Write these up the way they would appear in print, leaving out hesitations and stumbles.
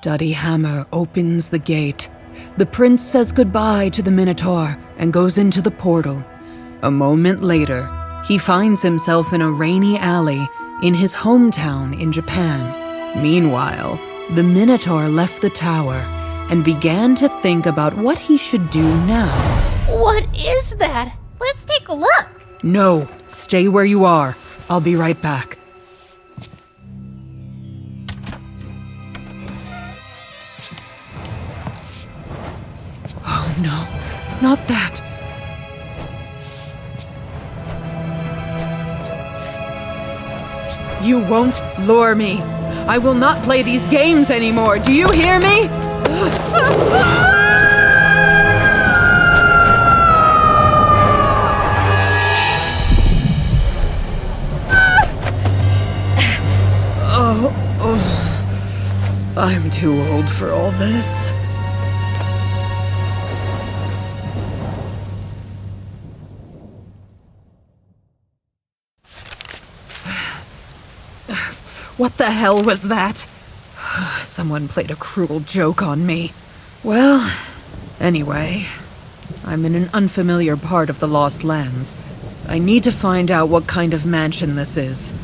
Duddy Hammer opens the gate. The prince says goodbye to the Minotaur and goes into the portal. A moment later, he finds himself in a rainy alley in his hometown in Japan. Meanwhile, the Minotaur left the tower and began to think about what he should do now. What is that? Let's take a look. No, stay where you are. I'll be right back. Oh no, not that. You won't lure me. I will not play these games anymore. Do you hear me? I'm too old for all this. What the hell was that? Someone played a cruel joke on me. Well, anyway, I'm in an unfamiliar part of the Lost Lands. I need to find out what kind of mansion this is.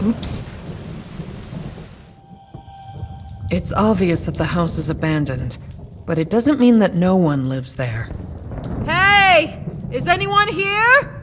Oops. It's obvious that the house is abandoned, but it doesn't mean that no one lives there. Hey! Is anyone here?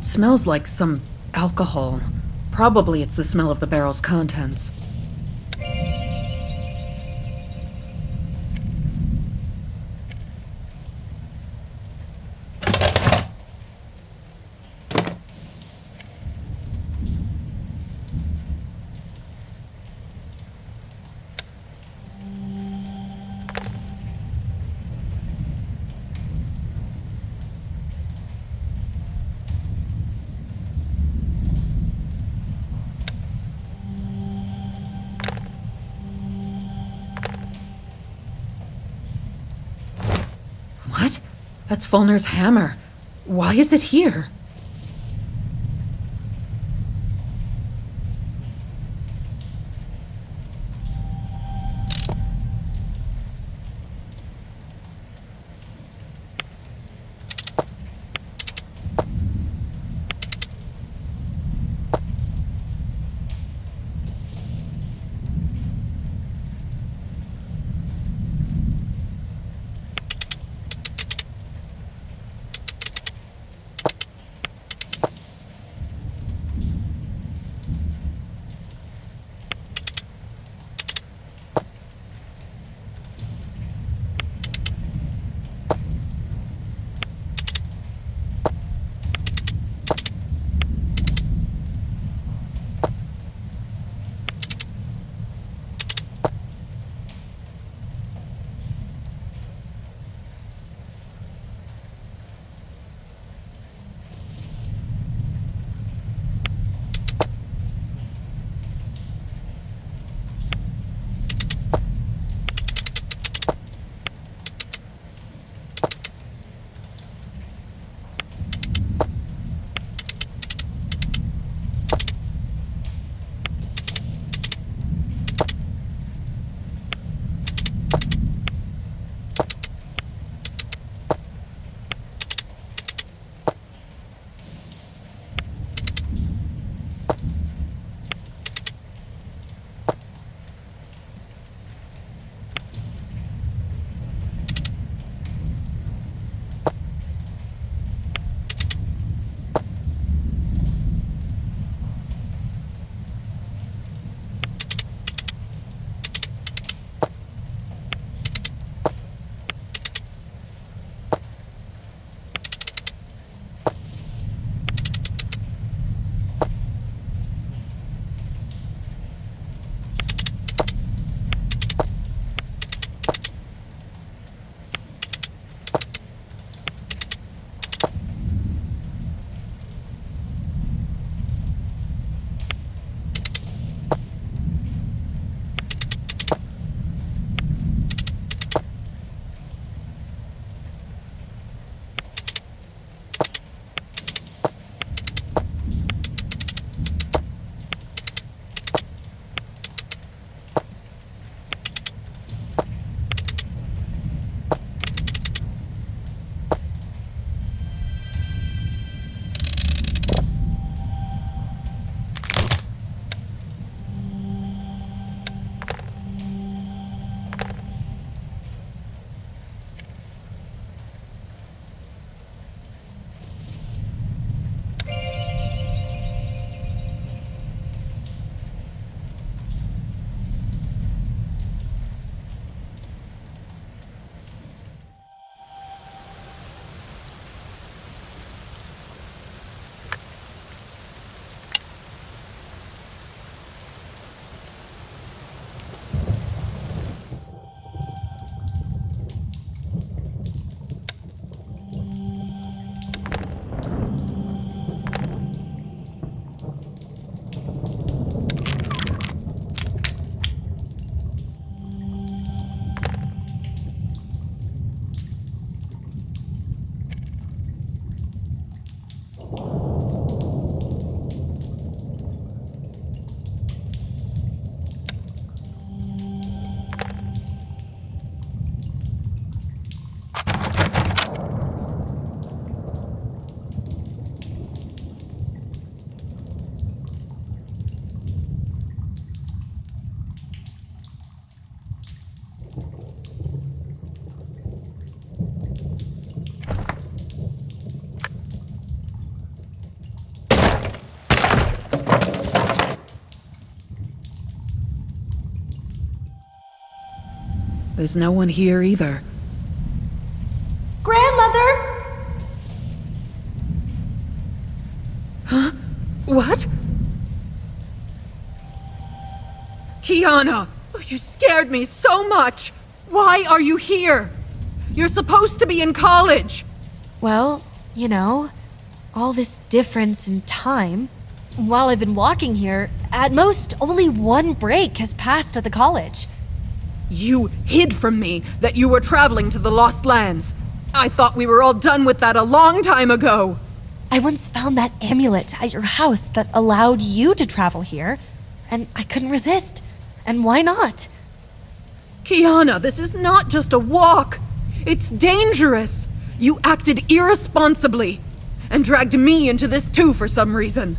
It smells like some alcohol. Probably it's the smell of the barrel's contents. That's Folnur's hammer. Why is it here? There's no one here either. Grandmother! Huh? What? Kiana! You scared me so much! Why are you here? You're supposed to be in college! Well, you know, all this difference in time. While I've been walking here, at most only one break has passed at the college. You hid from me that you were traveling to the Lost Lands. I thought we were all done with that a long time ago. I once found that amulet at your house that allowed you to travel here, and I couldn't resist. And why not? Kiana, this is not just a walk. It's dangerous. You acted irresponsibly and dragged me into this too for some reason.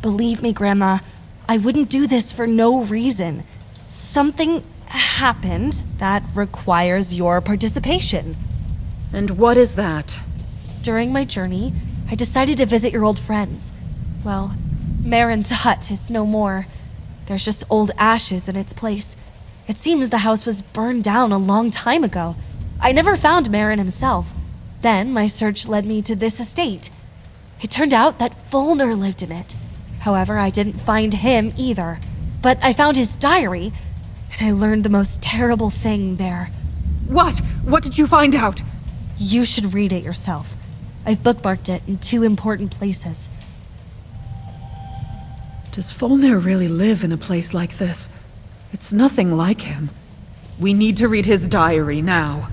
Believe me, Grandma, I wouldn't do this for no reason. Something happened that requires your participation. And what is that? During my journey, I decided to visit your old friends. Well, Maaron's hut is no more. There's just old ashes in its place. It seems the house was burned down a long time ago. I never found Maaron himself. Then my search led me to this estate. It turned out that Folnur lived in it. However, I didn't find him either. But I found his diary, and I learned the most terrible thing there. What? What did you find out? You should read it yourself. I've bookmarked it in 2 important places. Does Folnur really live in a place like this? It's nothing like him. We need to read his diary now.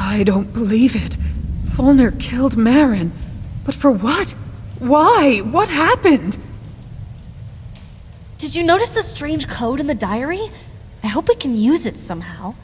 I don't believe it. Folnur killed Maaron. But for what? Why? What happened? Did you notice the strange code in the diary? I hope we can use it somehow.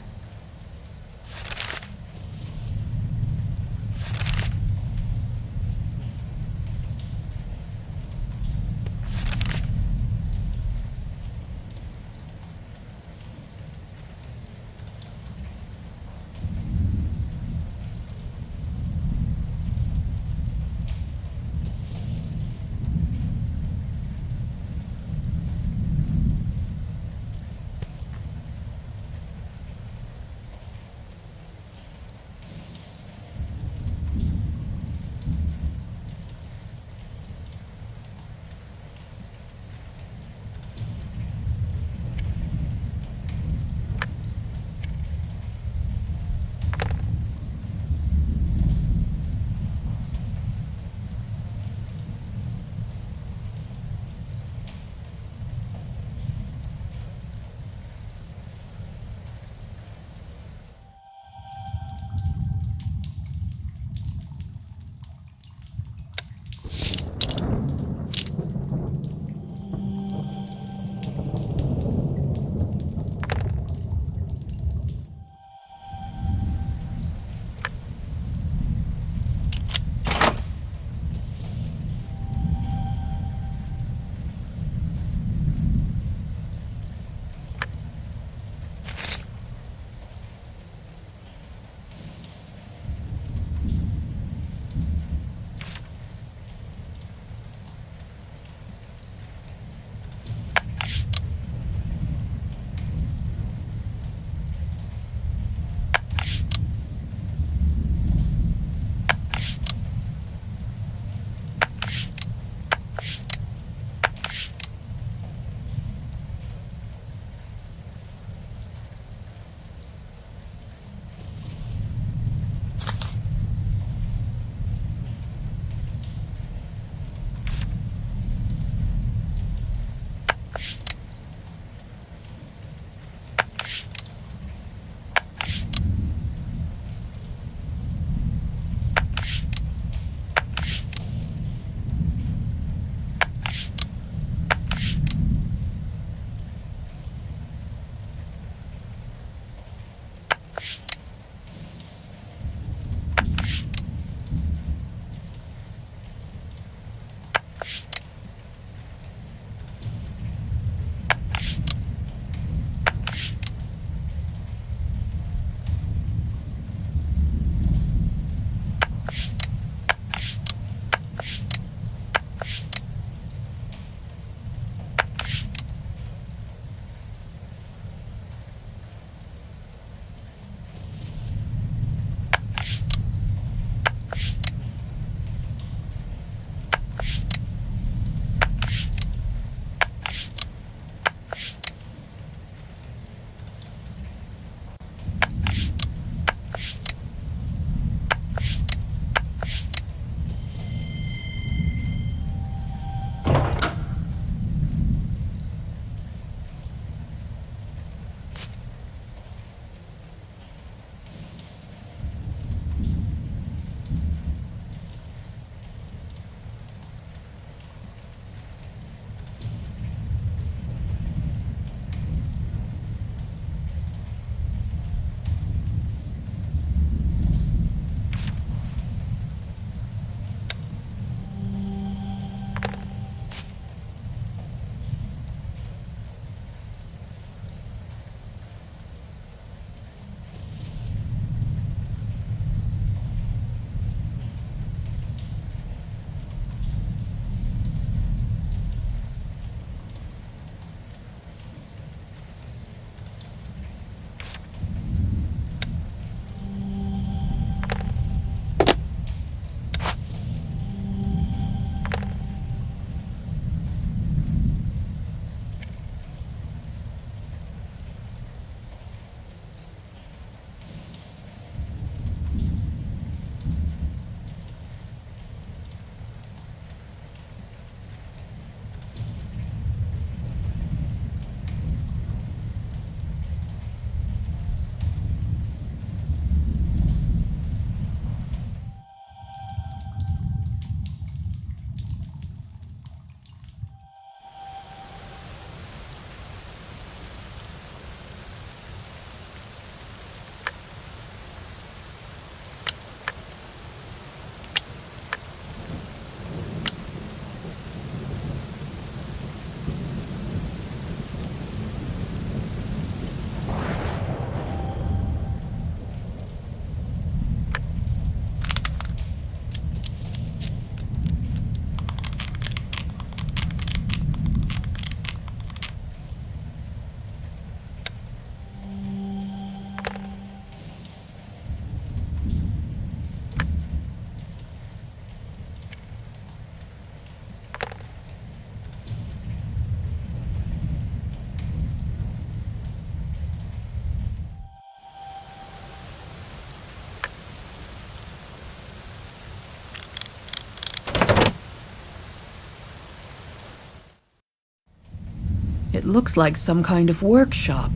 It looks like some kind of workshop.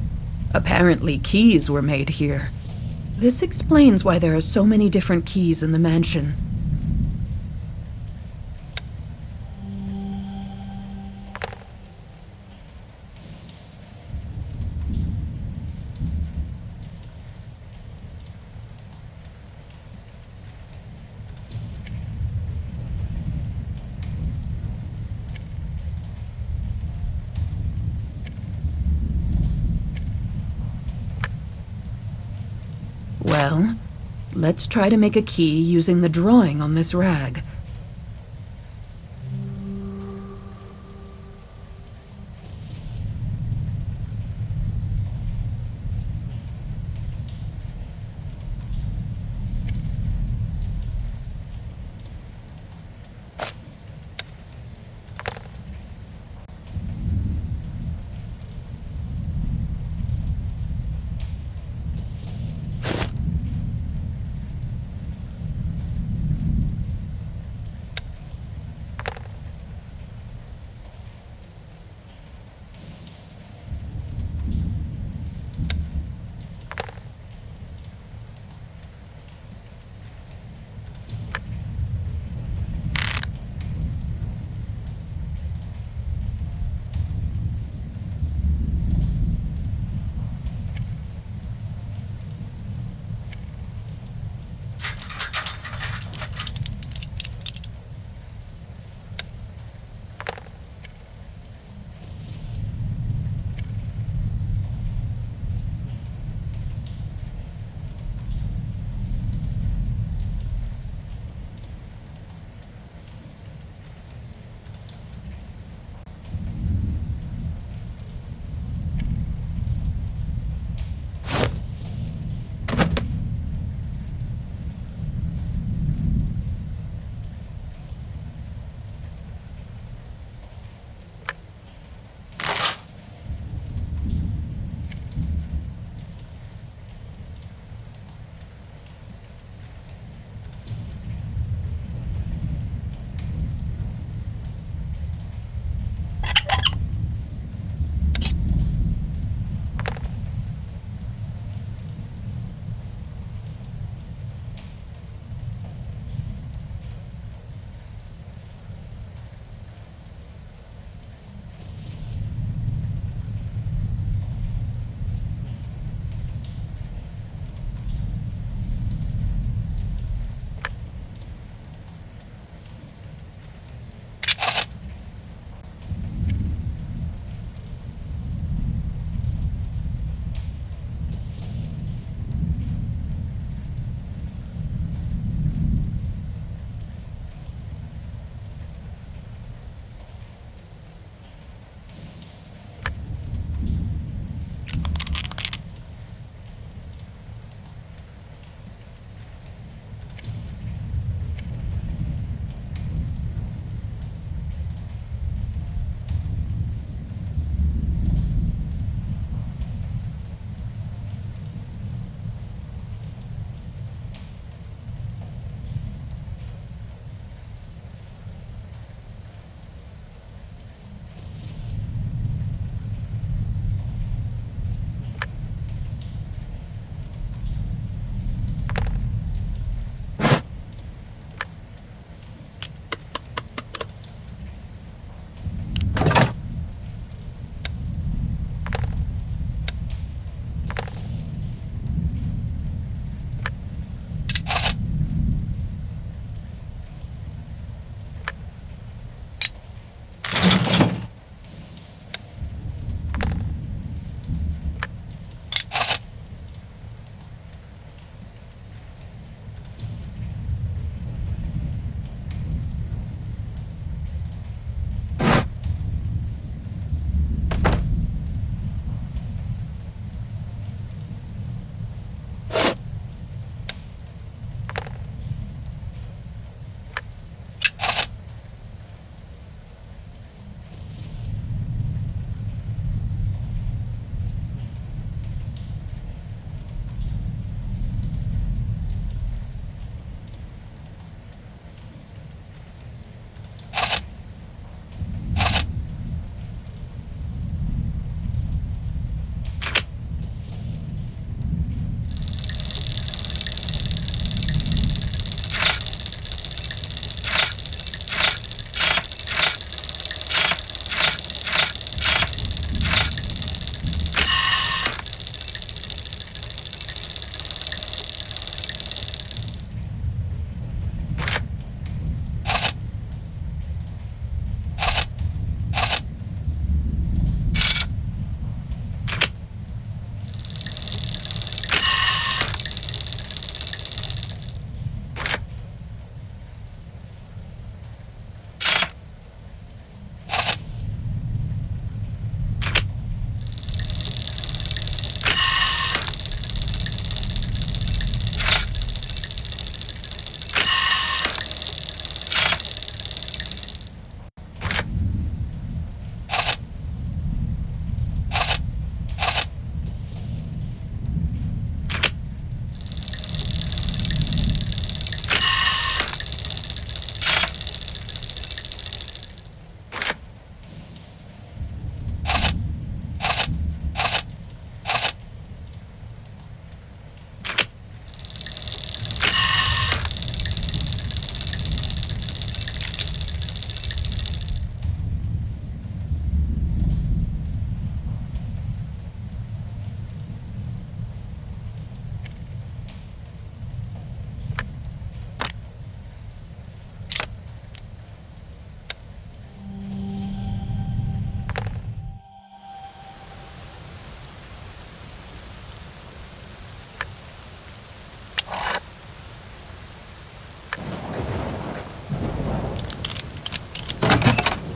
Apparently keys were made here. This explains why there are so many different keys in the mansion. Well, let's try to make a key using the drawing on this rag.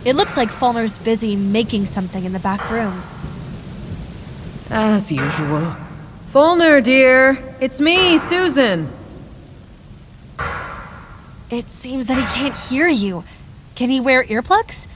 It looks like Folnur's busy making something in the back room. As usual. Folnur, dear. It's me, Susan. It seems that he can't hear you. Can he wear earplugs?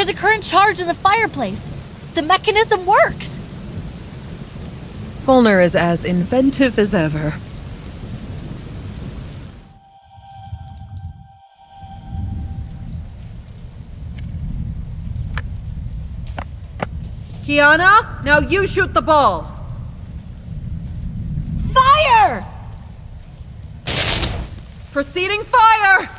There's a current charge in the fireplace. The mechanism works. Folnur is as inventive as ever. Kiana, now you shoot the ball. Fire! Proceeding fire!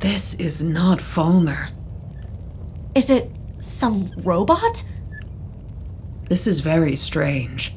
This is not Folnur. Is it some robot? This is very strange.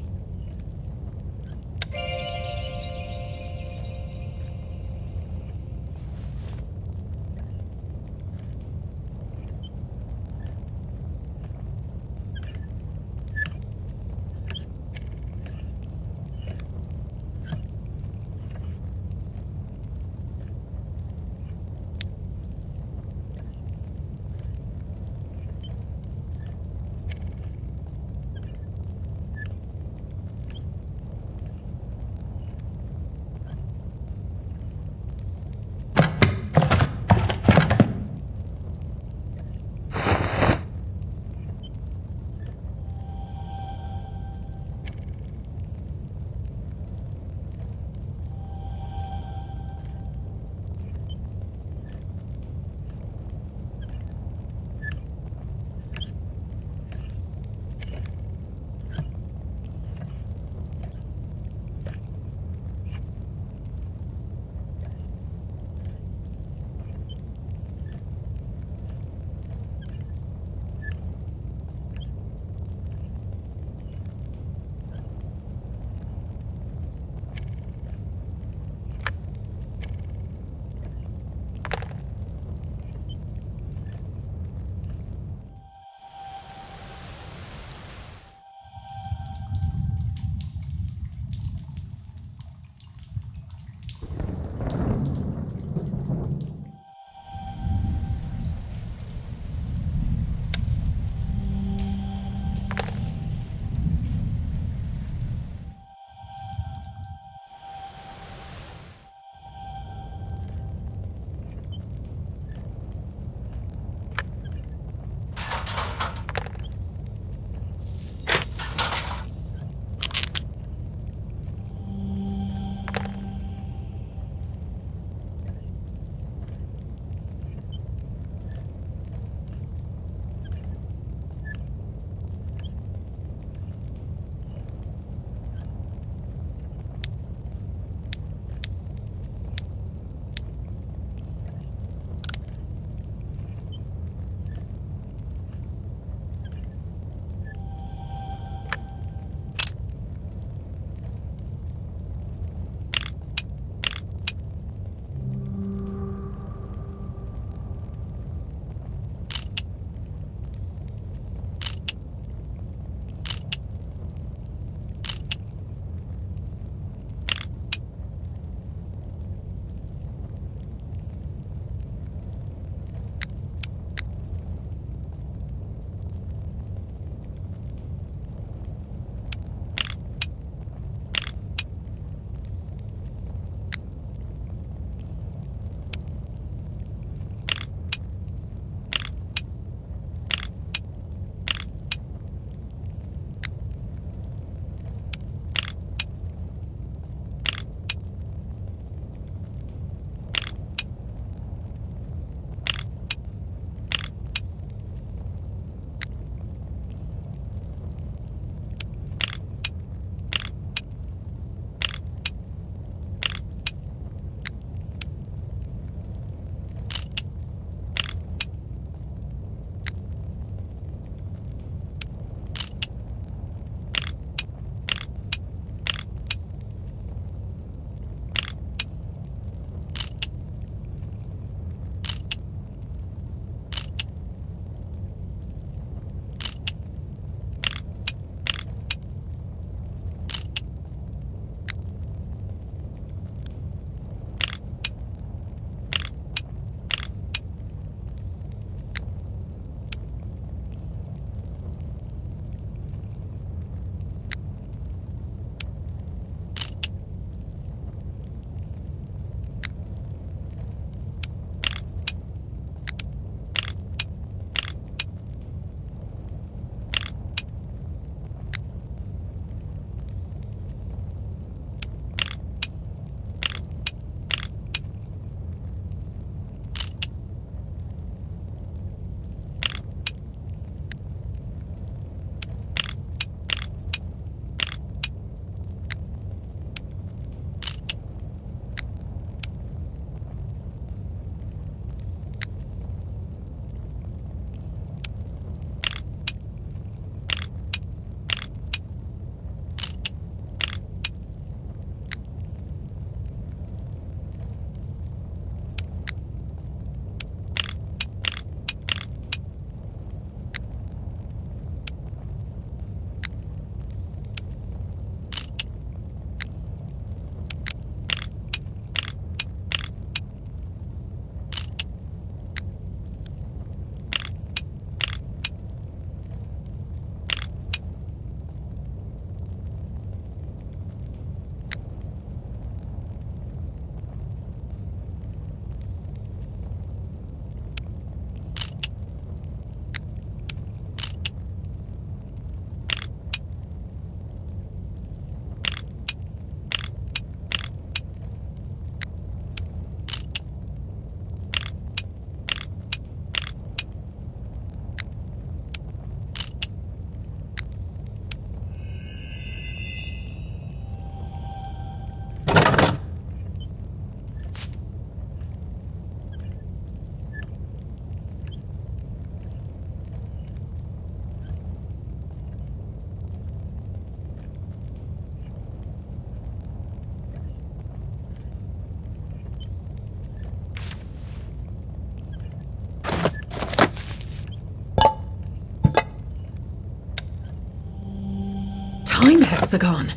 hexagon.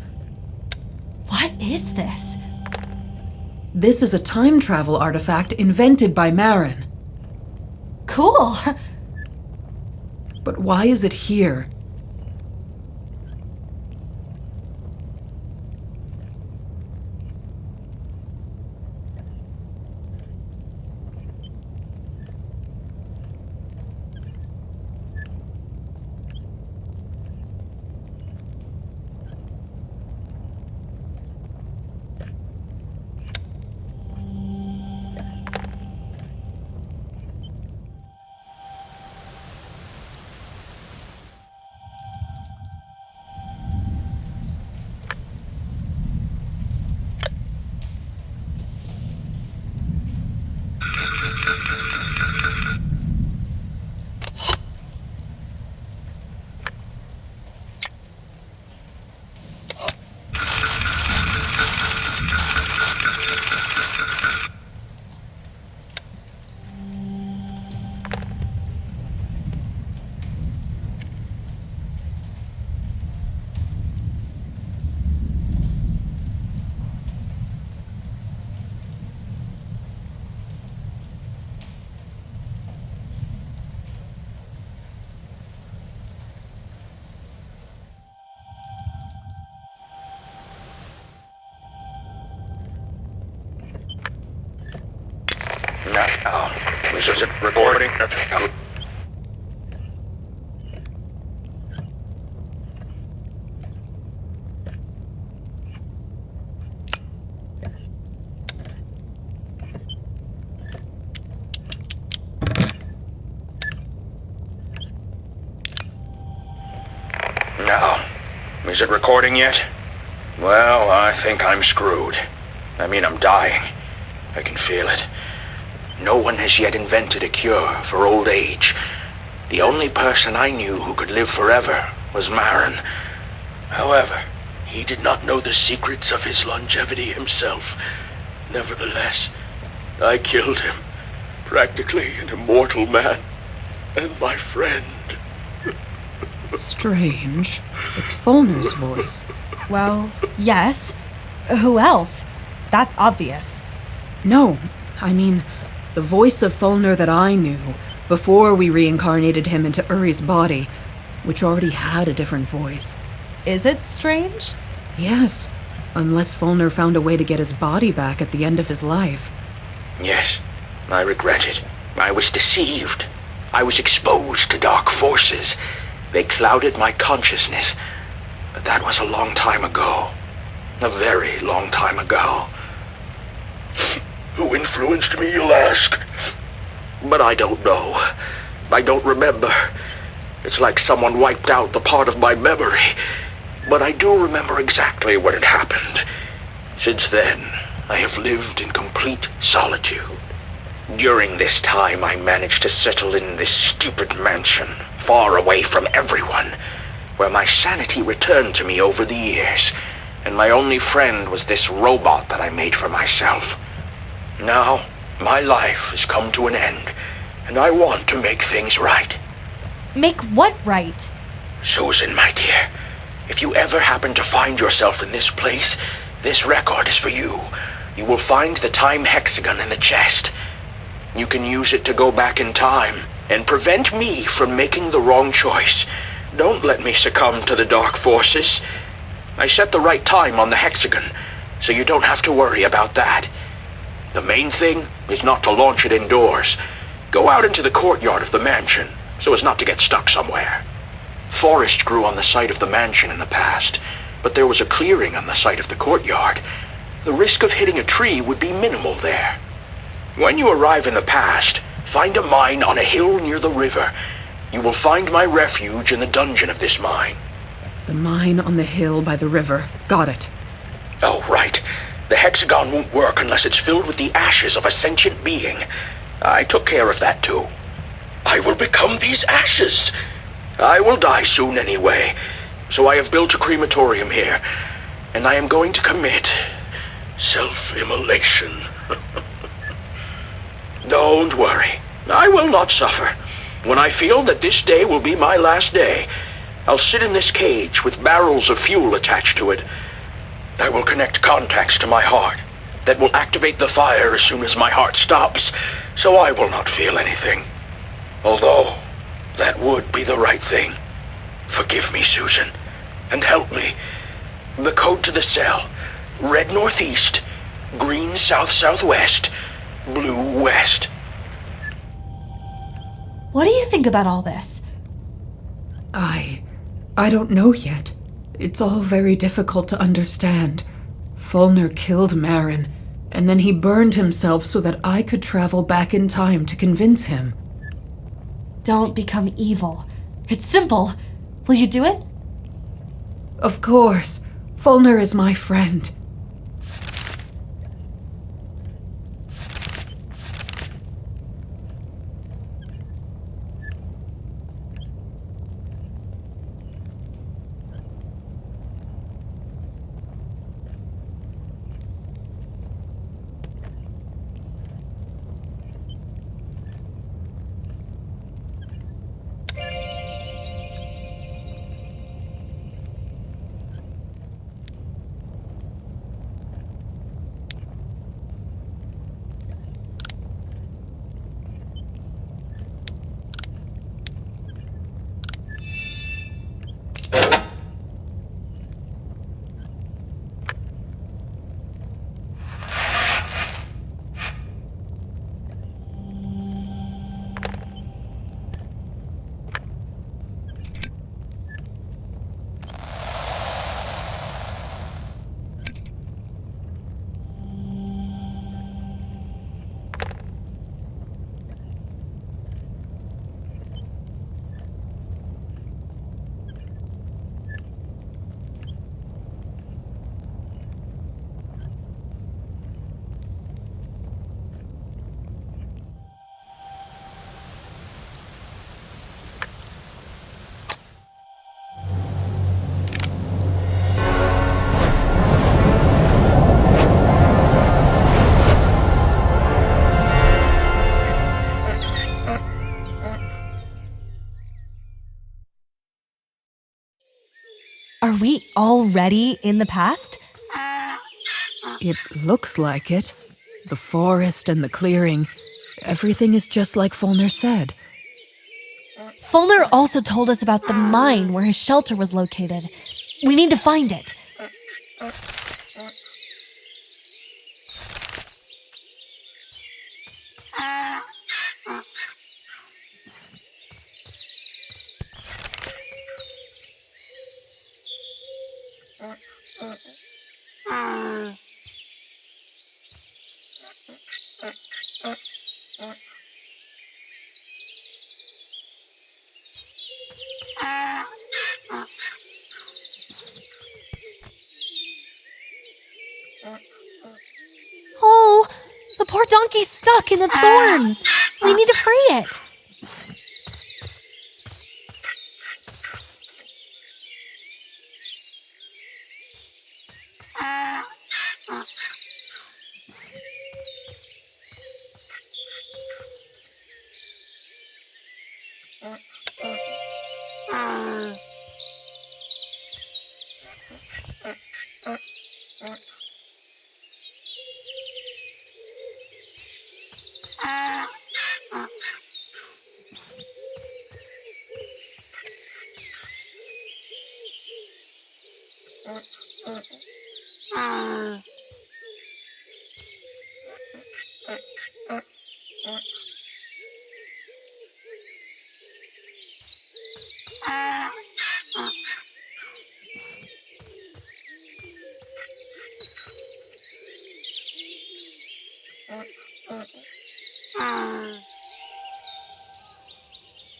What is this? This is a time travel artifact invented by Maaron. Cool. But why is it here? Now, this isn't recording. Now, is it recording yet? Well, I think I'm screwed. I mean, I'm dying. I can feel it. No one has yet invented a cure for old age. The only person I knew who could live forever was Maaron. However, he did not know the secrets of his longevity himself. Nevertheless, I killed him. Practically an immortal man. And my friend. Strange. It's Folnur's voice. Well, yes. Who else? That's obvious. No, I mean, the voice of Folnur that I knew before we reincarnated him into Uri's body, which already had a different voice. Is it strange? Yes, unless Folnur found a way to get his body back at the end of his life. Yes, I regret it. I was deceived. I was exposed to dark forces. They clouded my consciousness. But that was a long time ago. A very long time ago. Who influenced me, you'll ask? But I don't know. I don't remember. It's like someone wiped out the part of my memory. But I do remember exactly what had happened. Since then, I have lived in complete solitude. During this time, I managed to settle in this stupid mansion, far away from everyone, where my sanity returned to me over the years, and my only friend was this robot that I made for myself. Now, my life has come to an end, and I want to make things right. Make what right? Susan, my dear, if you ever happen to find yourself in this place, this record is for you. You will find the time hexagon in the chest. You can use it to go back in time and prevent me from making the wrong choice. Don't let me succumb to the dark forces. I set the right time on the hexagon, so you don't have to worry about that. The main thing is not to launch it indoors. Go out into the courtyard of the mansion, so as not to get stuck somewhere. Forest grew on the site of the mansion in the past, but there was a clearing on the site of the courtyard. The risk of hitting a tree would be minimal there. When you arrive in the past, find a mine on a hill near the river. You will find my refuge in the dungeon of this mine. The mine on the hill by the river. Got it. Oh, right. The hexagon won't work unless it's filled with the ashes of a sentient being. I took care of that too. I will become these ashes. I will die soon anyway, so I have built a crematorium here, and I am going to commit self-immolation. Don't worry. I will not suffer. When I feel that this day will be my last day, I'll sit in this cage with barrels of fuel attached to it. I will connect contacts to my heart that will activate the fire as soon as my heart stops, so I will not feel anything. Although, that would be the right thing. Forgive me, Susan, and help me. The code to the cell: red northeast, green south-southwest, blue west. What do you think about all this? I don't know yet. It's all very difficult to understand. Folnur killed Maaron, and then he burned himself so that I could travel back in time to convince him. Don't become evil. It's simple. Will you do it? Of course. Folnur is my friend. Are we already in the past? It looks like it. The forest and the clearing. Everything is just like Folnur said. Folnur also told us about the mine where his shelter was located. We need to find it. Oh, the poor donkey's stuck in the thorns. We need to free it.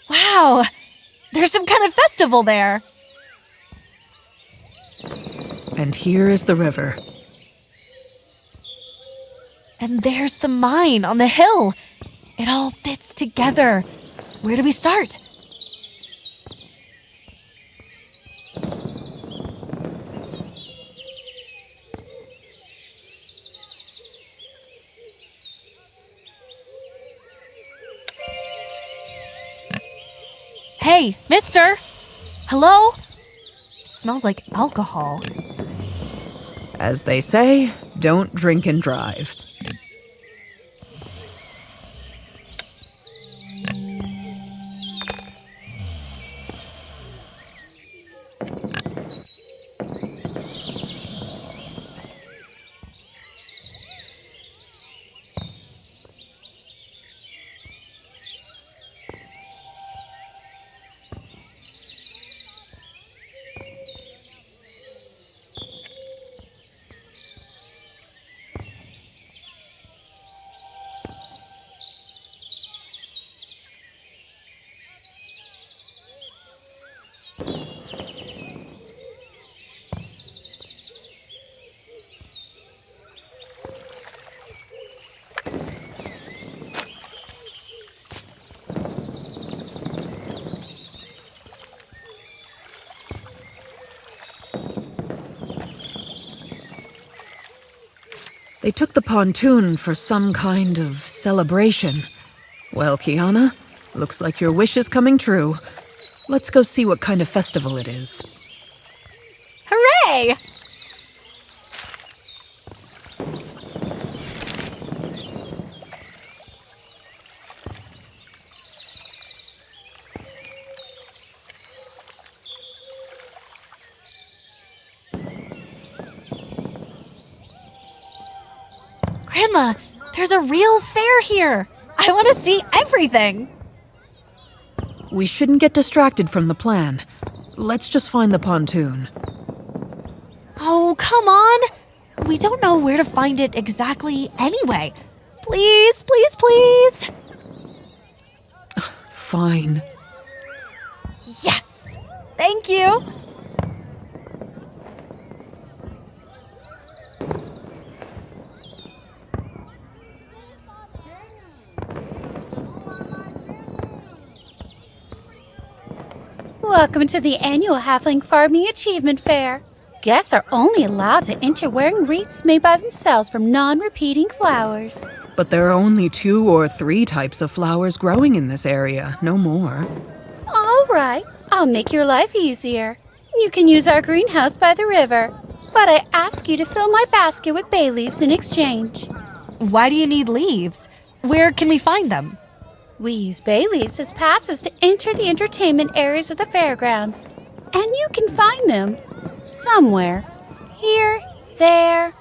Wow, there's some kind of festival there. And here is the river. And there's the mine on the hill. It all fits together. Where do we start? Hey, mister! Hello? It smells like alcohol. As they say, don't drink and drive. They took the pontoon for some kind of celebration. Well, Kiana, looks like your wish is coming true. Let's go see what kind of festival it is. Hooray! Grandma, there's a real fair here. I want to see everything. We shouldn't get distracted from the plan. Let's just find the pontoon. Oh, come on. We don't know where to find it exactly anyway. Please, please, please. Fine. Yes! Thank you. Welcome to the annual Halfling Farming Achievement Fair. Guests are only allowed to enter wearing wreaths made by themselves from non-repeating flowers. But there are only 2 or 3 types of flowers growing in this area, no more. All right, I'll make your life easier. You can use our greenhouse by the river, but I ask you to fill my basket with bay leaves in exchange. Why do you need leaves? Where can we find them? We use bay leaves as passes to enter the entertainment areas of the fairground. And you can find them somewhere. Here, there.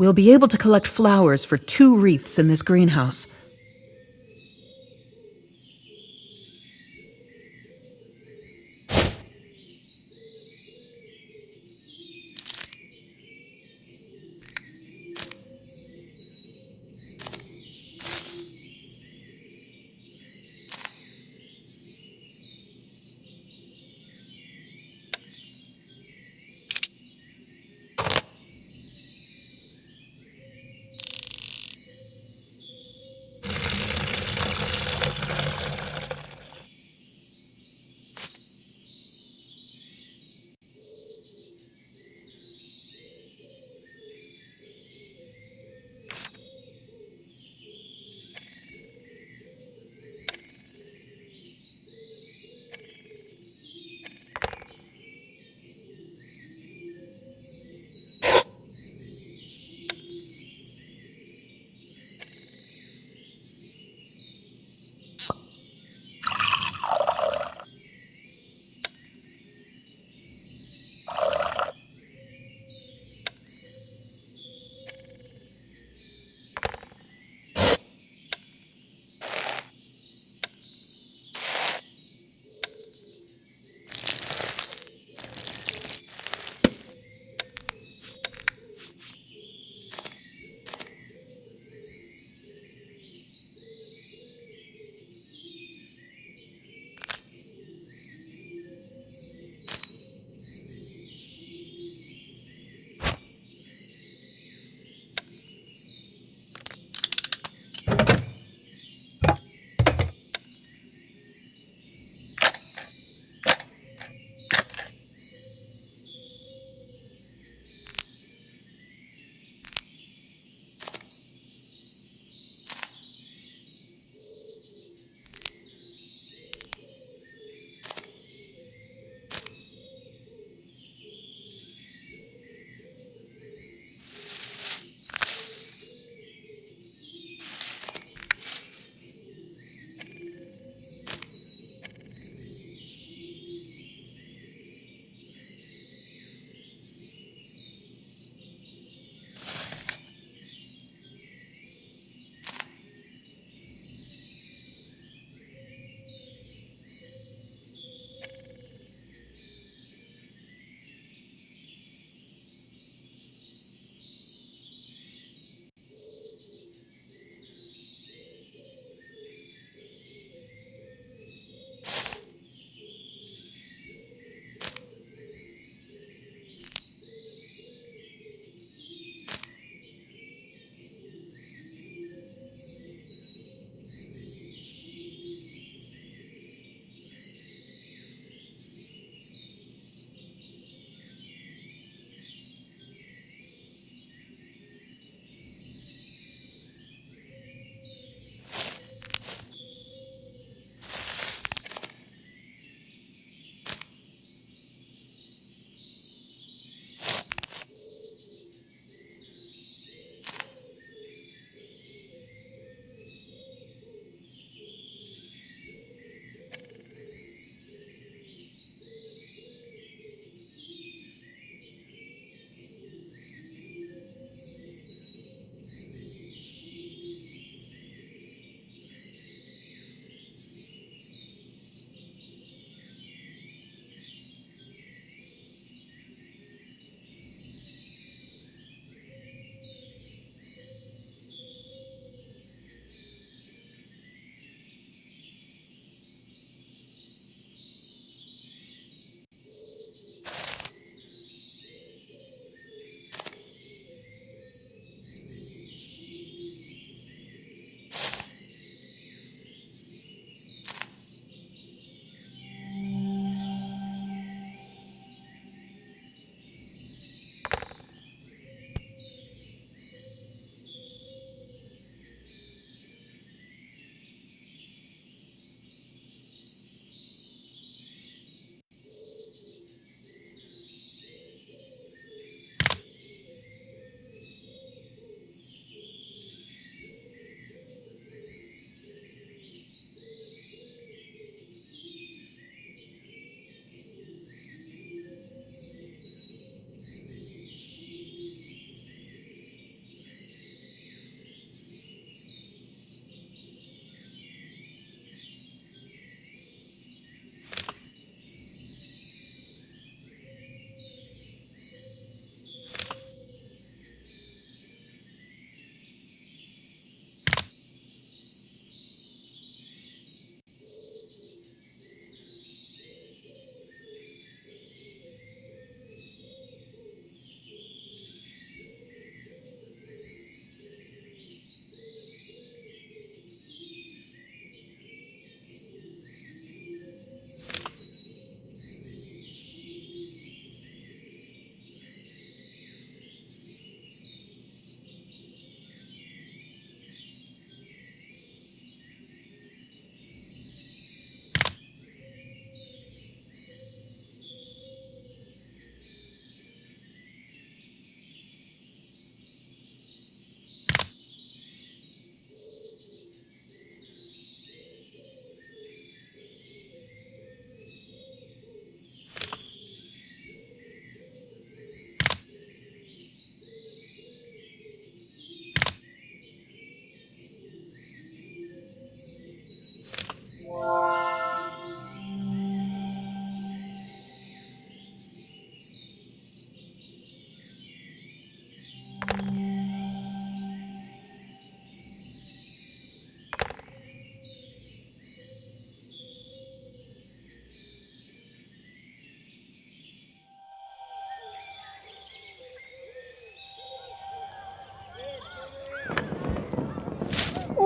we'll be able to collect flowers for 2 wreaths in this greenhouse.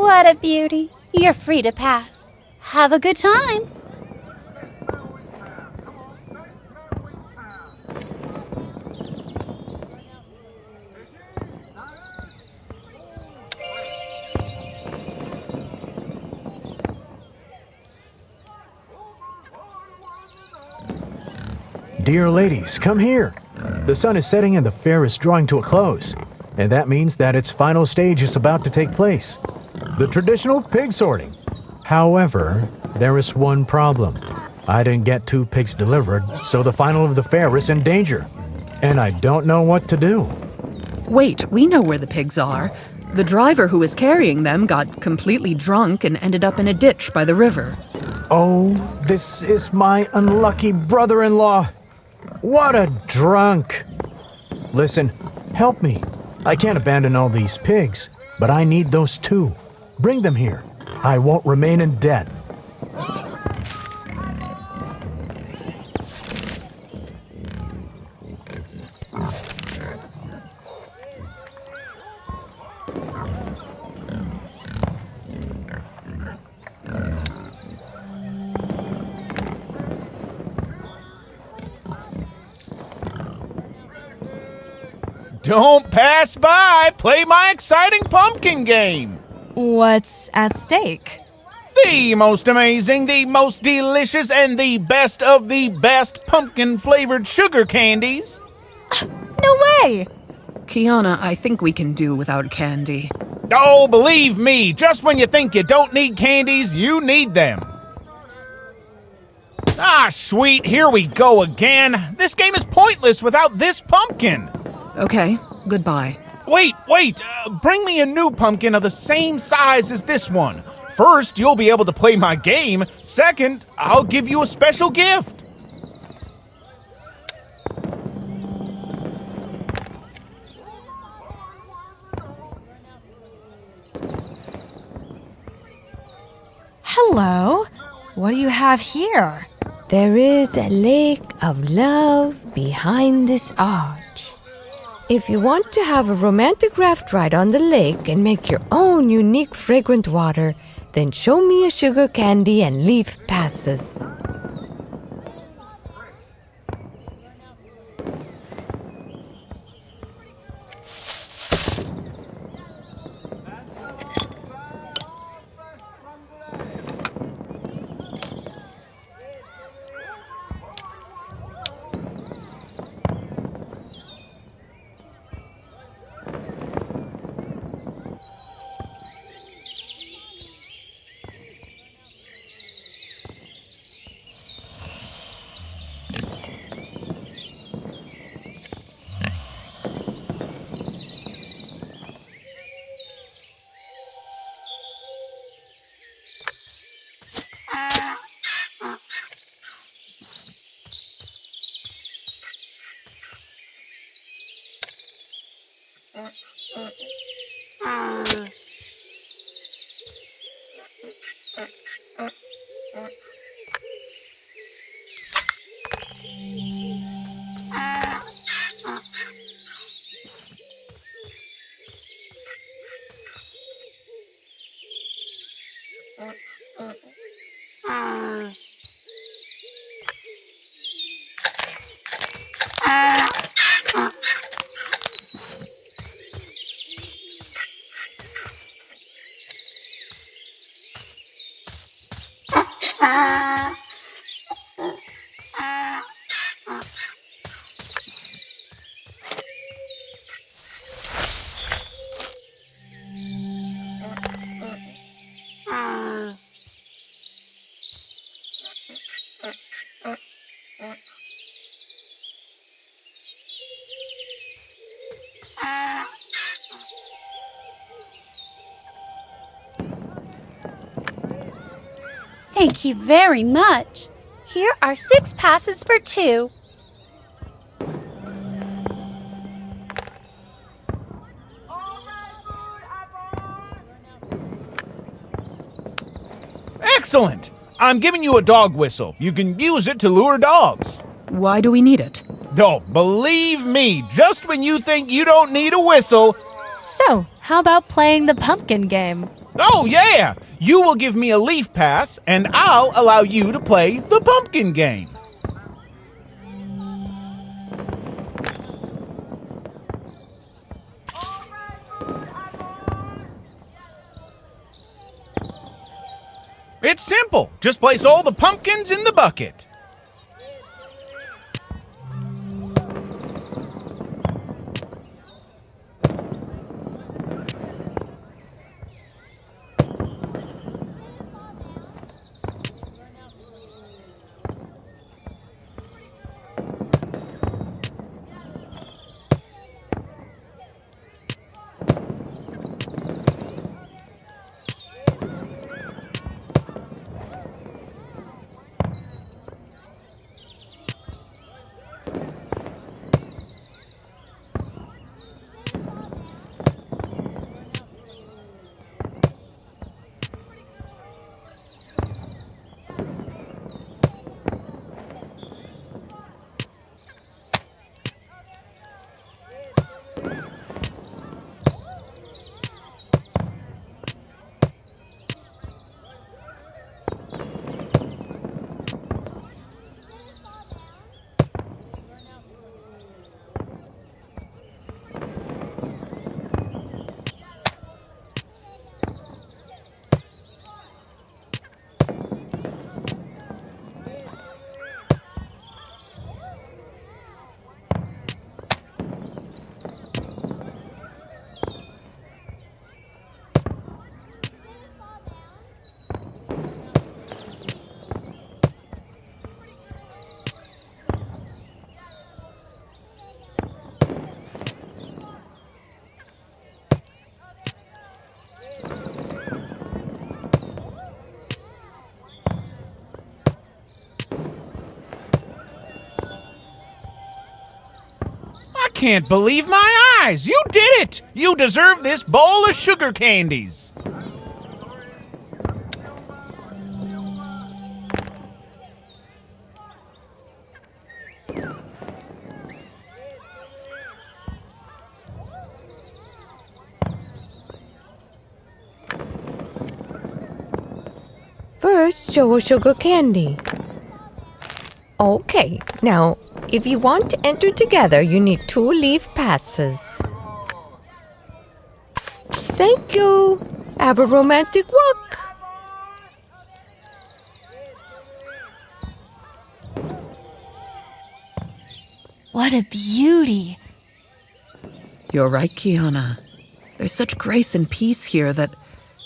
What a beauty. You're free to pass. Have a good time. Dear ladies, come here. The sun is setting and the fair is drawing to a close, and that means that its final stage is about to take place. The traditional pig sorting. However, there is one problem. I didn't get 2 pigs delivered, so the final of the fair is in danger. And I don't know what to do. Wait, we know where the pigs are. The driver who was carrying them got completely drunk and ended up in a ditch by the river. Oh, this is my unlucky brother-in-law. What a drunk! Listen, help me. I can't abandon all these pigs, but I need those 2. Bring them here. I won't remain in debt. Don't pass by! Play my exciting pumpkin game! What's at stake? The most amazing, the most delicious, and the best of the best pumpkin-flavored sugar candies! No way! Kiana, I think we can do without candy. Oh, believe me, just when you think you don't need candies, you need them. Ah, sweet, here we go again. This game is pointless without this pumpkin. Okay, goodbye. Wait, bring me a new pumpkin of the same size as this one. First, you'll be able to play my game. Second, I'll give you a special gift. Hello? What do you have here? There is a lake of love behind this arch. If you want to have a romantic raft ride on the lake and make your own unique fragrant water, then show me a sugar candy and leaf passes. Thank you very much. Here are 6 passes for 2. Excellent! I'm giving you a dog whistle. You can use it to lure dogs. Why do we need it? Oh, believe me, just when you think you don't need a whistle. So, how about playing the pumpkin game? Oh, yeah! You will give me a leaf pass, and I'll allow you to play the pumpkin game. It's simple. Just place all the pumpkins in the bucket. I can't believe my eyes! You did it! You deserve this bowl of sugar candies! First, show a sugar candy. Okay, now, if you want to enter together, you need 2 leaf passes. Thank you. Have a romantic walk. What a beauty. You're right, Kiana. There's such grace and peace here that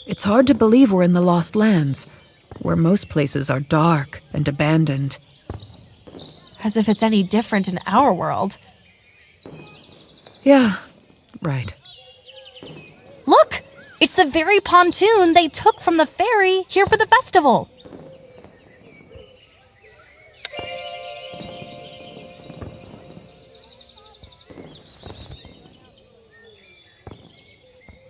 it's hard to believe we're in the Lost Lands, where most places are dark and abandoned. As if it's any different in our world. Yeah, right. Look! It's the very pontoon they took from the ferry here for the festival.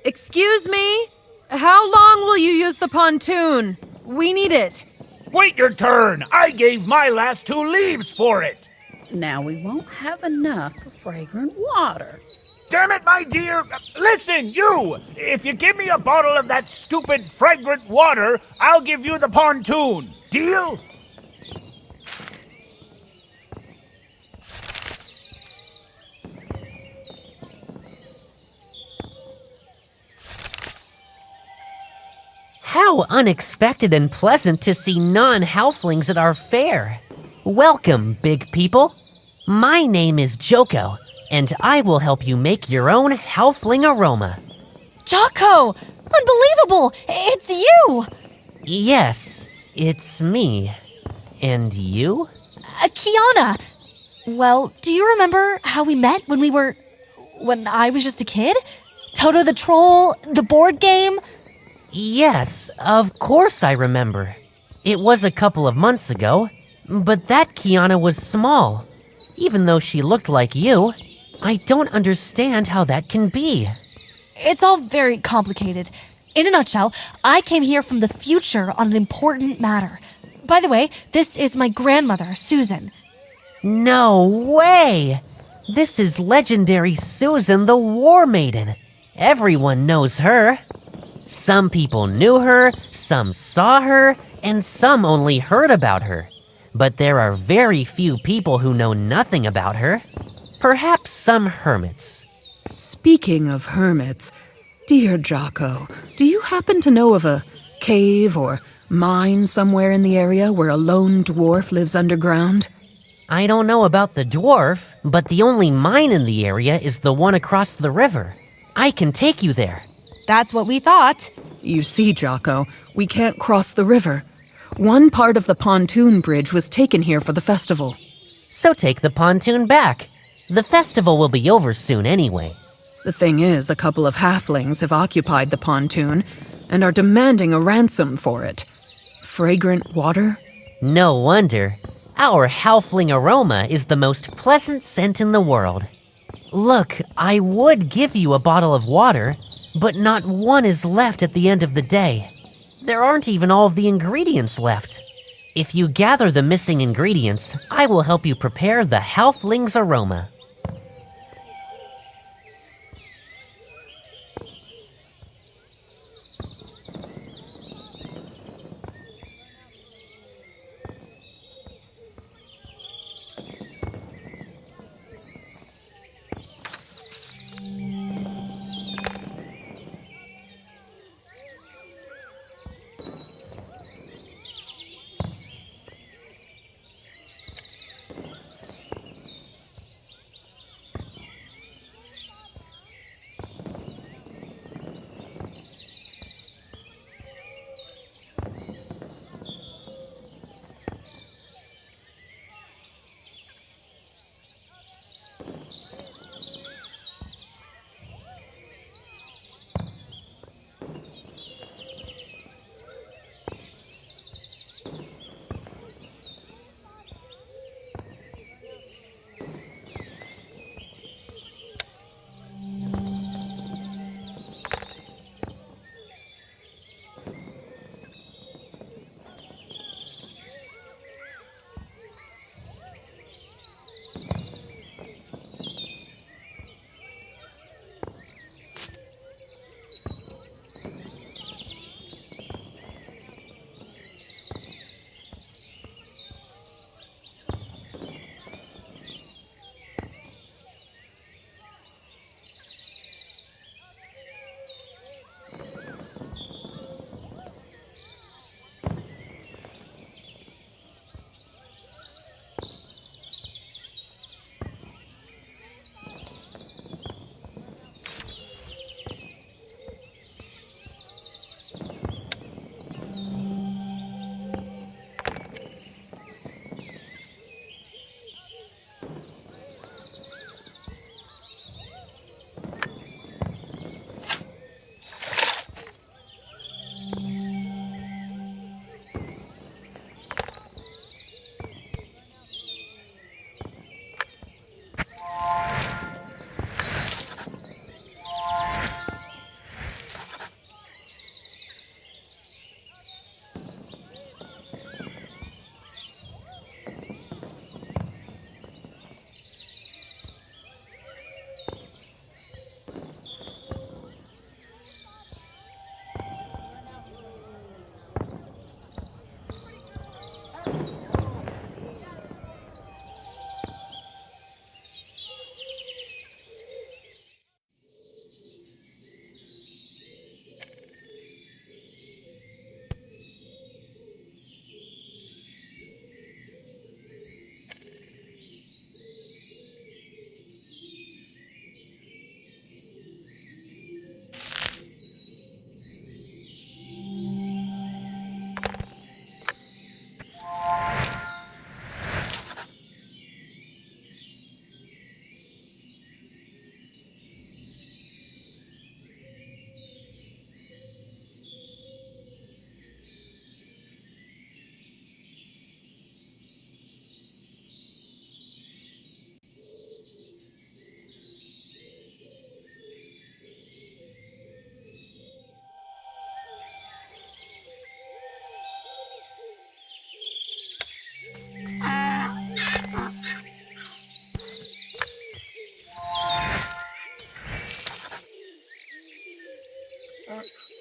Excuse me? How long will you use the pontoon? We need it. Wait your turn! I gave my last 2 leaves for it! Now we won't have enough for fragrant water. Damn it, my dear! Listen, you! If you give me a bottle of that stupid fragrant water, I'll give you the pontoon. Deal? How unexpected and pleasant to see non-halflings at our fair. Welcome, big people. My name is Joko, and I will help you make your own halfling aroma. Jocko! Unbelievable! It's you! Yes, it's me. And you? Kiana! Well, do you remember how we met when I was just a kid? Toto the Troll, the board game? Yes, of course I remember. It was a couple of months ago, but that Kiana was small. Even though she looked like you, I don't understand how that can be. It's all very complicated. In a nutshell, I came here from the future on an important matter. By the way, this is my grandmother, Susan. No way! This is legendary Susan the War Maiden. Everyone knows her. Some people knew her, some saw her, and some only heard about her. But there are very few people who know nothing about her. Perhaps some hermits. Speaking of hermits, dear Jocko, do you happen to know of a cave or mine somewhere in the area where a lone dwarf lives underground? I don't know about the dwarf, but the only mine in the area is the one across the river. I can take you there. That's what we thought. You see, Jocko, we can't cross the river. One part of the pontoon bridge was taken here for the festival. So take the pontoon back. The festival will be over soon anyway. The thing is, a couple of halflings have occupied the pontoon and are demanding a ransom for it. Fragrant water? No wonder. Our halfling aroma is the most pleasant scent in the world. Look, I would give you a bottle of water, but not one is left at the end of the day. There aren't even all of the ingredients left. If you gather the missing ingredients, I will help you prepare the halfling's aroma.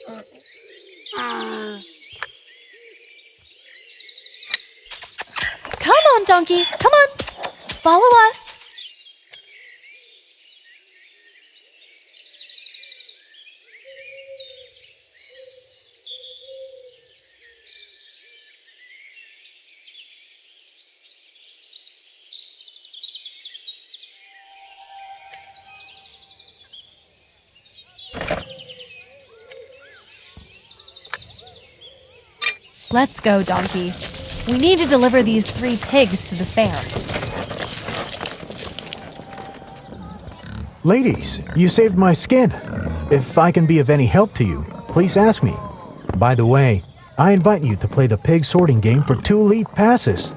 Come on, donkey. Come on. Follow us. Let's go, donkey. We need to deliver these 3 pigs to the fair. Ladies, you saved my skin. If I can be of any help to you, please ask me. By the way, I invite you to play the pig sorting game for 2 leaf passes.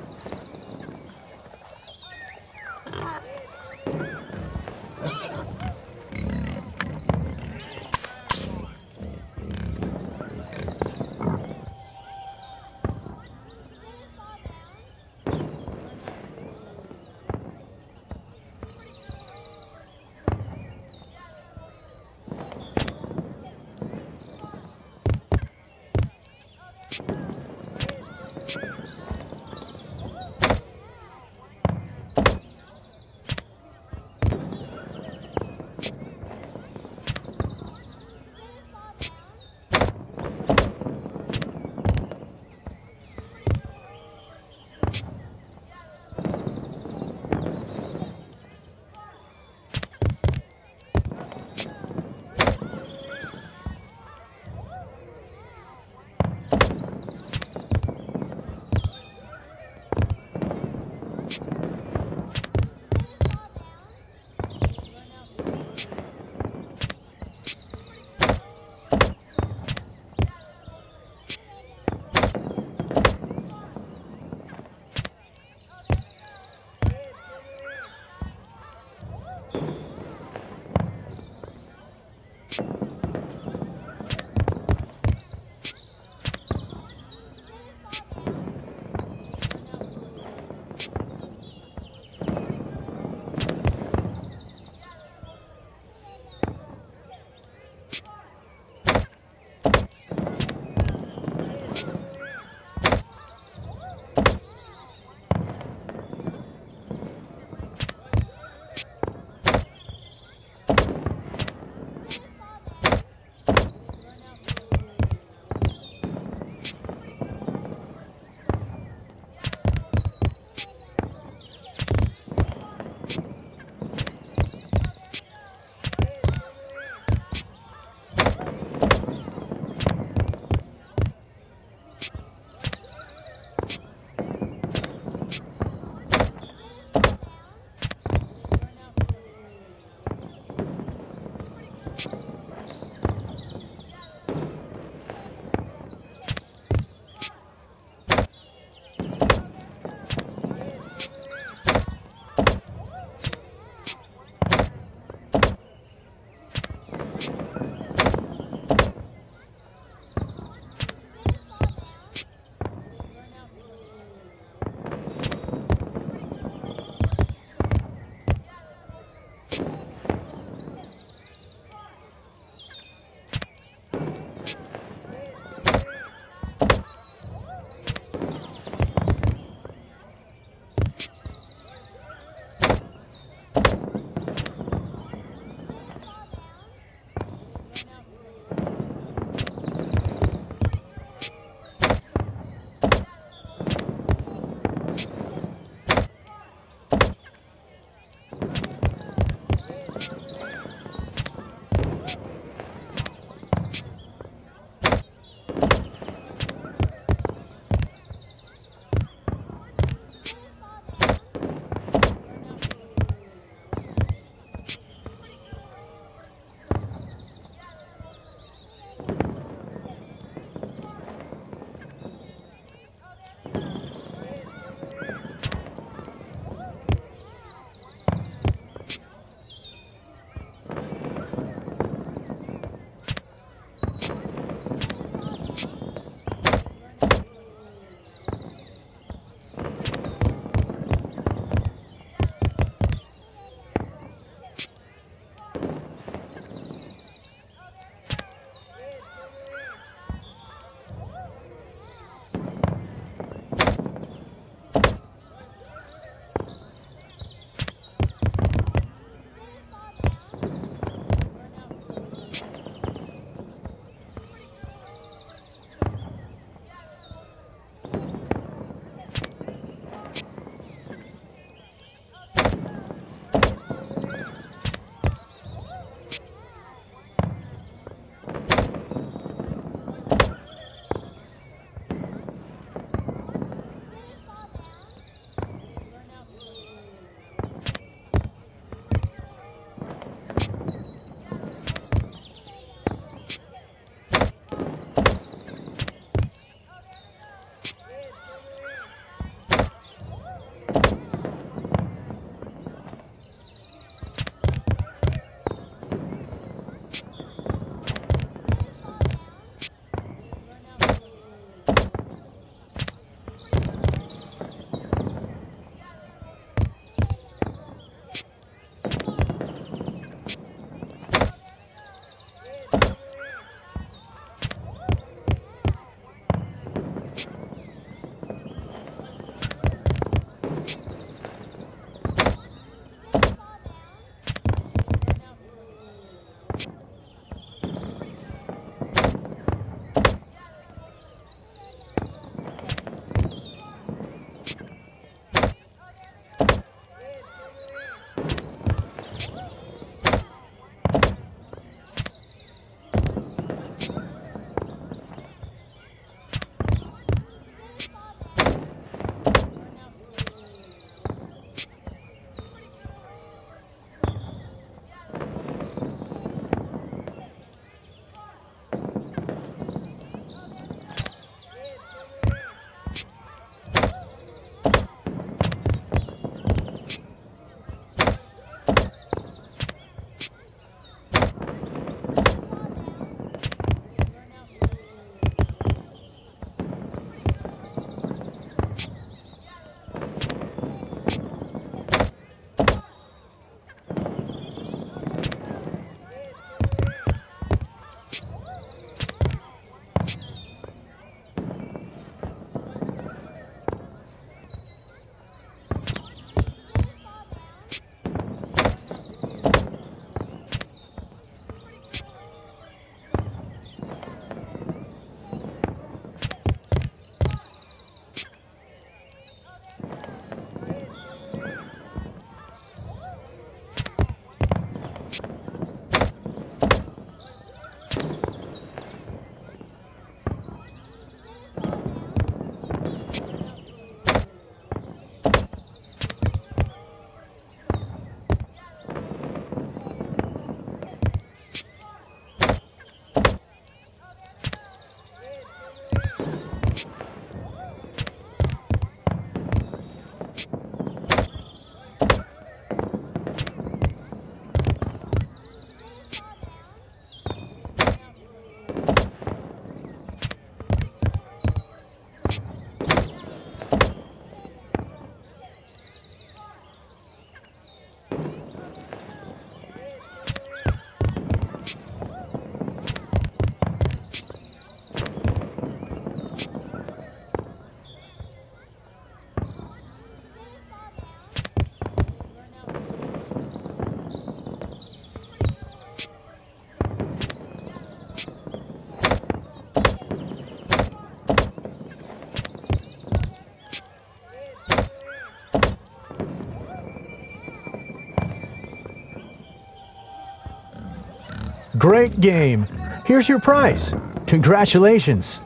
Great game. Here's your prize. Congratulations.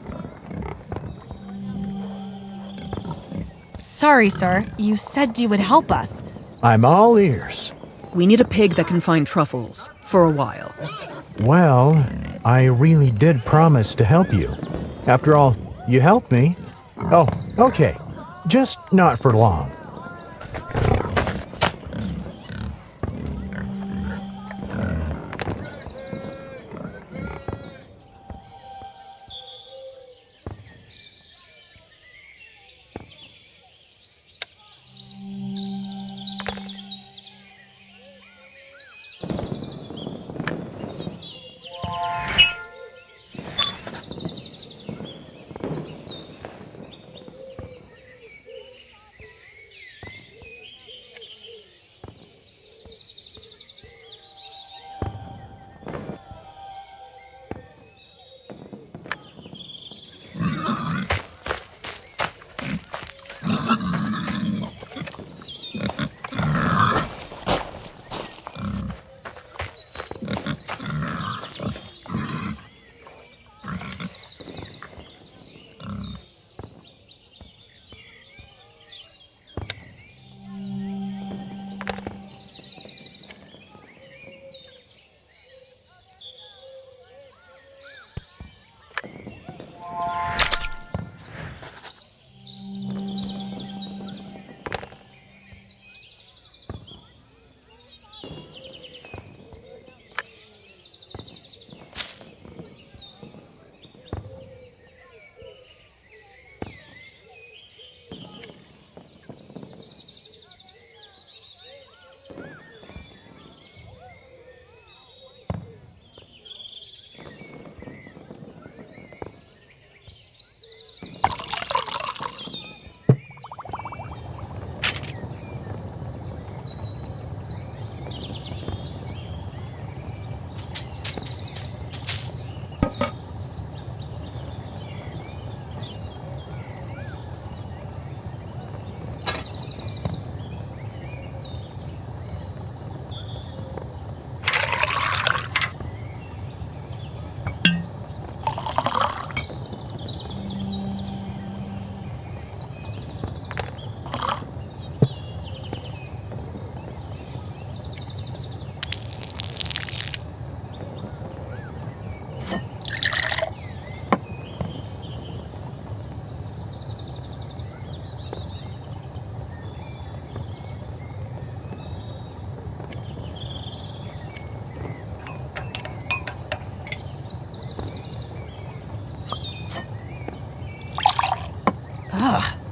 Sorry, sir. You said you would help us. I'm all ears. We need a pig that can find truffles for a while. Well, I really did promise to help you. After all, you helped me. Oh, okay. Just not for long.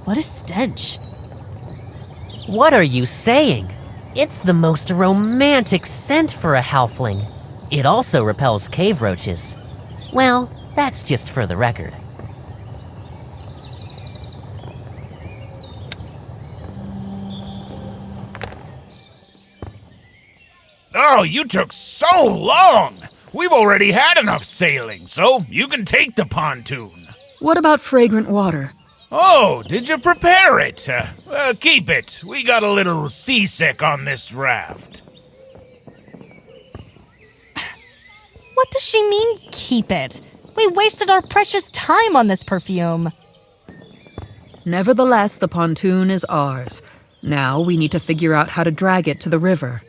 What a stench. What are you saying? It's the most romantic scent for a halfling. It also repels cave roaches. Well, that's just for the record. Oh, you took so long! We've already had enough sailing, so you can take the pontoon. What about fragrant water? Oh, did you prepare it? Keep it. We got a little seasick on this raft. What does she mean, keep it? We wasted our precious time on this perfume. Nevertheless, the pontoon is ours. Now we need to figure out how to drag it to the river.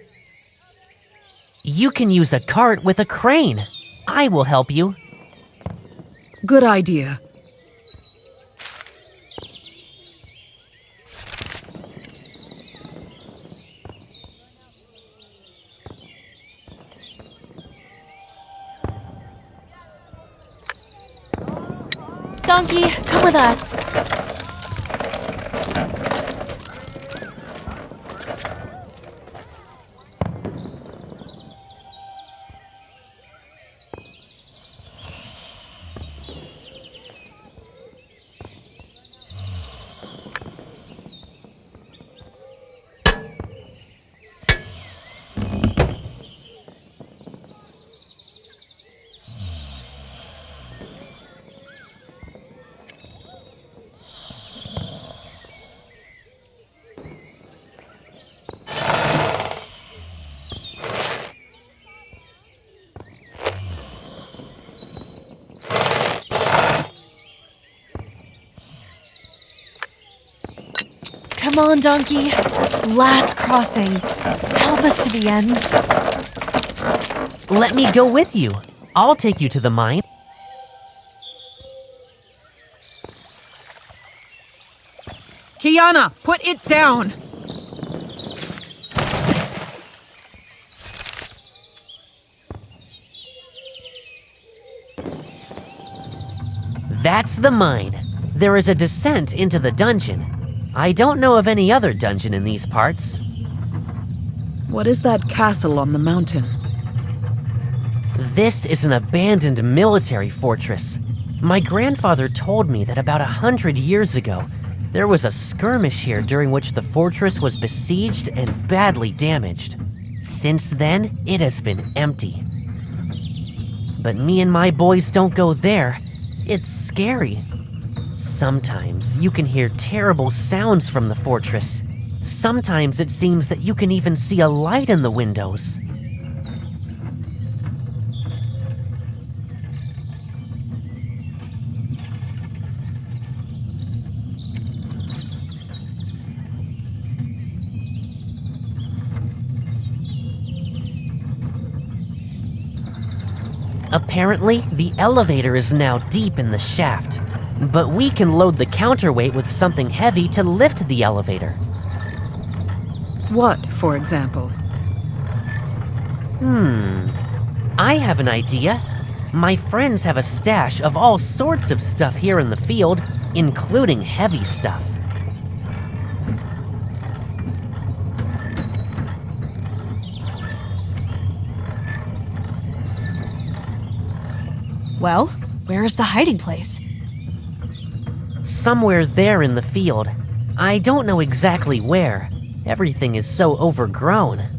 You can use a cart with a crane. I will help you. Good idea. Donkey, come with us. Come on, donkey. Last crossing. Help us to the end. Let me go with you. I'll take you to the mine. Kiana, put it down! That's the mine. There is a descent into the dungeon. I don't know of any other dungeon in these parts. What is that castle on the mountain? This is an abandoned military fortress. My grandfather told me that about 100 years ago, there was a skirmish here during which the fortress was besieged and badly damaged. Since then, it has been empty. But me and my boys don't go there. It's scary. Sometimes you can hear terrible sounds from the fortress. Sometimes it seems that you can even see a light in the windows. Apparently, the elevator is now deep in the shaft, but we can load the counterweight with something heavy to lift the elevator. What, for example? I have an idea. My friends have a stash of all sorts of stuff here in the field, including heavy stuff. Well, where is the hiding place? Somewhere there in the field. I don't know exactly where. Everything is so overgrown.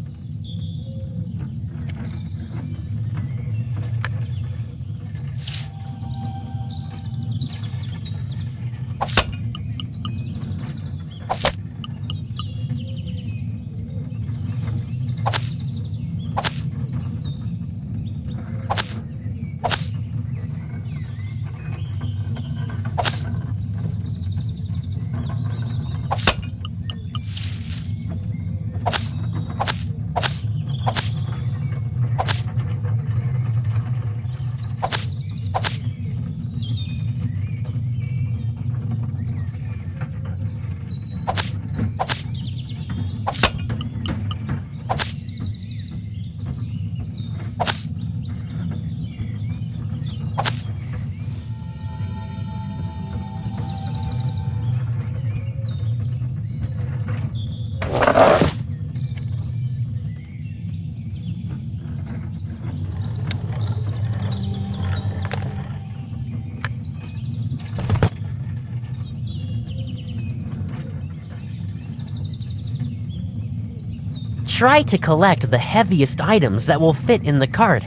Try to collect the heaviest items that will fit in the cart.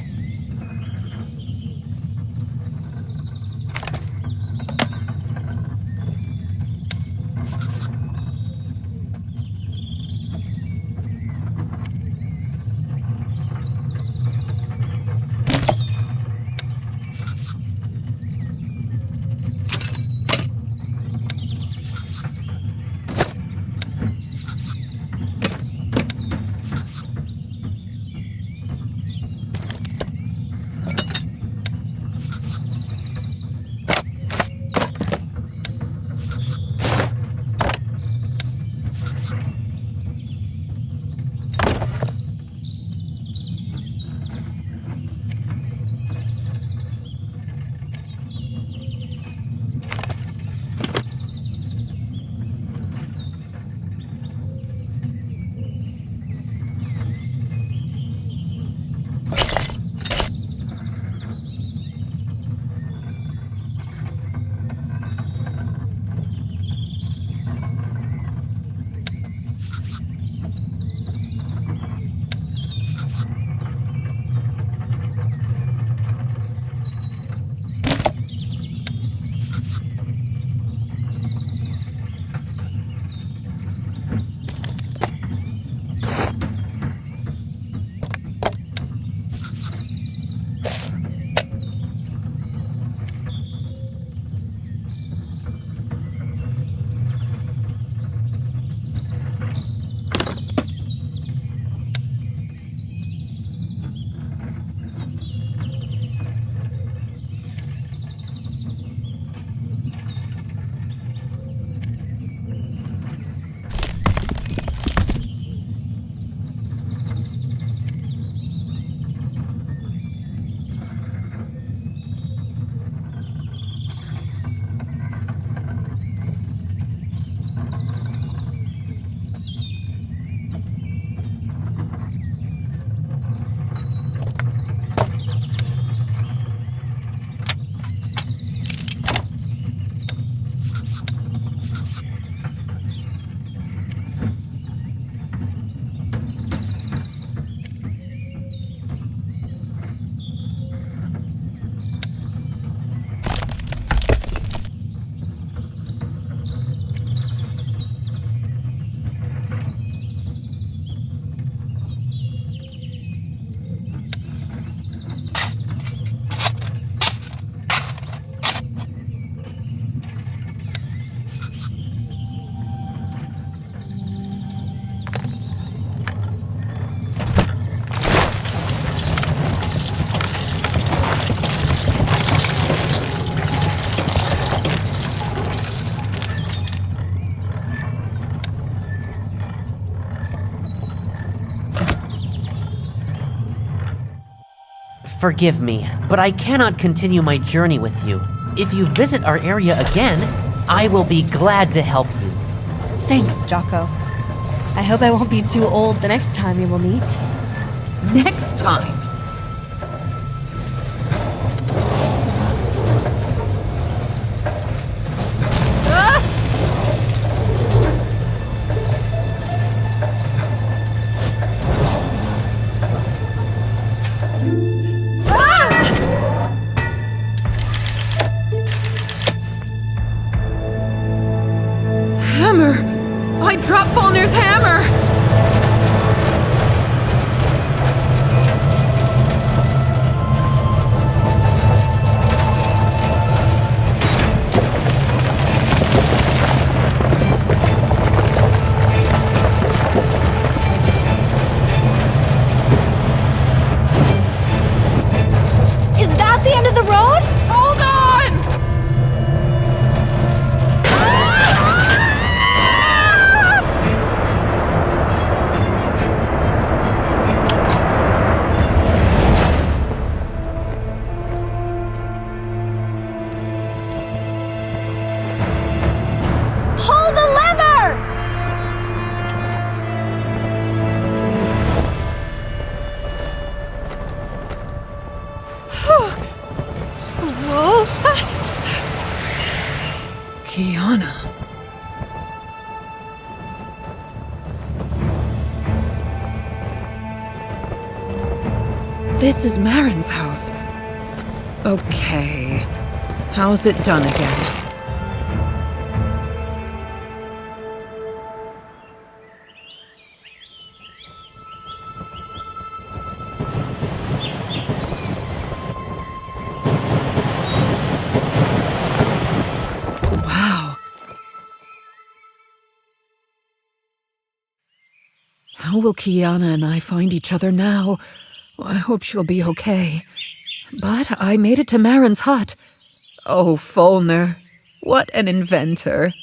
Forgive me, but I cannot continue my journey with you. If you visit our area again, I will be glad to help you. Thanks, Jocko. I hope I won't be too old the next time we will meet. Next time. Hammer! I dropped Folnur's hammer! Is that the end of the road? Hold on! Pull the lever! Whoa. Kiana. This is Maaron's house. Okay. How's it done again? Wow. How will Kiana and I find each other now? I hope she'll be okay. But I made it to Maaron's hut. Oh, Folnur, what an inventor.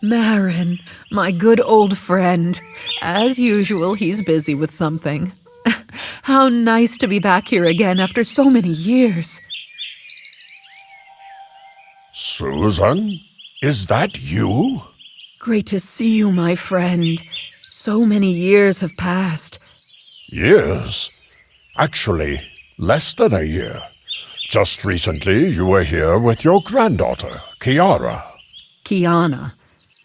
Maaron, my good old friend. As usual, he's busy with something. How nice to be back here again after so many years. Susan? Is that you? Great to see you, my friend. So many years have passed. Years? Actually, less than a year. Just recently, you were here with your granddaughter, Kiara. Kiana.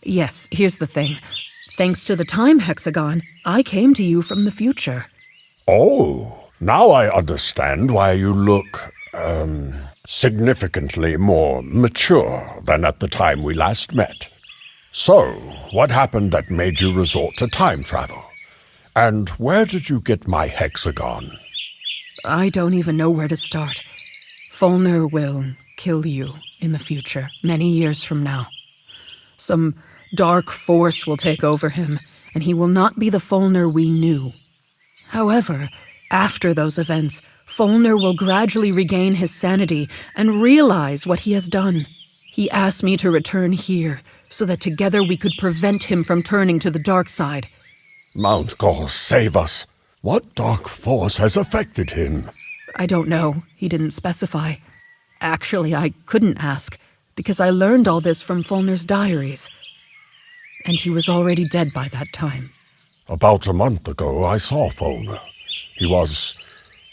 Yes, here's the thing. Thanks to the time hexagon, I came to you from the future. Oh, now I understand why you look, significantly more mature than at the time we last met. So, what happened that made you resort to time travel? And where did you get my hexagon? I don't even know where to start. Folnur will kill you in the future, many years from now. Some dark force will take over him, and he will not be the Folnur we knew. However, after those events, Folnur will gradually regain his sanity and realize what he has done. He asked me to return here, so that together we could prevent him from turning to the dark side. Mount Gore, save us! What dark force has affected him? I don't know. He didn't specify. Actually, I couldn't ask, because I learned all this from Folnur's diaries. And he was already dead by that time. About a month ago, I saw Folnur. He was,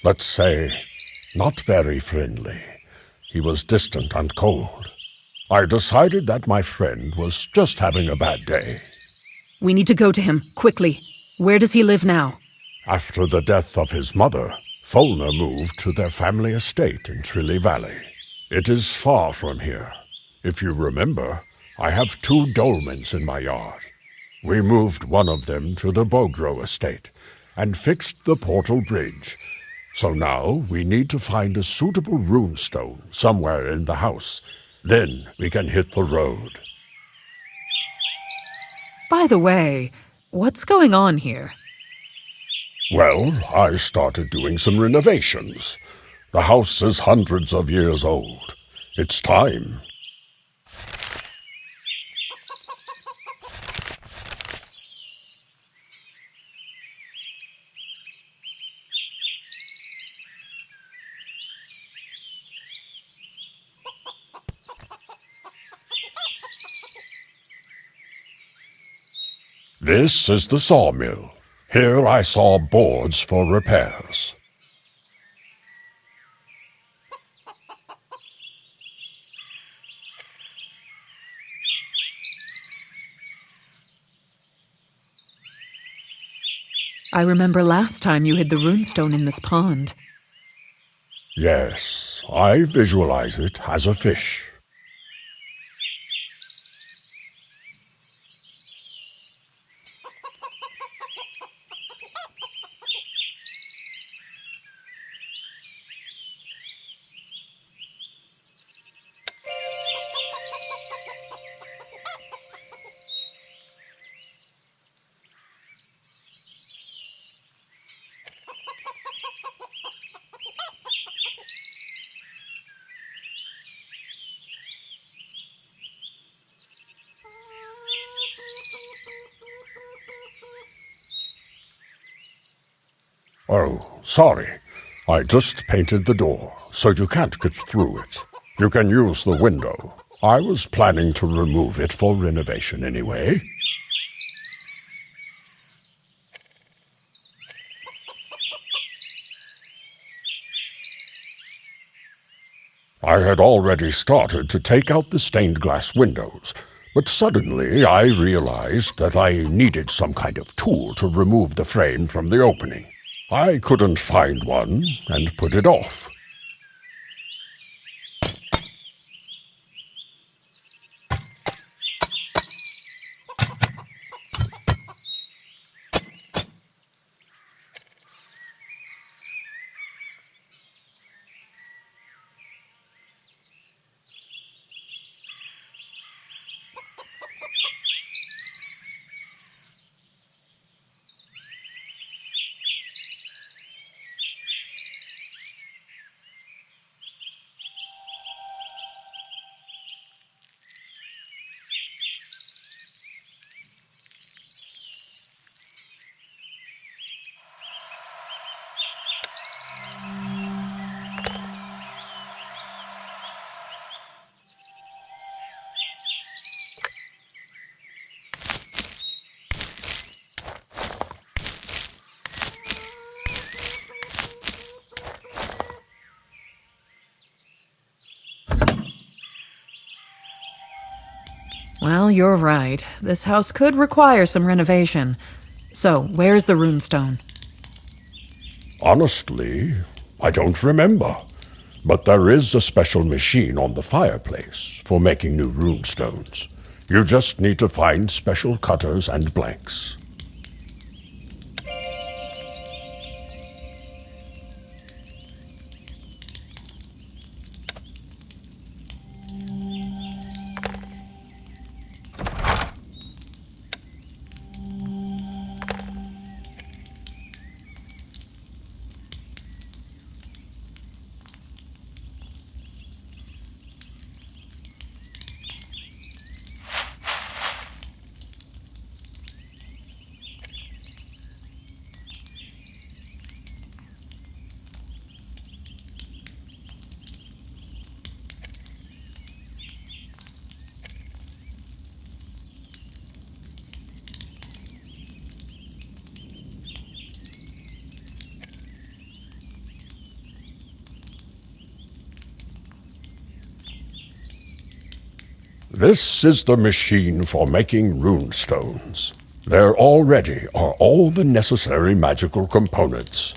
let's say, not very friendly. He was distant and cold. I decided that my friend was just having a bad day. We need to go to him, quickly. Where does he live now? After the death of his mother, Folnur moved to their family estate in Trilly Valley. It is far from here. If you remember, I have 2 dolmens in my yard. We moved one of them to the Bogro estate and fixed the portal bridge. So now we need to find a suitable runestone somewhere in the house. Then we can hit the road. By the way, what's going on here? Well, I started doing some renovations. The house is hundreds of years old. It's time. This is the sawmill. Here I saw boards for repairs. I remember last time you hid the runestone in this pond. Yes, I visualize it as a fish. Oh, sorry. I just painted the door, so you can't get through it. You can use the window. I was planning to remove it for renovation anyway. I had already started to take out the stained glass windows, but suddenly I realized that I needed some kind of tool to remove the frame from the opening. I couldn't find one and put it off. Well, you're right. This house could require some renovation. So, where's the runestone? Honestly, I don't remember. But there is a special machine on the fireplace for making new runestones. You just need to find special cutters and blanks. This is the machine for making runestones. There already are all the necessary magical components.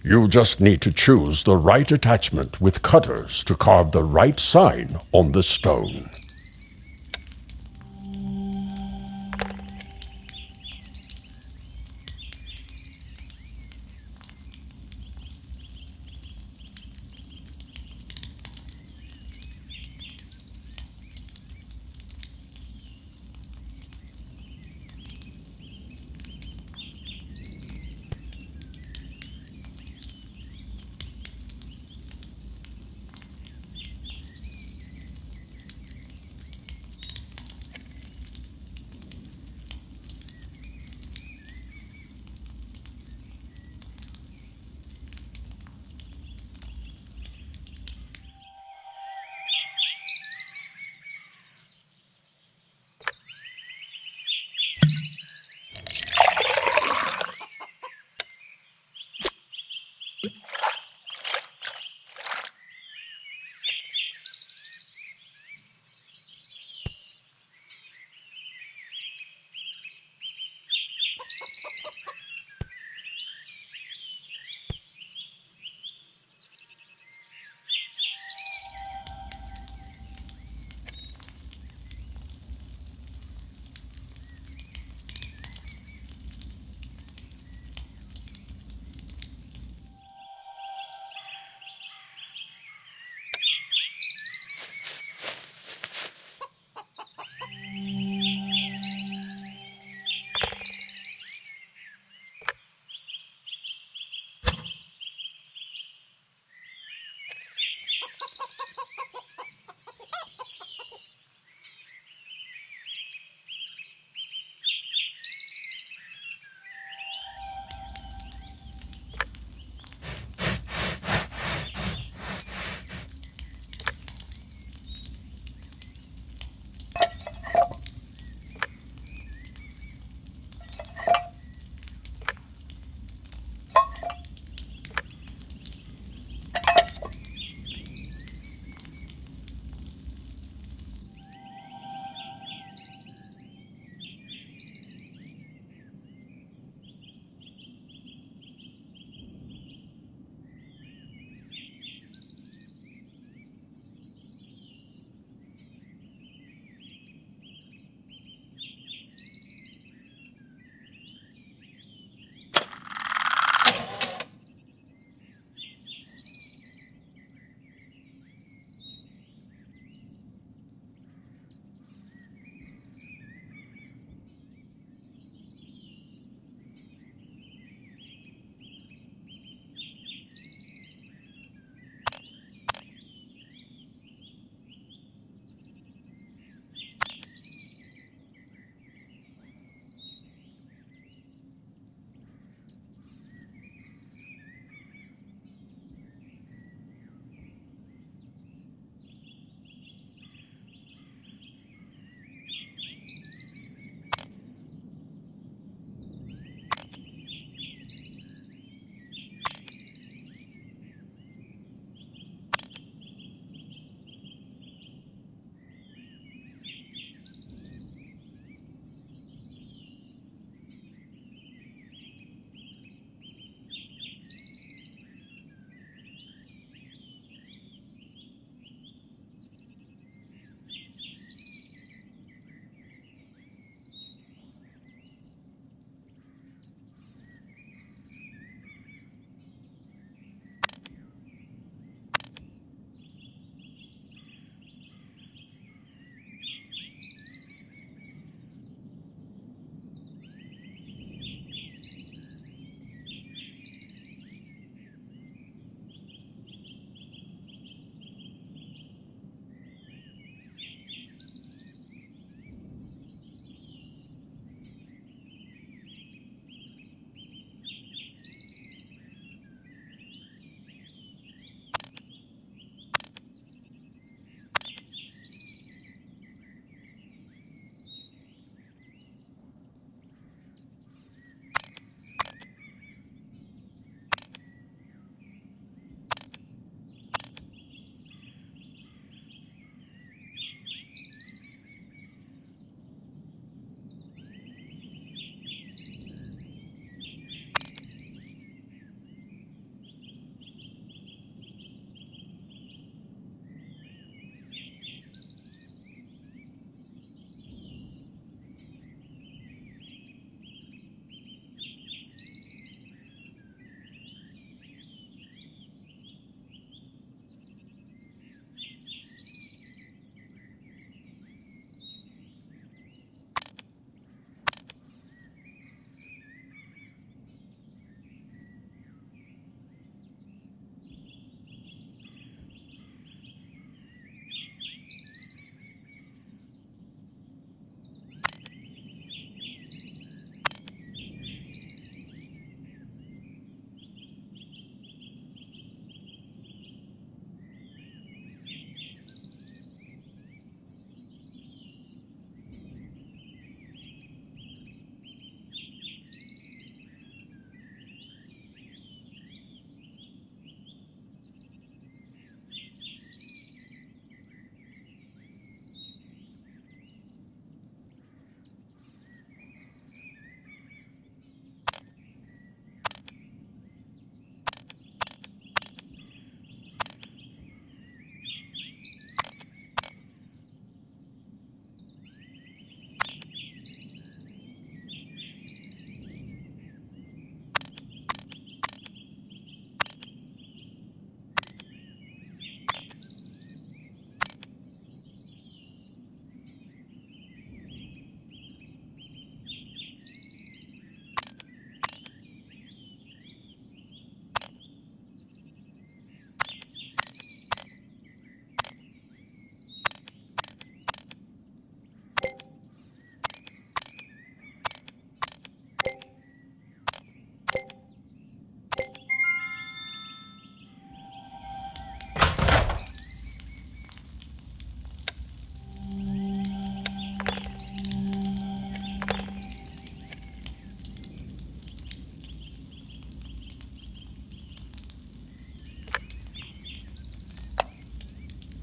You just need to choose the right attachment with cutters to carve the right sign on the stone.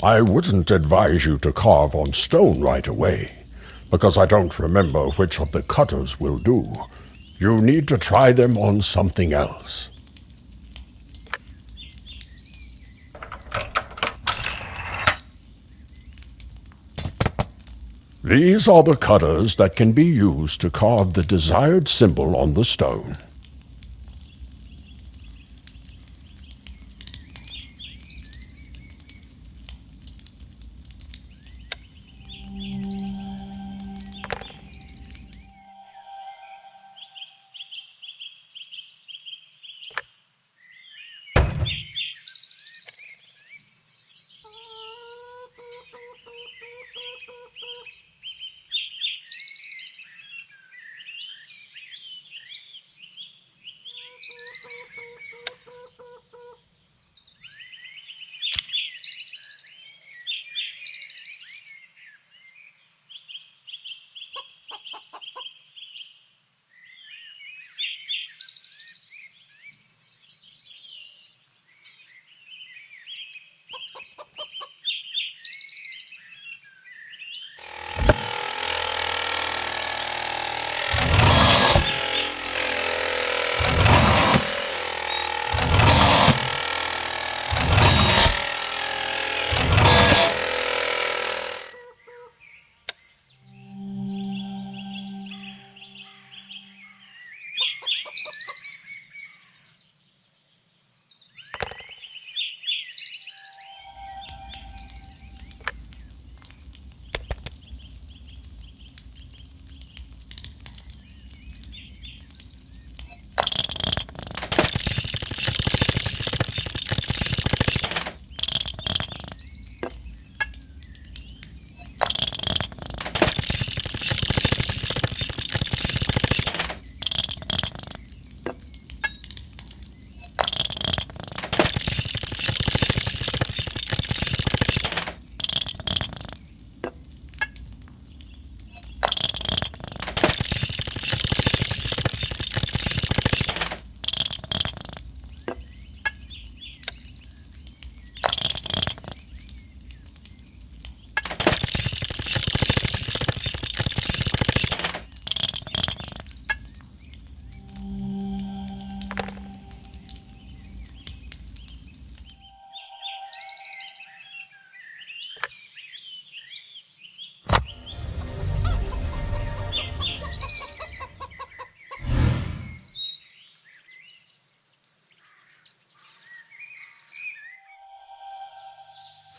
I wouldn't advise you to carve on stone right away, because I don't remember which of the cutters will do. You need to try them on something else. These are the cutters that can be used to carve the desired symbol on the stone.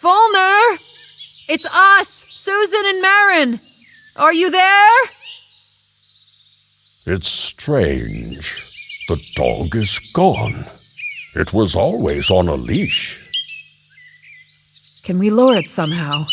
Folnur! It's us, Susan and Maaron. Are you there? It's strange. The dog is gone. It was always on a leash. Can we lure it somehow?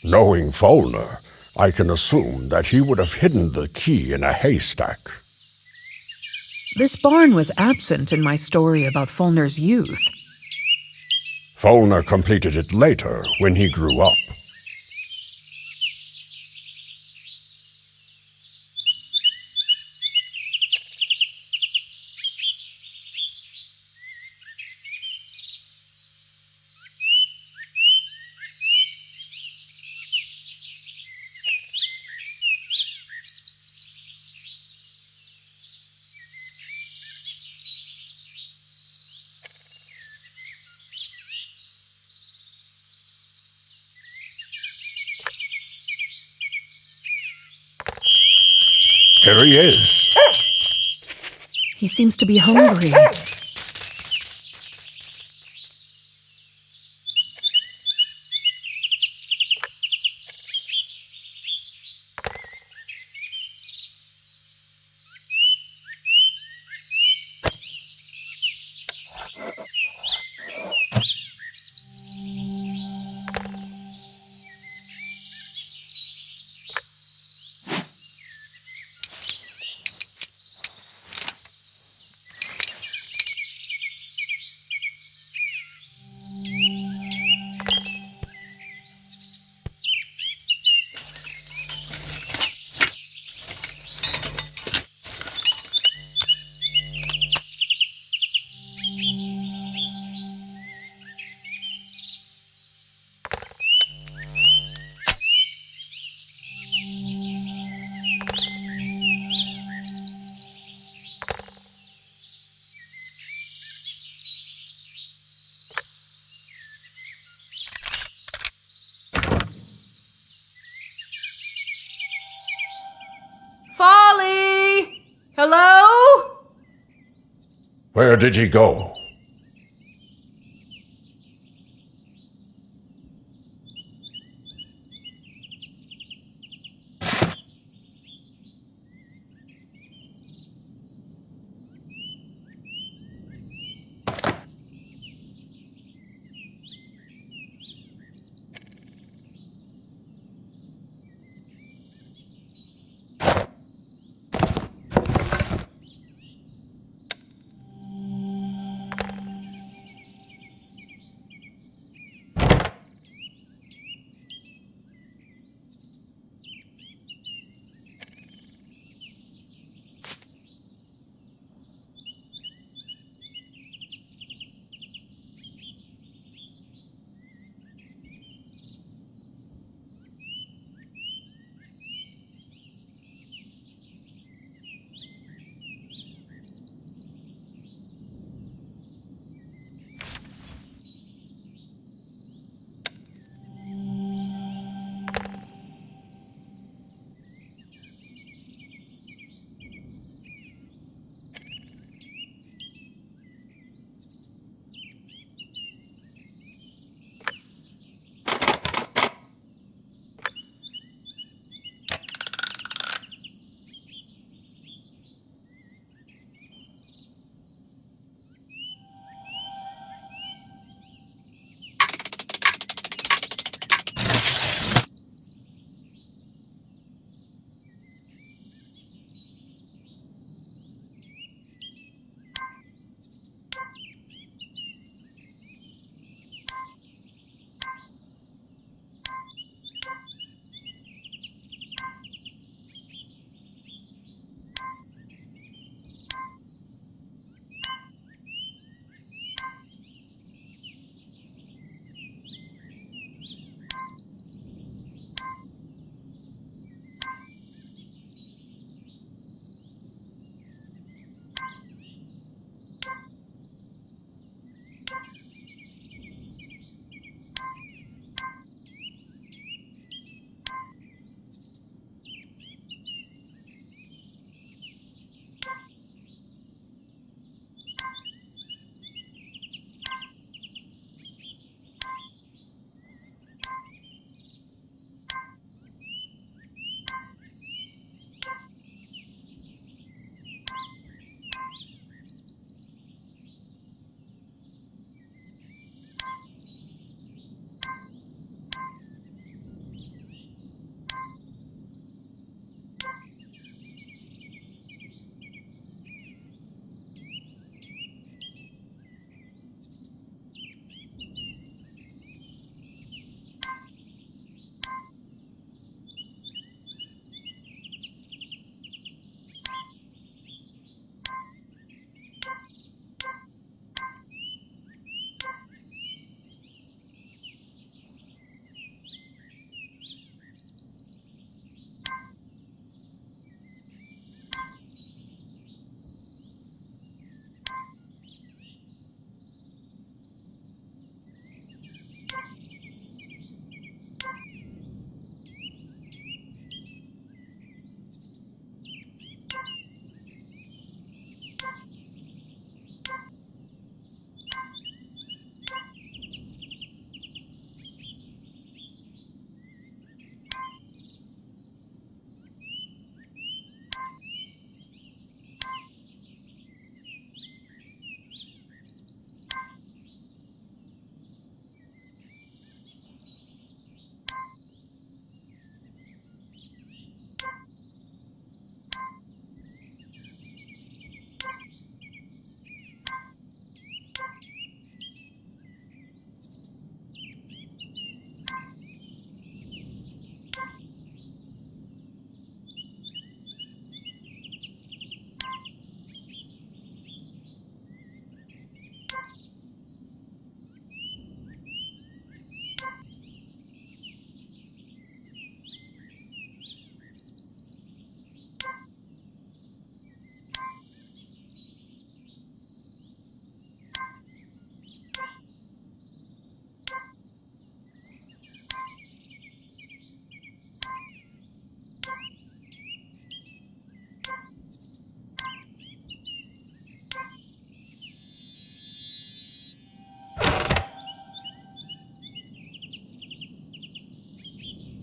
Knowing Folnur, I can assume that he would have hidden the key in a haystack. This barn was absent in my story about Folnur's youth. Folnur completed it later, when he grew up. Here he is. He seems to be hungry. Where did he go?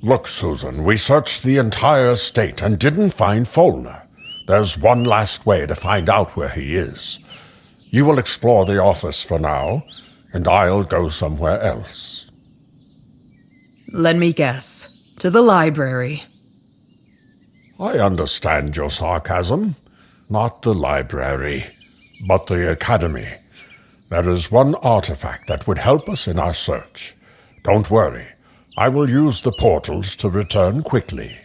Look, Susan, we searched the entire estate and didn't find Folnur. There's one last way to find out where he is. You will explore the office for now, and I'll go somewhere else. Let me guess. To the library. I understand your sarcasm. Not the library, but the academy. There is one artifact that would help us in our search. Don't worry. I will use the portals to return quickly.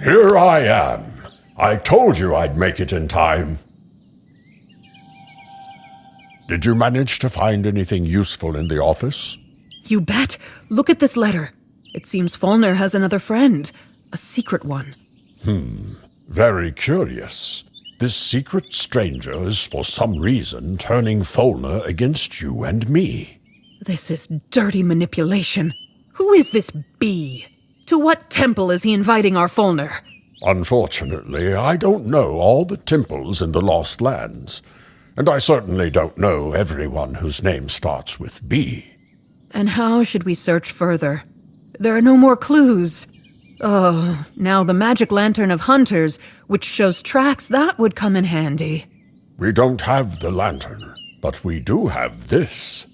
Here I am. I told you I'd make it in time. Did you manage to find anything useful in the office? You bet. Look at this letter. It seems Folnur has another friend. A secret one. Very curious. This secret stranger is for some reason turning Folnur against you and me. This is dirty manipulation. Who is this bee? To what temple is he inviting our Folnur? Unfortunately, I don't know all the temples in the Lost Lands, and I certainly don't know everyone whose name starts with B. And how should we search further? There are no more clues. Oh, now the magic lantern of hunters, which shows tracks, that would come in handy. We don't have the lantern, but we do have this.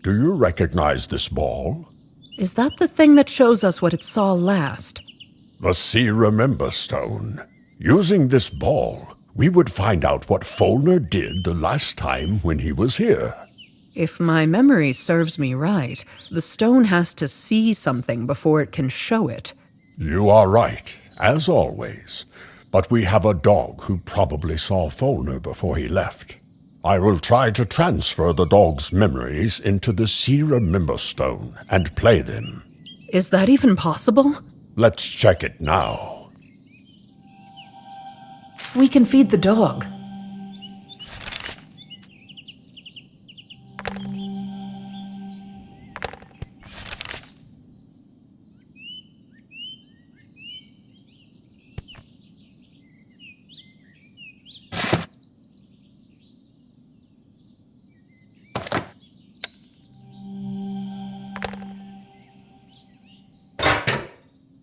Do you recognize this ball? Is that the thing that shows us what it saw last? The See Remember Stone. Using this ball, we would find out what Folnur did the last time when he was here. If my memory serves me right, the stone has to see something before it can show it. You are right, as always. But we have a dog who probably saw Folnur before he left. I will try to transfer the dog's memories into the See Remember Stone and play them. Is that even possible? Let's check it now. We can feed the dog.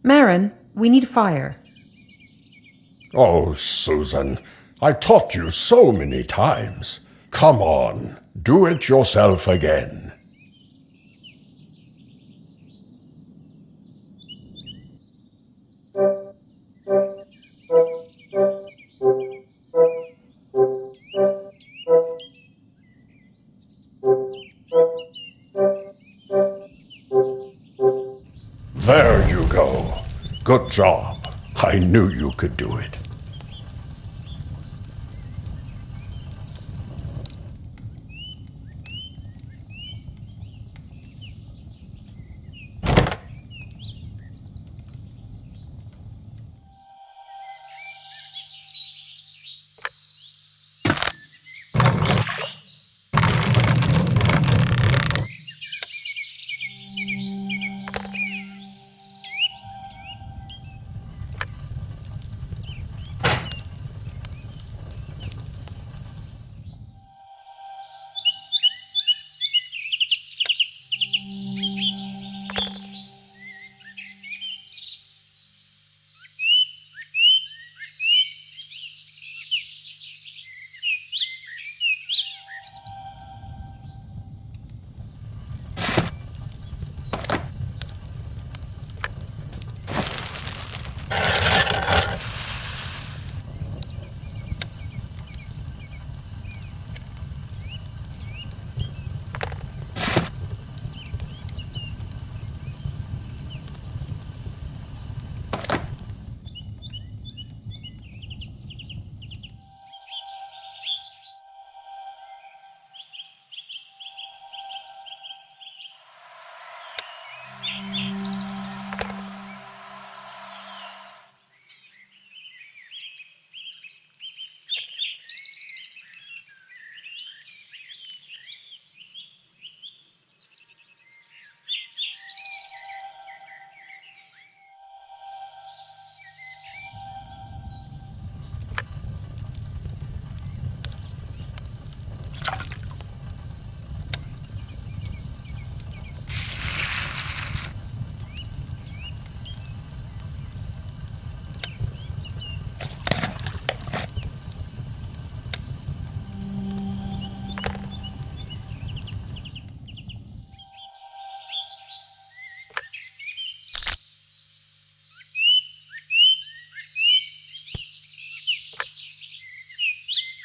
Maaron, we need fire. Oh, Susan, I taught you so many times. Come on, do it yourself again. There you go. Good job. I knew you could do it.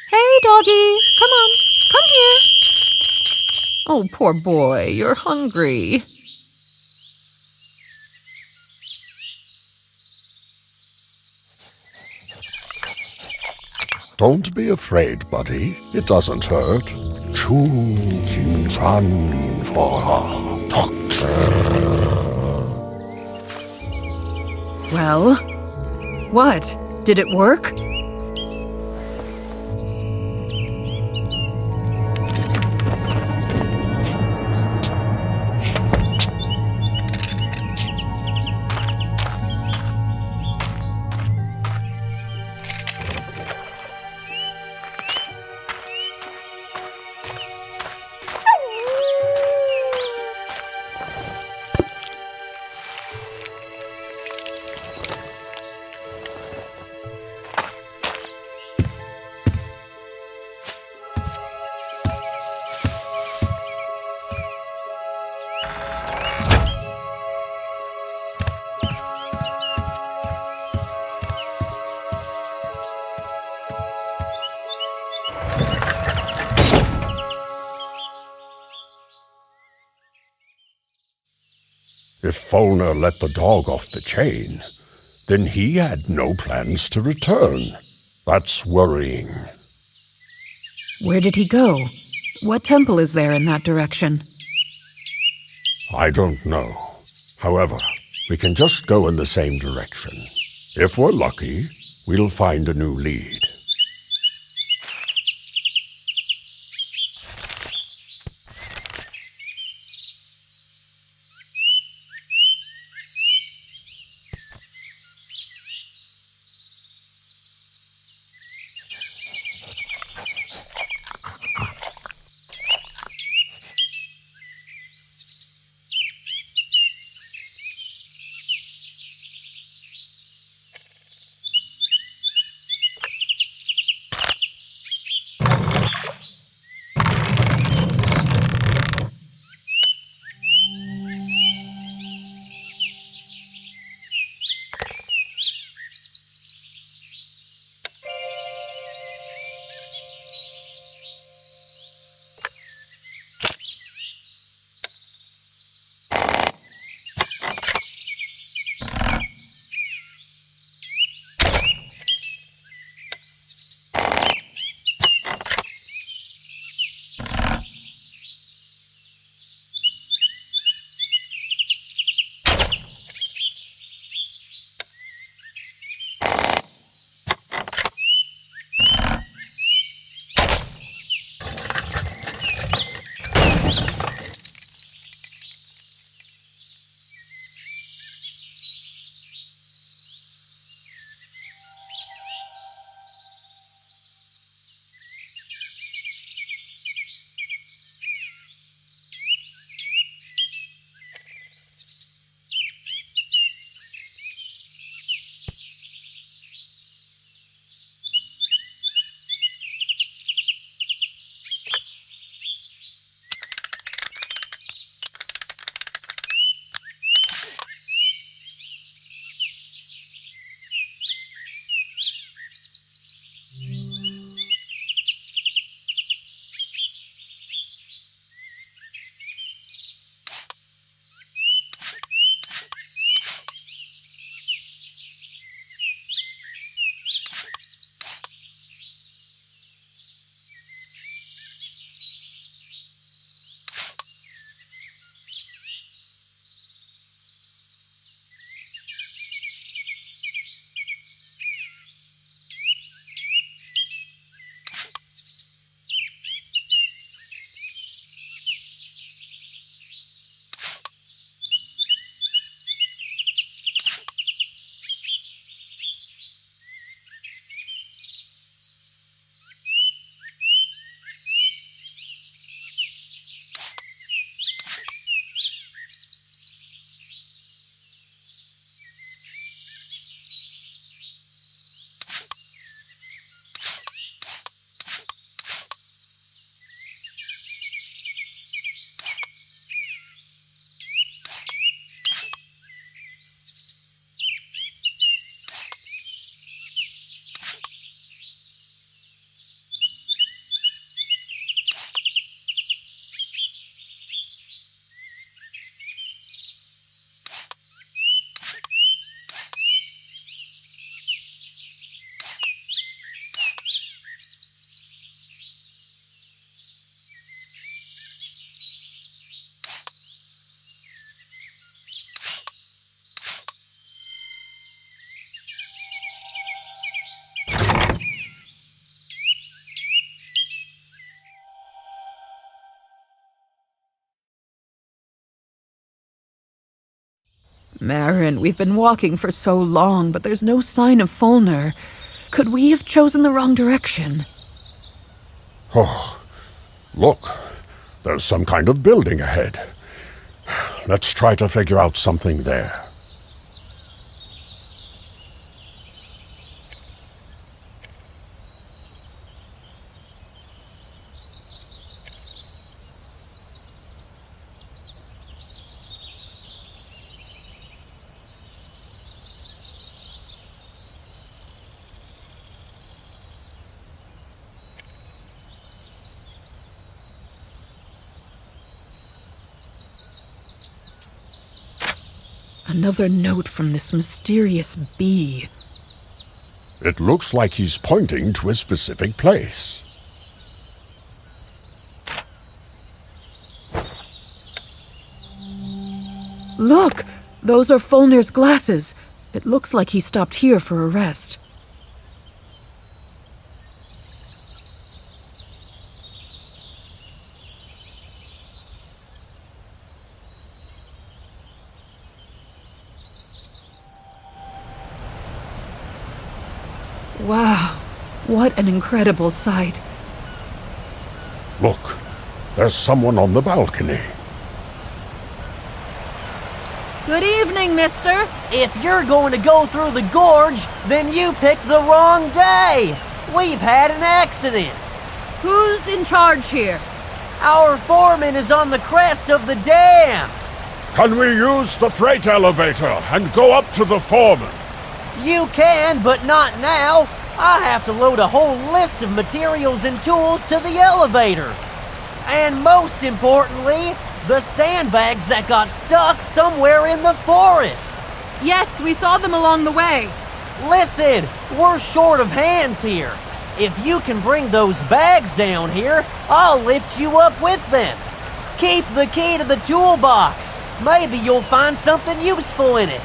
Hey, doggy, come on, come here. Oh, poor boy, you're hungry. Don't be afraid, buddy. It doesn't hurt. Chun Kin Fan for her doctor. Well, what? Did it work? If Folnur let the dog off the chain, then he had no plans to return. That's worrying. Where did he go? What temple is there in that direction? I don't know. However, we can just go in the same direction. If we're lucky, we'll find a new lead. Maaron, we've been walking for so long, but there's no sign of Folnur. Could we have chosen the wrong direction? Oh, look. There's some kind of building ahead. Let's try to figure out something there. Another note from this mysterious bee. It looks like he's pointing to a specific place. Look! Those are Folnur's glasses. It looks like he stopped here for a rest. Wow, what an incredible sight. Look, there's someone on the balcony. Good evening, mister. If you're going to go through the gorge, then you picked the wrong day. We've had an accident. Who's in charge here? Our foreman is on the crest of the dam. Can we use the freight elevator and go up to the foreman? You can, but not now. I have to load a whole list of materials and tools to the elevator. And most importantly, the sandbags that got stuck somewhere in the forest. Yes, we saw them along the way. Listen, we're short of hands here. If you can bring those bags down here, I'll lift you up with them. Keep the key to the toolbox. Maybe you'll find something useful in it.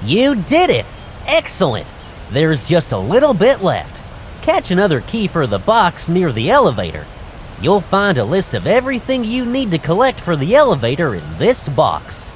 You did it! Excellent! There's just a little bit left. Catch another key for the box near the elevator. You'll find a list of everything you need to collect for the elevator in this box.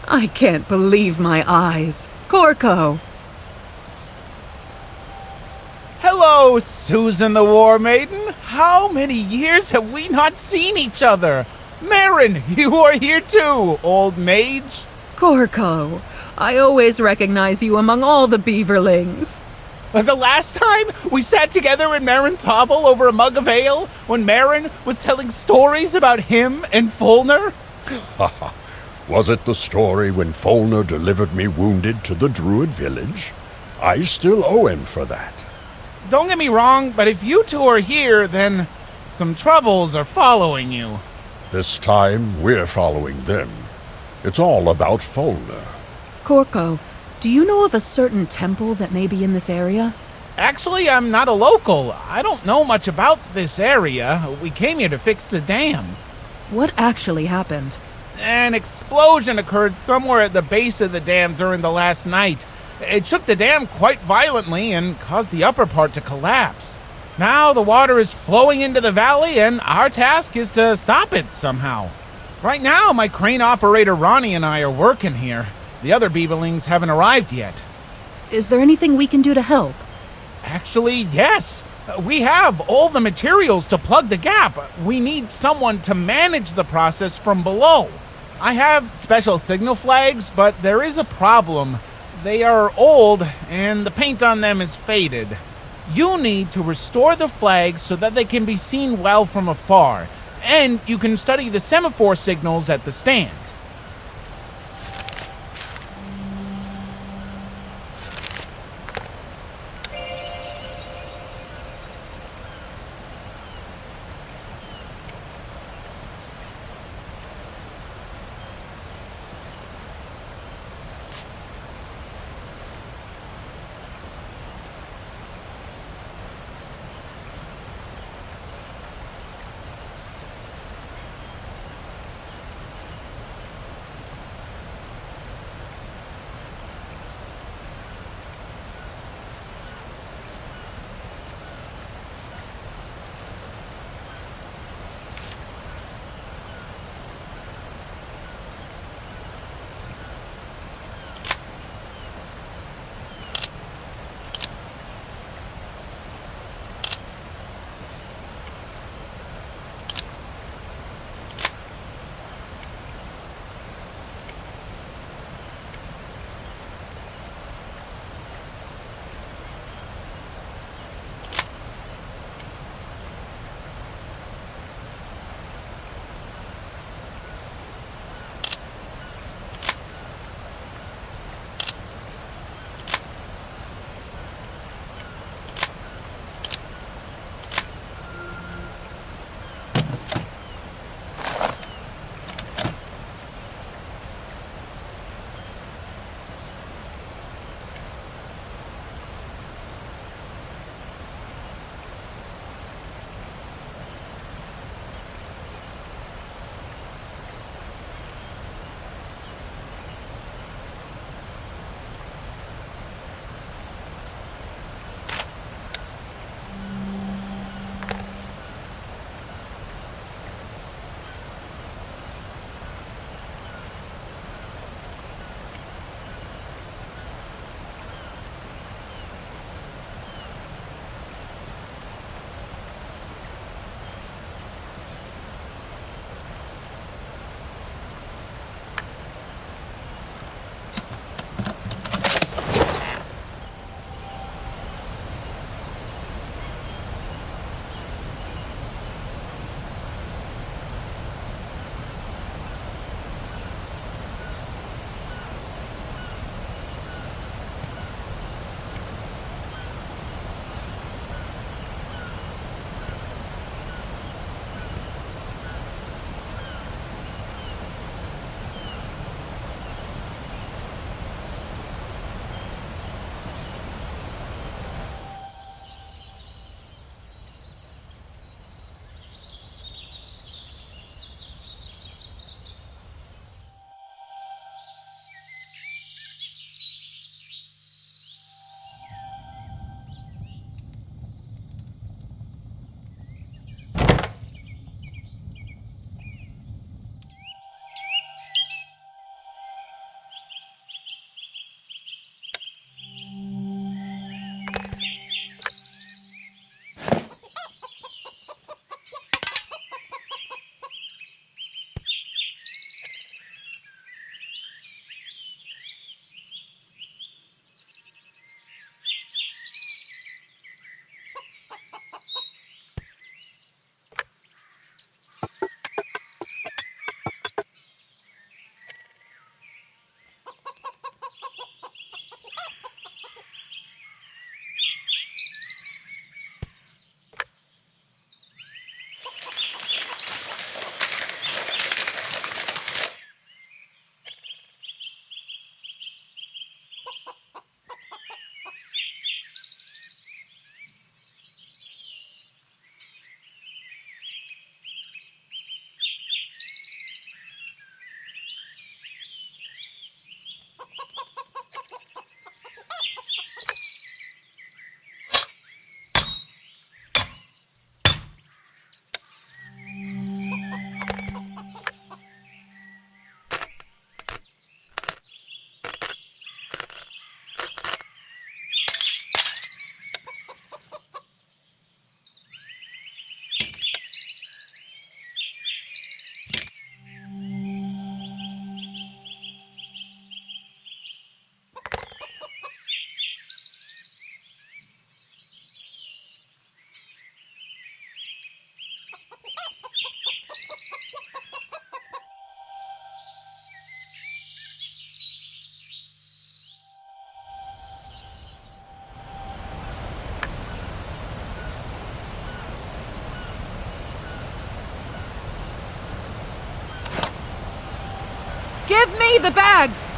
I can't believe my eyes. Corco! Hello, Susan the War Maiden. How many years have we not seen each other? Maaron, you are here too, old mage. Corco, I always recognize you among all the beaverlings. The last time we sat together in Maaron's hovel over a mug of ale, when Maaron was telling stories about him and Folnur? Was it the story when Folnur delivered me wounded to the Druid village? I still owe him for that. Don't get me wrong, but if you two are here, then some troubles are following you. This time, we're following them. It's all about Folnur. Corco, do you know of a certain temple that may be in this area? Actually, I'm not a local. I don't know much about this area. We came here to fix the dam. What actually happened? An explosion occurred somewhere at the base of the dam during the last night. It shook the dam quite violently and caused the upper part to collapse. Now the water is flowing into the valley, and our task is to stop it somehow. Right now, my crane operator Ronnie and I are working here. The other beaverlings haven't arrived yet. Is there anything we can do to help? Actually, yes. We have all the materials to plug the gap. We need someone to manage the process from below. I have special signal flags, but there is a problem. They are old, and the paint on them is faded. You need to restore the flags so that they can be seen well from afar, and you can study the semaphore signals at the stand. Give me the bags!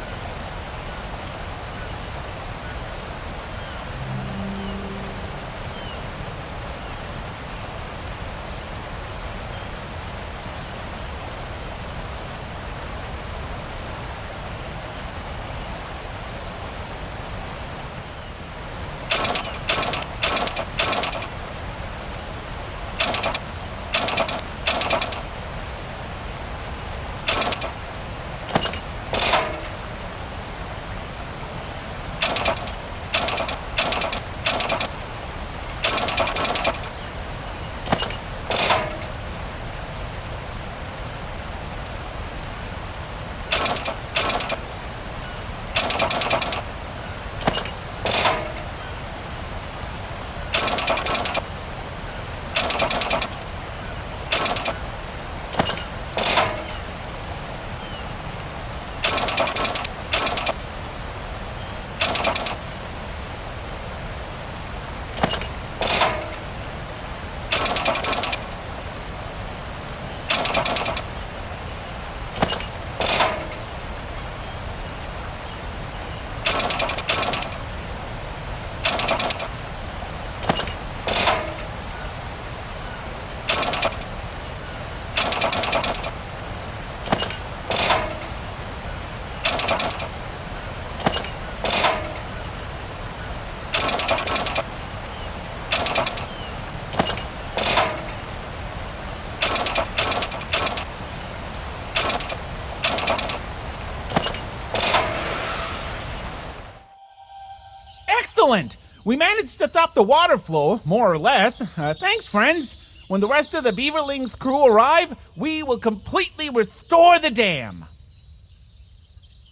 Excellent! We managed to stop the water flow, more or less. Thanks, friends. When the rest of the Beaverling's crew arrive, we will completely restore the dam.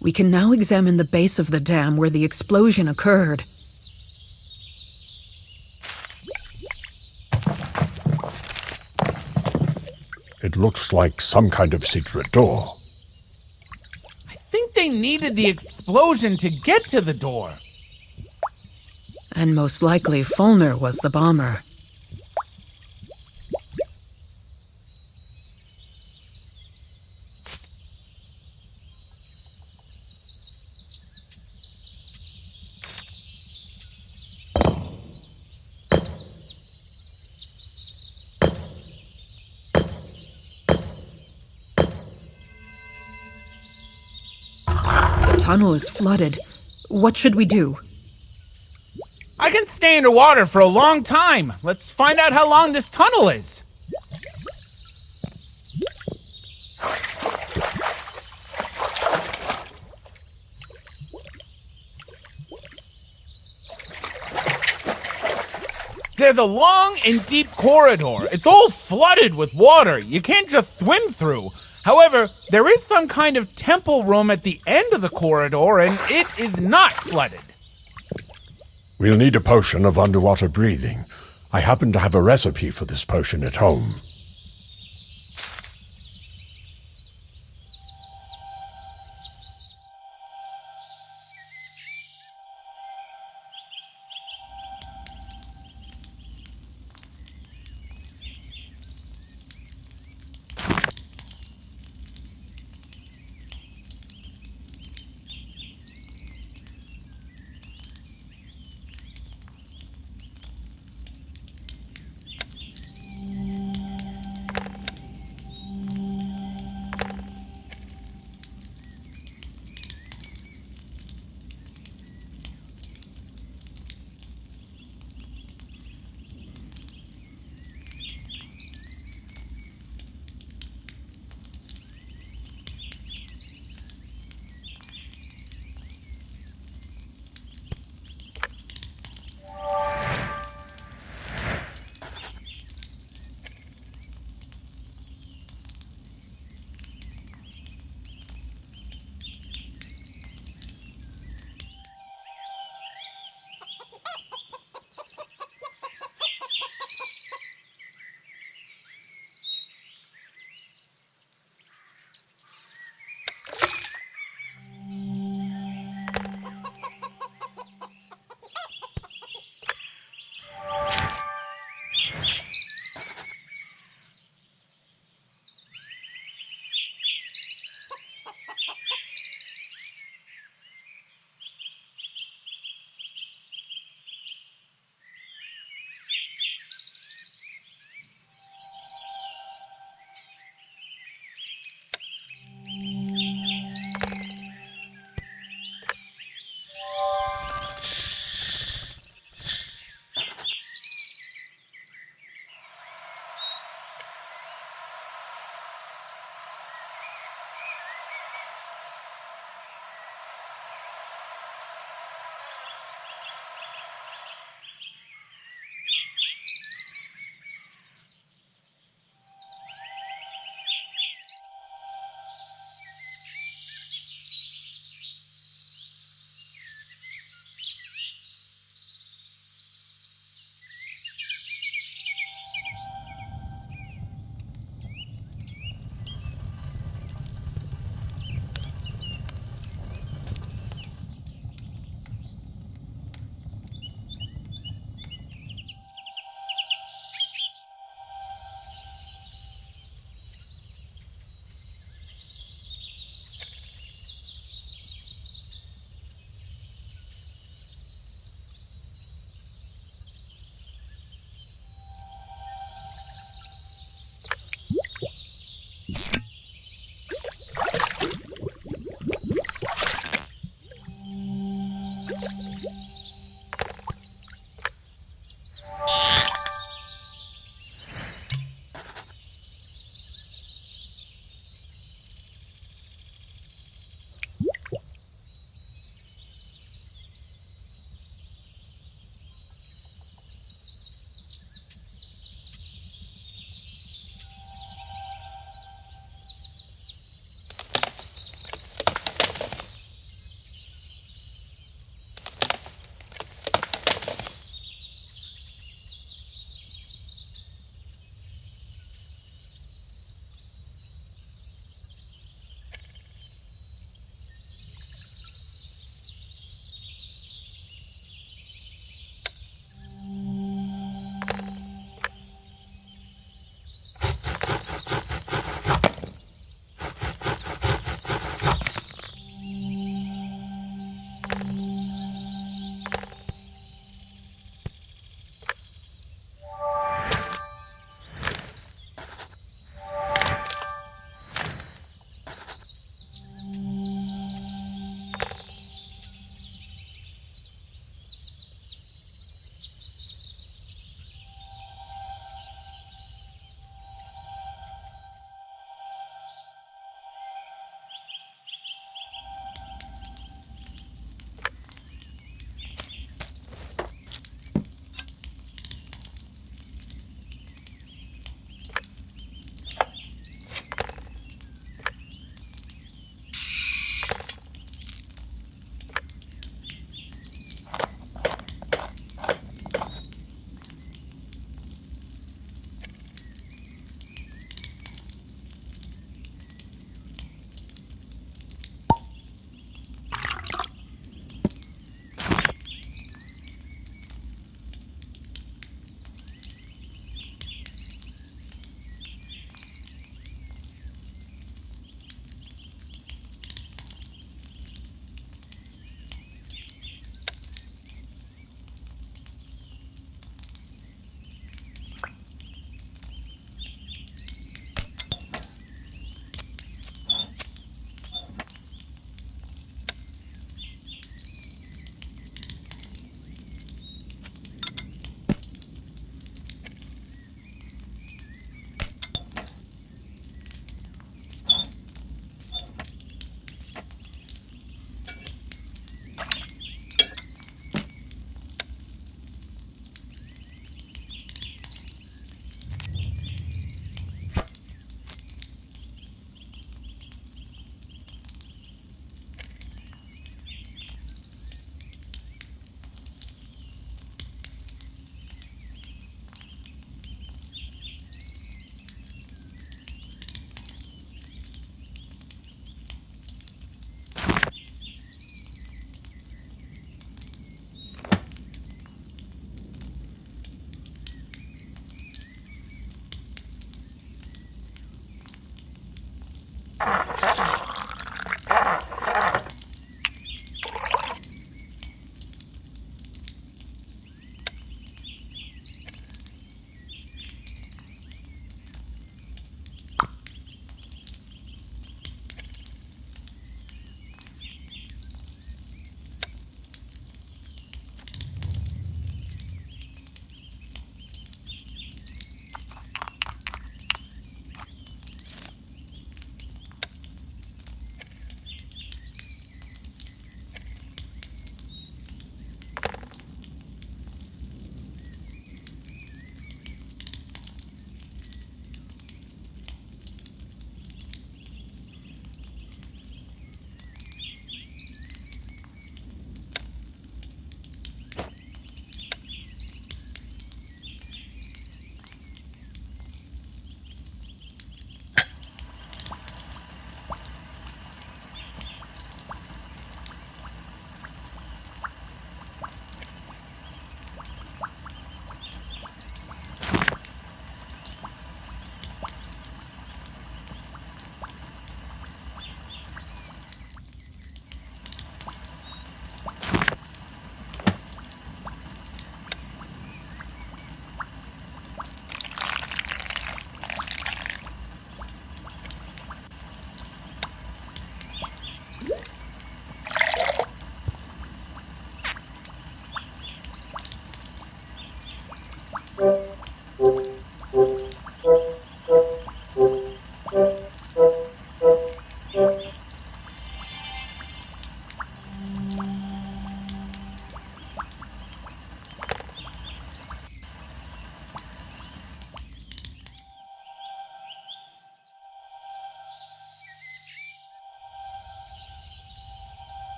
We can now examine the base of the dam where the explosion occurred. It looks like some kind of secret door. I think they needed the explosion to get to the door. And most likely Folnur was the bomber. The tunnel is flooded. What should we do? I can stay underwater for a long time. Let's find out how long this tunnel is. There's a long and deep corridor. It's all flooded with water. You can't just swim through. However, there is some kind of temple room at the end of the corridor, and it is not flooded. We'll need a potion of underwater breathing. I happen to have a recipe for this potion at home.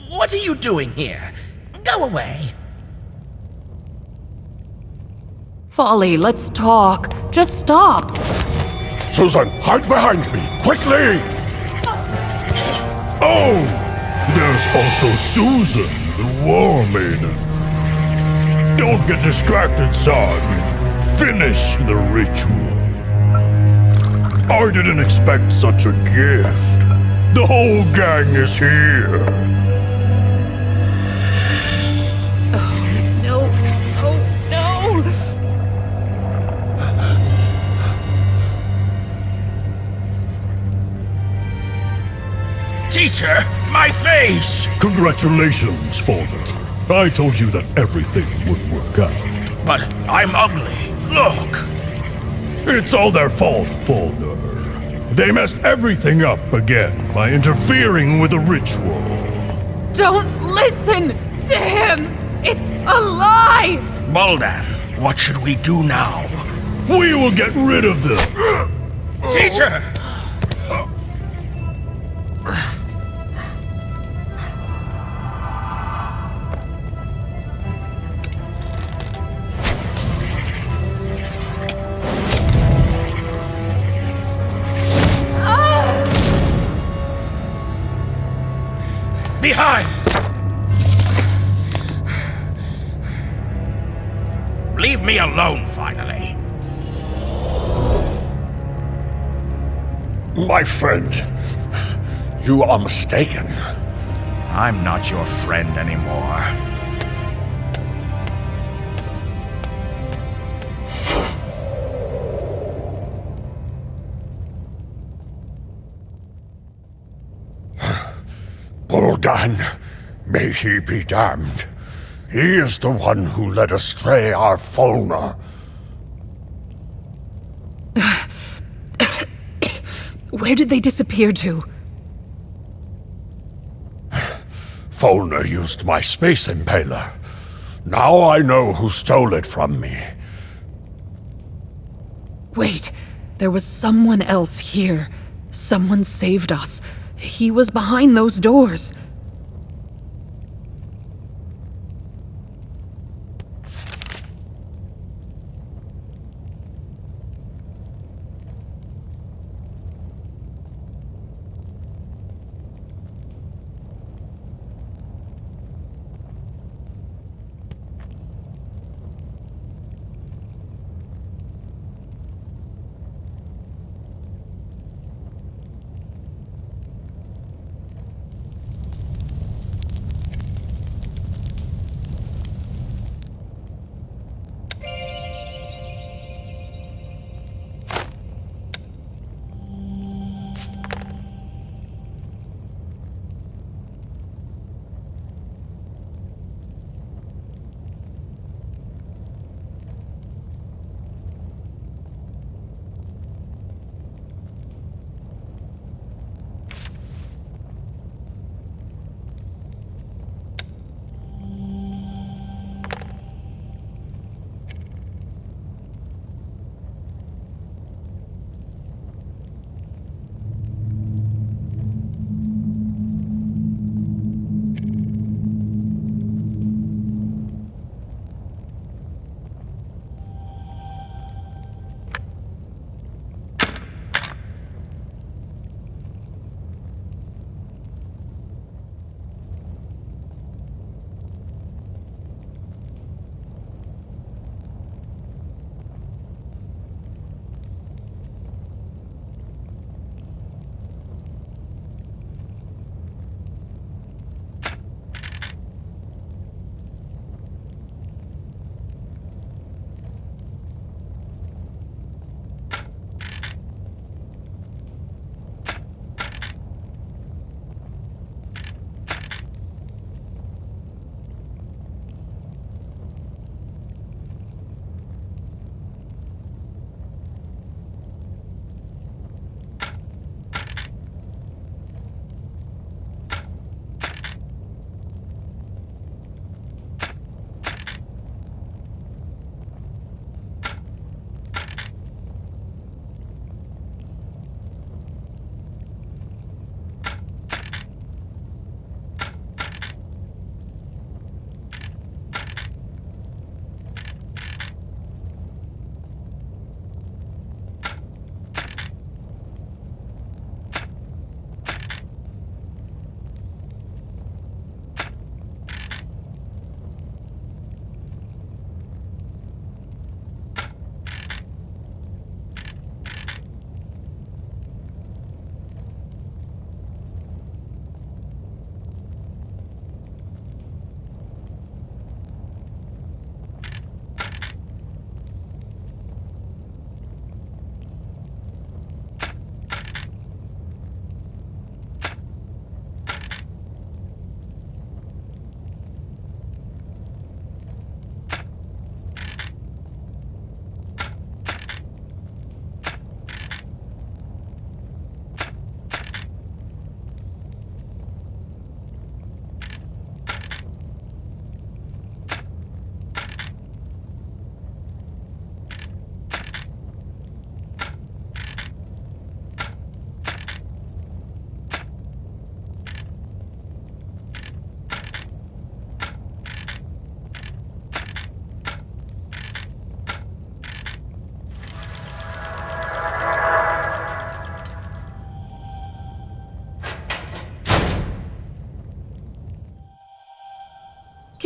What are you doing here? Go away. Folly, let's talk. Just stop. Susan, hide behind me, quickly! Oh! There's also Susan, the War Maiden. Don't get distracted, son. Finish the ritual. I didn't expect such a gift. The whole gang is here. No. Oh, no. Teacher, my face! Congratulations, Folnur. I told you that everything would work out. But I'm ugly. Look! It's all their fault, Folnur. They messed everything up again by interfering with the ritual. Don't listen to him. It's a lie. Baldan, what should we do now? We will get rid of them. Teacher! Behind! Leave me alone, finally. My friend, you are mistaken. I'm not your friend anymore. Baldan, may he be damned. He is the one who led astray our Folnur. Where did they disappear to? Folnur used my space impaler. Now I know who stole it from me. Wait, there was someone else here. Someone saved us. He was behind those doors.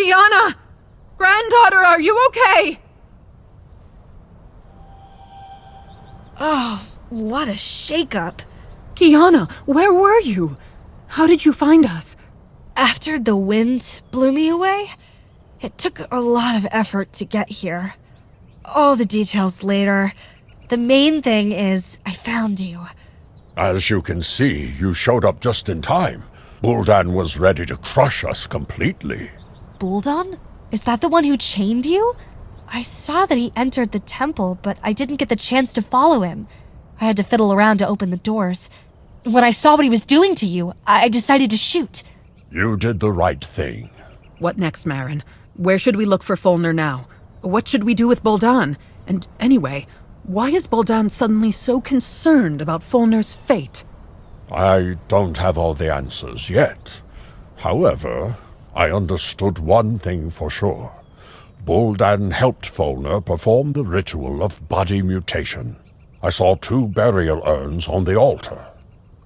Kiana! Granddaughter, are you okay? Oh, what a shakeup. Kiana, where were you? How did you find us? After the wind blew me away, it took a lot of effort to get here. All the details later. The main thing is I found you. As you can see, you showed up just in time. Buldan was ready to crush us completely. Buldan? Is that the one who chained you? I saw that he entered the temple, but I didn't get the chance to follow him. I had to fiddle around to open the doors. When I saw what he was doing to you, I decided to shoot. You did the right thing. What next, Maaron? Where should we look for Folnur now? What should we do with Buldan? And anyway, why is Buldan suddenly so concerned about Folnur's fate? I don't have all the answers yet. However, I understood one thing for sure. Buldan helped Folnur perform the ritual of body mutation. I saw 2 burial urns on the altar.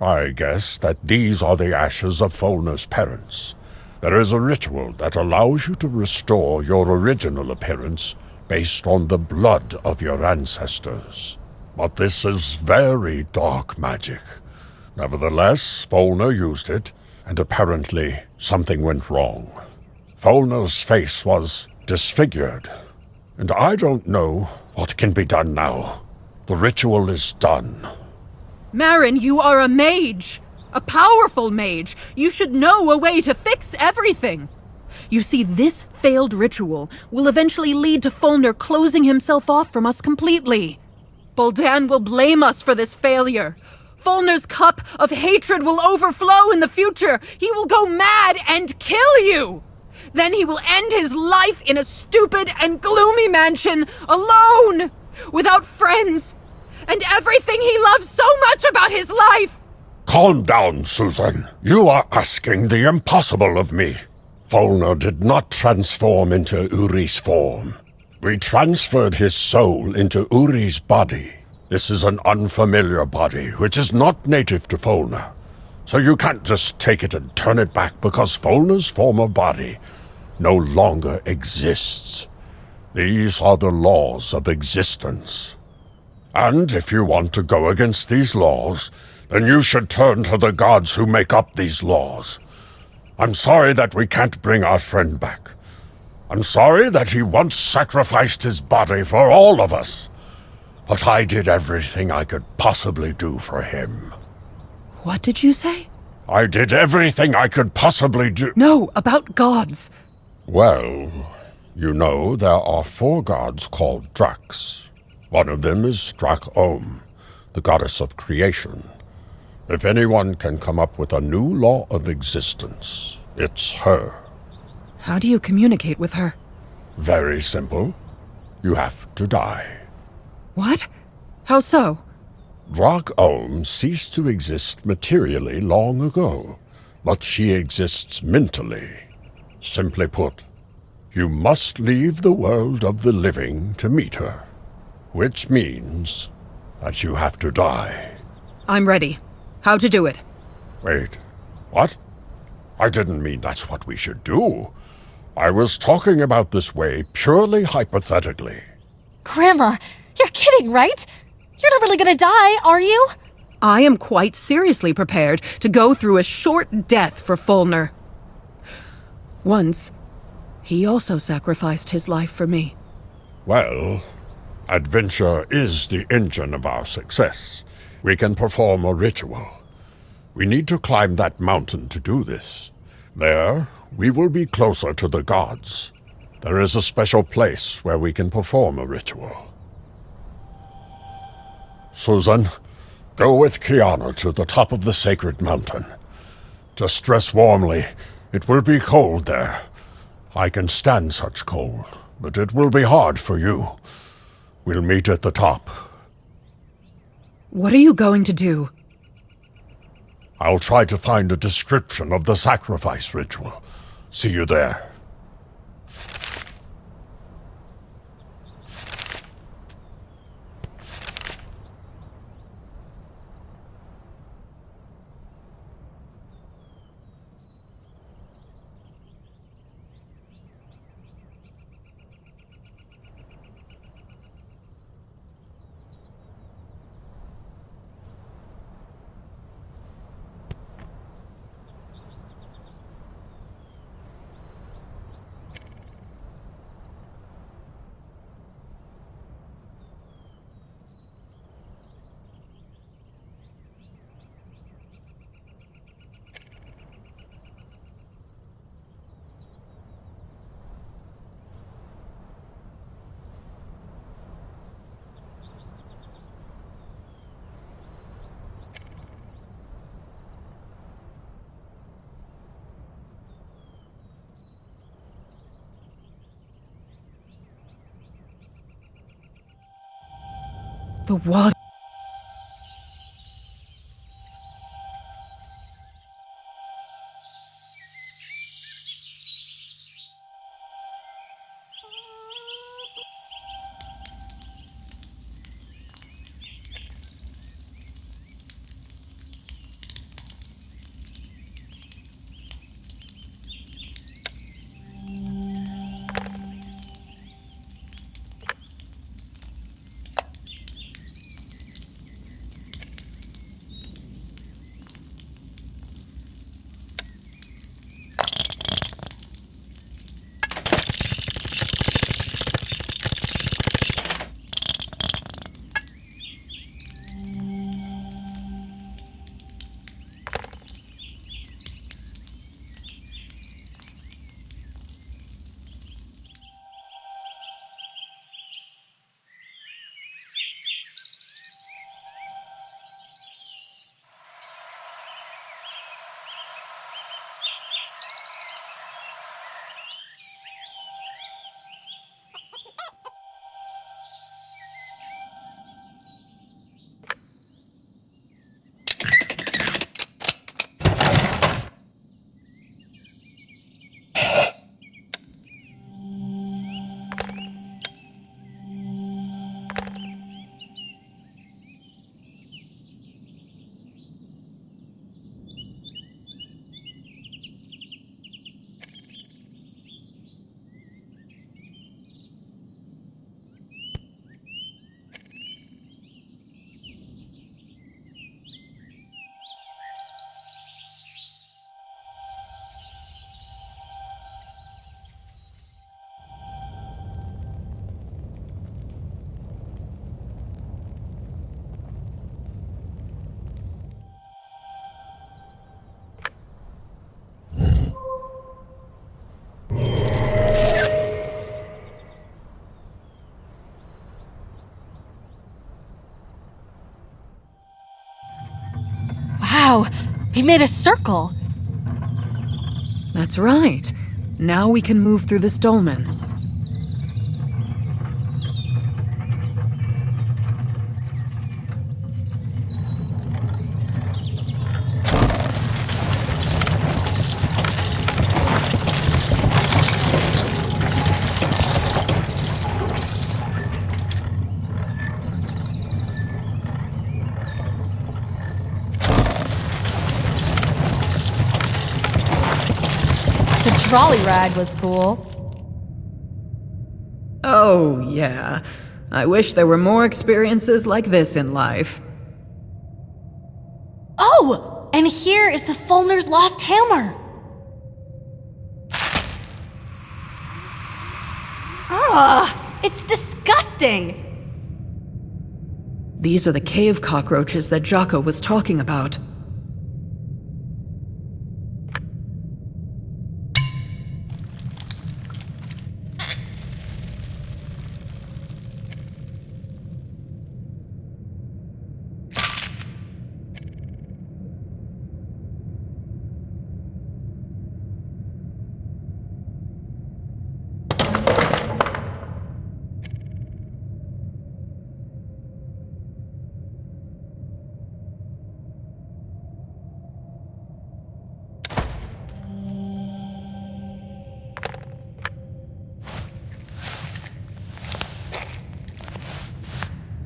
I guess that these are the ashes of Folnur's parents. There is a ritual that allows you to restore your original appearance based on the blood of your ancestors. But this is very dark magic. Nevertheless, Folnur used it, and apparently something went wrong. Folnur's face was disfigured, and I don't know what can be done now. The ritual is done. Maaron, you are a mage! A powerful mage! You should know a way to fix everything! You see, this failed ritual will eventually lead to Folnur closing himself off from us completely. Buldan will blame us for this failure. Folnur's cup of hatred will overflow in the future. He will go mad and kill you! Then he will end his life in a stupid and gloomy mansion, alone, without friends, and everything he loves so much about his life! Calm down, Susan. You are asking the impossible of me. Folnur did not transform into Uri's form. We transferred his soul into Uri's body. This is an unfamiliar body, which is not native to Folnur. So you can't just take it and turn it back because Folnur's former body no longer exists. These are the laws of existence. And if you want to go against these laws, then you should turn to the gods who make up these laws. I'm sorry that we can't bring our friend back. I'm sorry that he once sacrificed his body for all of us. But I did everything I could possibly do for him. What did you say? I did everything I could possibly do. No, about gods. Well, you know there are 4 gods called Dracs. One of them is Drak-Om, the goddess of creation. If anyone can come up with a new law of existence, it's her. How do you communicate with her? Very simple. You have to die. What? How so? Drak-Om ceased to exist materially long ago, but she exists mentally. Simply put, you must leave the world of the living to meet her, which means that you have to die. I'm ready. How to do it? Wait, what? I didn't mean that's what we should do. I was talking about this way purely hypothetically. Grandma, you're kidding, right? You're not really gonna die, are you? I am quite seriously prepared to go through a short death for Folnur. Once, he also sacrificed his life for me. Well, adventure is the engine of our success. We can perform a ritual. We need to climb that mountain to do this. There, we will be closer to the gods. There is a special place where we can perform a ritual. Susan, go with Kiana to the top of the sacred mountain. Just dress warmly. It will be cold there. I can stand such cold, but it will be hard for you. We'll meet at the top. What are you going to do? I'll try to find a description of the sacrifice ritual. See you there. The water. Wow, we made a circle. That's right. Now we can move through this dolmen. The trolley ride was cool. Oh, yeah. I wish there were more experiences like this in life. Oh, and here is the Folnur's lost hammer. Ugh, it's disgusting. These are the cave cockroaches that Jocko was talking about.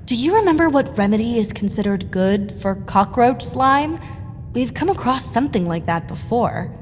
Do you remember what remedy is considered good for cockroach slime? We've come across something like that before.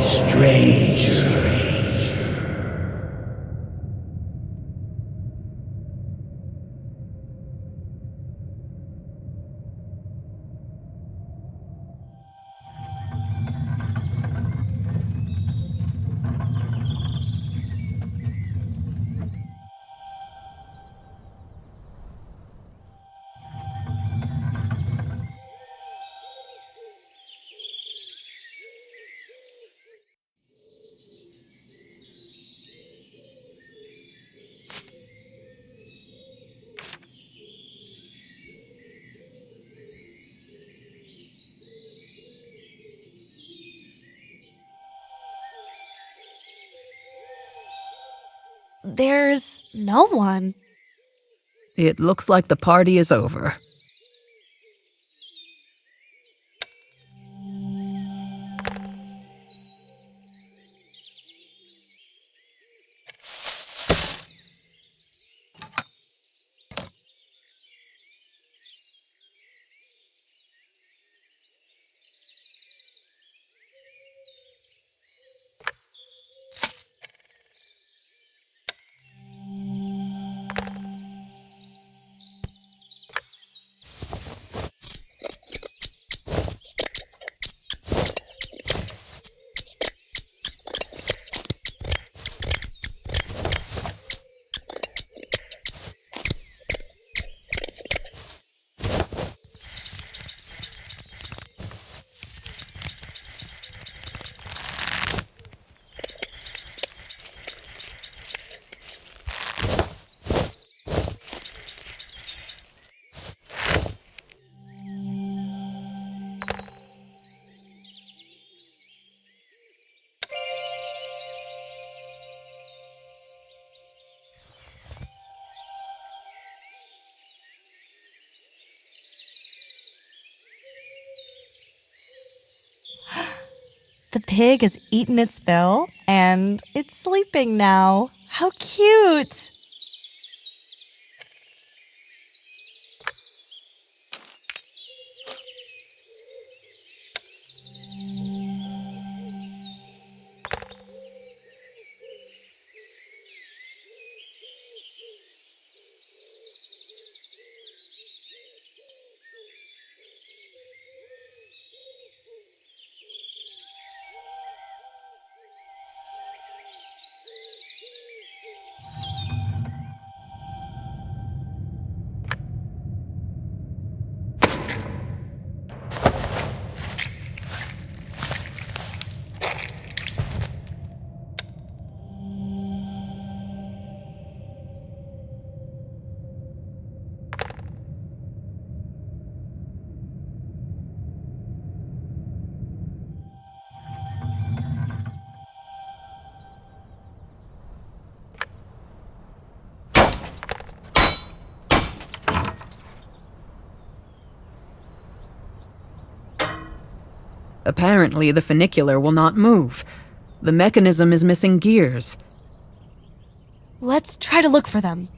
stranger. There's no one. It looks like the party is over. The pig has eaten its fill, and it's sleeping now. How cute! Apparently, the funicular will not move. The mechanism is missing gears. Let's try to look for them.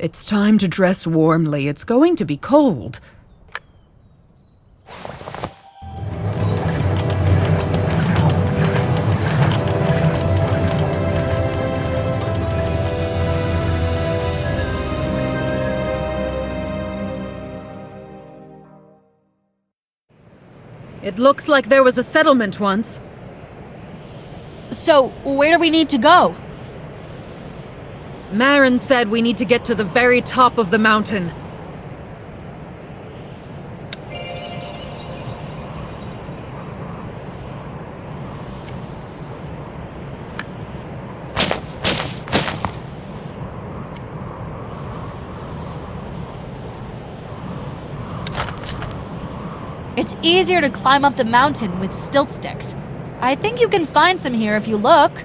It's time to dress warmly. It's going to be cold. It looks like there was a settlement once. So, where do we need to go? Maaron said we need to get to the very top of the mountain. It's easier to climb up the mountain with stilt sticks. I think you can find some here if you look.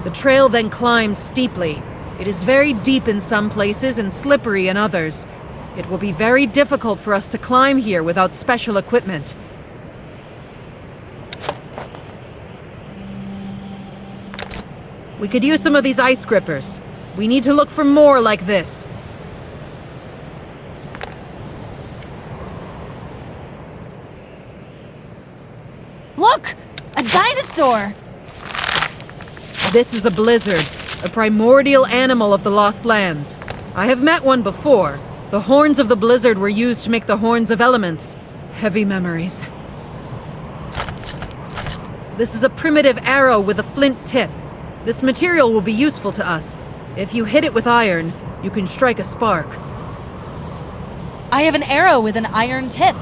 The trail then climbs steeply. It is very deep in some places and slippery in others. It will be very difficult for us to climb here without special equipment. We could use some of these ice grippers. We need to look for more like this. Look! A dinosaur! This is a blizzard, a primordial animal of the Lost Lands. I have met one before. The horns of the blizzard were used to make the horns of elements. Heavy memories. This is a primitive arrow with a flint tip. This material will be useful to us. If you hit it with iron, you can strike a spark. I have an arrow with an iron tip.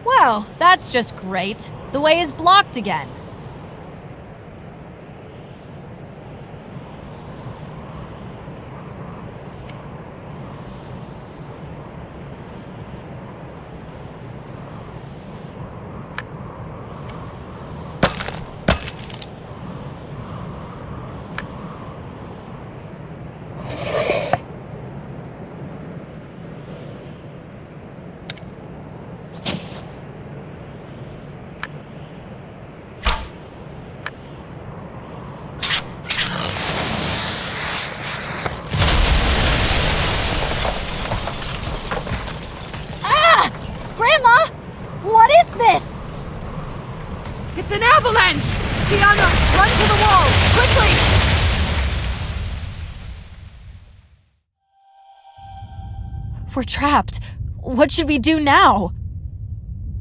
Well, that's just great. The way is blocked again. What is this? It's an avalanche! Kiana, run to the wall! Quickly! We're trapped. What should we do now?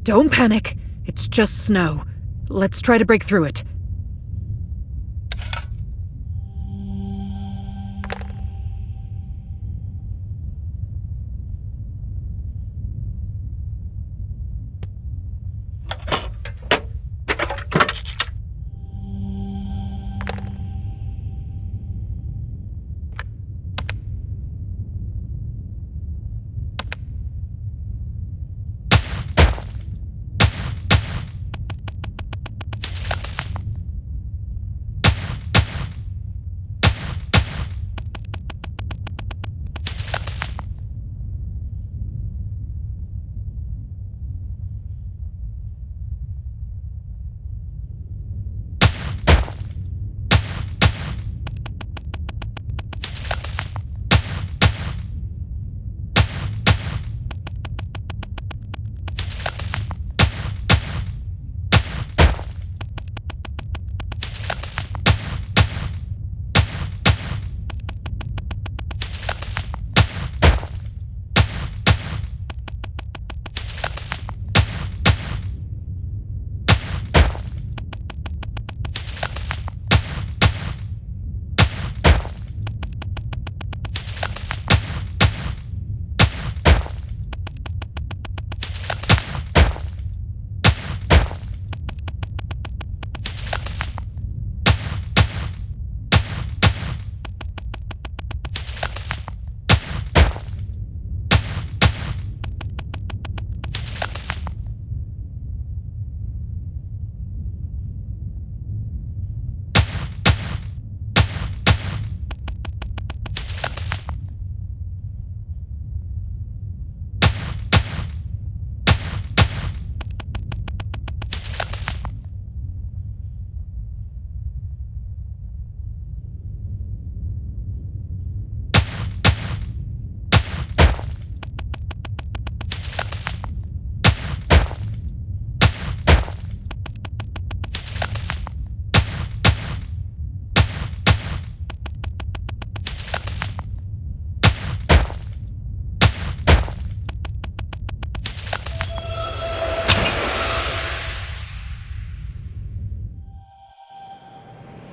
Don't panic. It's just snow. Let's try to break through it.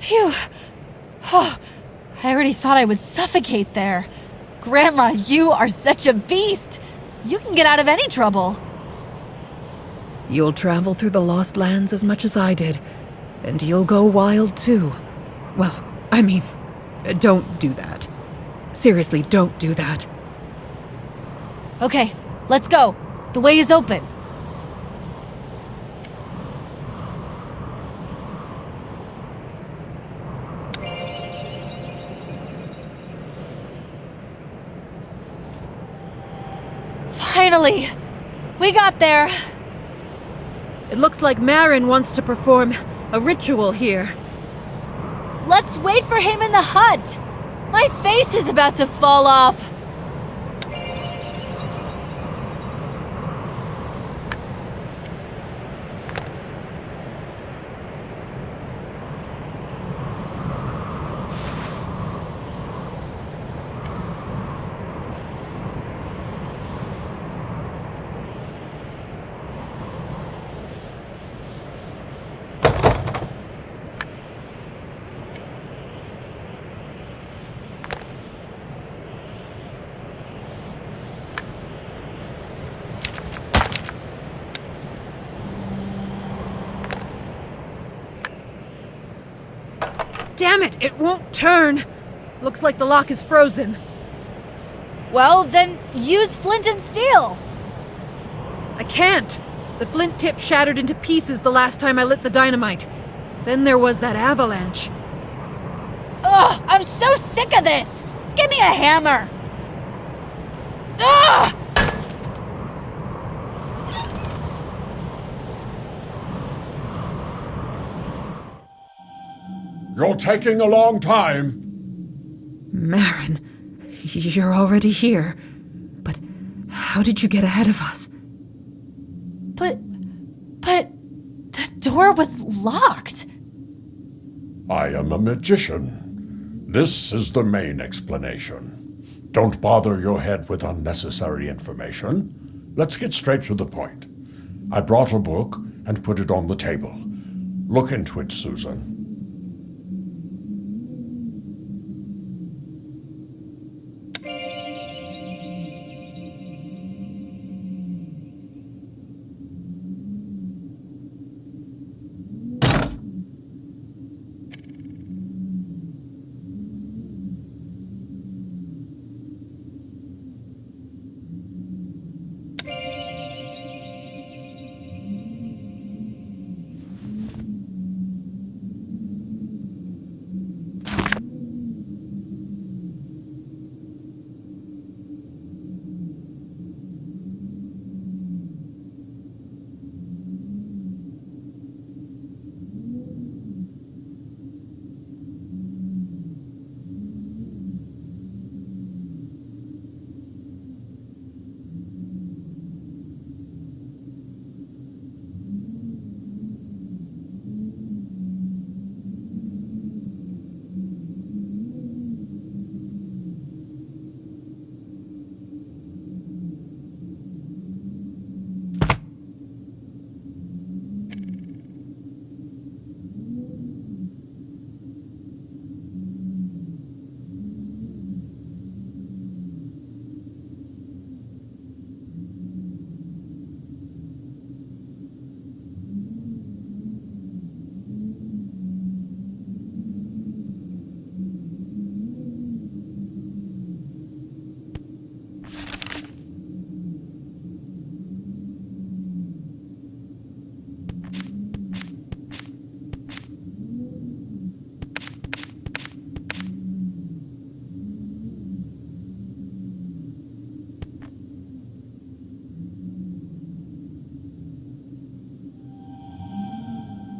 Phew. Oh, I already thought I would suffocate there. Grandma, you are such a beast. You can get out of any trouble. You'll travel through the Lost Lands as much as I did, and you'll go wild too. Well, I mean, don't do that. Seriously, don't do that. Okay, let's go. The way is open. Finally! We got there! It looks like Maaron wants to perform a ritual here. Let's wait for him in the hut! My face is about to fall off! Damn it, it won't turn. Looks like the lock is frozen. Well, then use flint and steel. I can't. The flint tip shattered into pieces the last time I lit the dynamite. Then there was that avalanche. Ugh, I'm so sick of this. Give me a hammer. Ugh! You're taking a long time. Maaron, you're already here. But how did you get ahead of us? But the door was locked. I am a magician. This is the main explanation. Don't bother your head with unnecessary information. Let's get straight to the point. I brought a book and put it on the table. Look into it, Susan.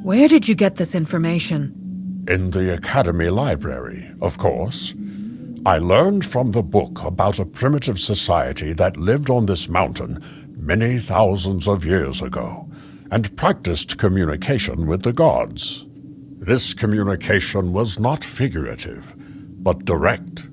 Where did you get this information? In the Academy Library, of course. I learned from the book about a primitive society that lived on this mountain many thousands of years ago, and practiced communication with the gods. This communication was not figurative, but direct.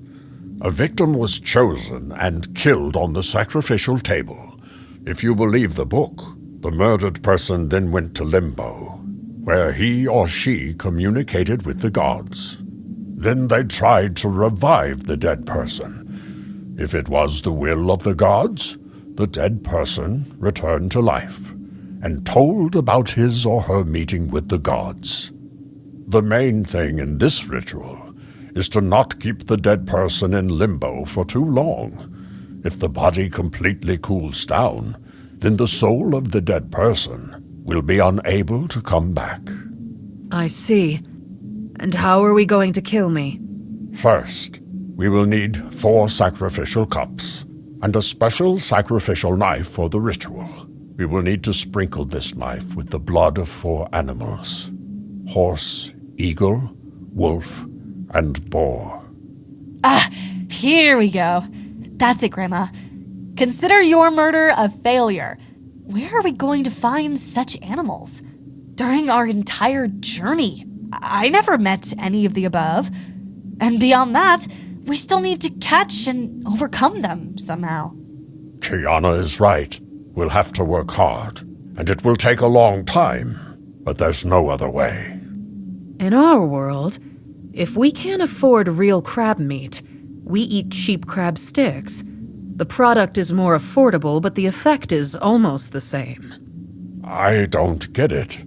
A victim was chosen and killed on the sacrificial table. If you believe the book, the murdered person then went to limbo, where he or she communicated with the gods. Then they tried to revive the dead person. If it was the will of the gods, the dead person returned to life and told about his or her meeting with the gods. The main thing in this ritual is to not keep the dead person in limbo for too long. If the body completely cools down, then the soul of the dead person will be unable to come back. I see. And how are we going to kill me? First, we will need 4 sacrificial cups and a special sacrificial knife for the ritual. We will need to sprinkle this knife with the blood of 4 animals: horse, eagle, wolf, and boar. Ah, here we go. That's it, Grandma. Consider your murder a failure. Where are we going to find such animals? During our entire journey, I never met any of the above. And beyond that, we still need to catch and overcome them somehow. Kiana is right. We'll have to work hard, and it will take a long time, but there's no other way. In our world, if we can't afford real crab meat, we eat cheap crab sticks. The product is more affordable, but the effect is almost the same. I don't get it.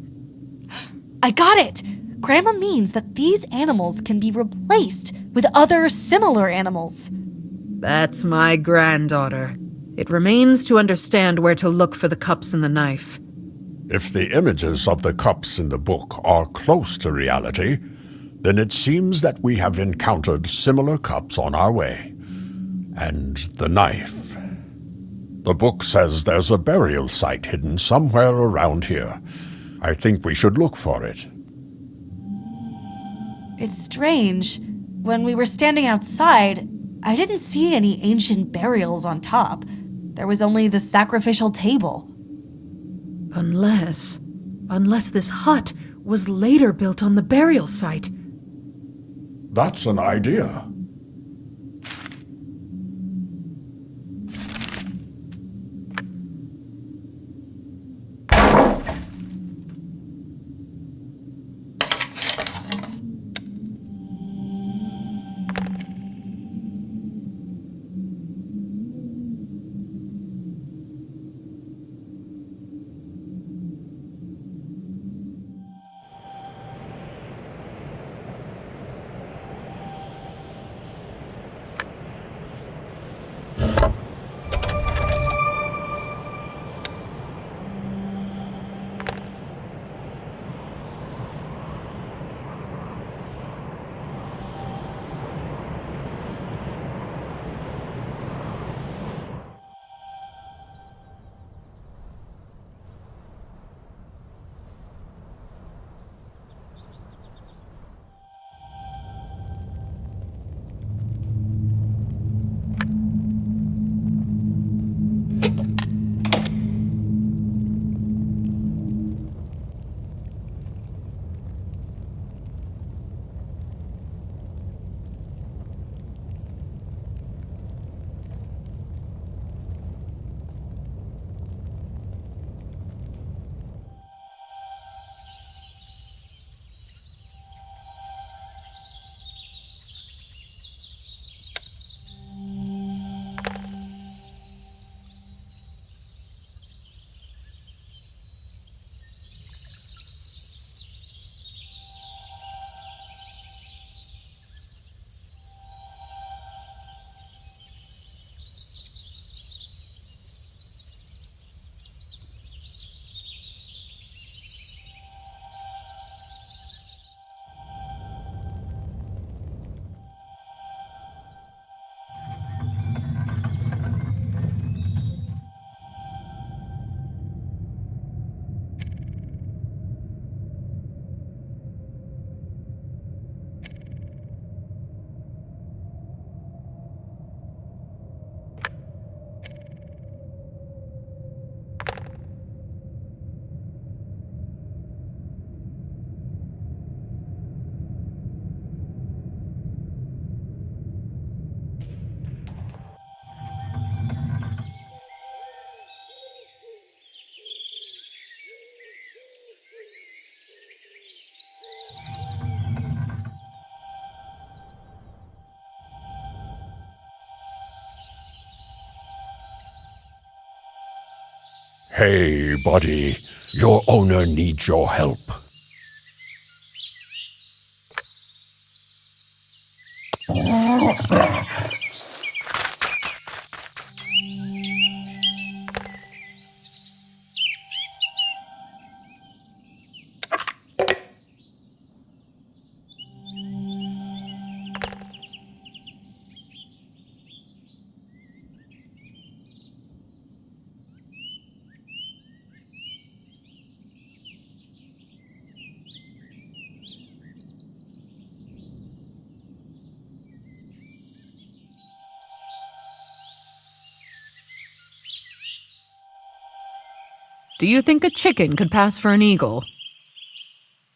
I got it! Grandma means that these animals can be replaced with other similar animals. That's my granddaughter. It remains to understand where to look for the cups and the knife. If the images of the cups in the book are close to reality, then it seems that we have encountered similar cups on our way. And the knife. The book says there's a burial site hidden somewhere around here. I think we should look for it. It's strange. When we were standing outside, I didn't see any ancient burials on top. There was only the sacrificial table. Unless this hut was later built on the burial site. That's an idea. Hey, buddy. Your owner needs your help. Do you think a chicken could pass for an eagle?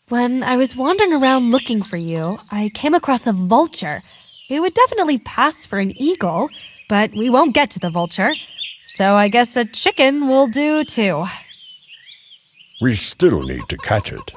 When I was wandering around looking for you, I came across a vulture. It would definitely pass for an eagle, but we won't get to the vulture. So I guess a chicken will do too. We still need to catch it.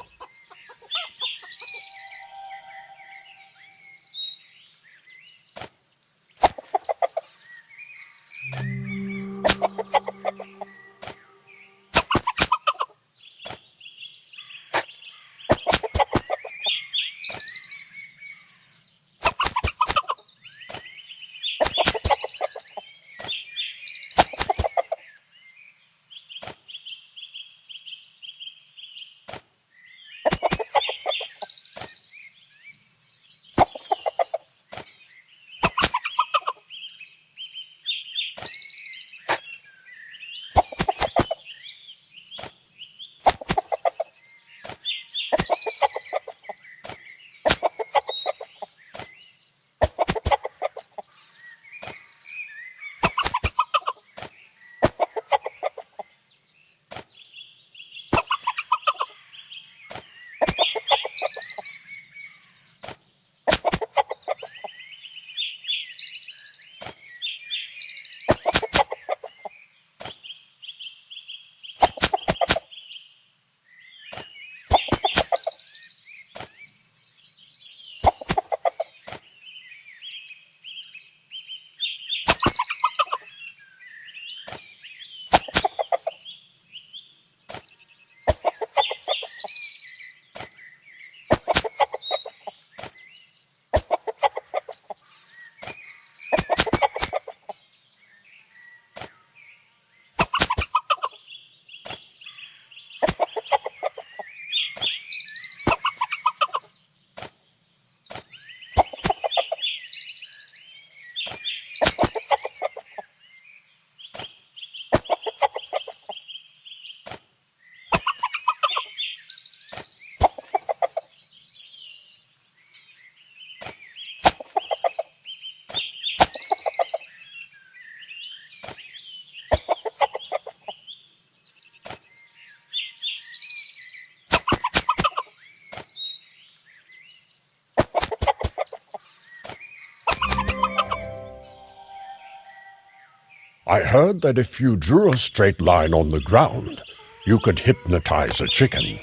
I heard that if you drew a straight line on the ground, you could hypnotize a chicken.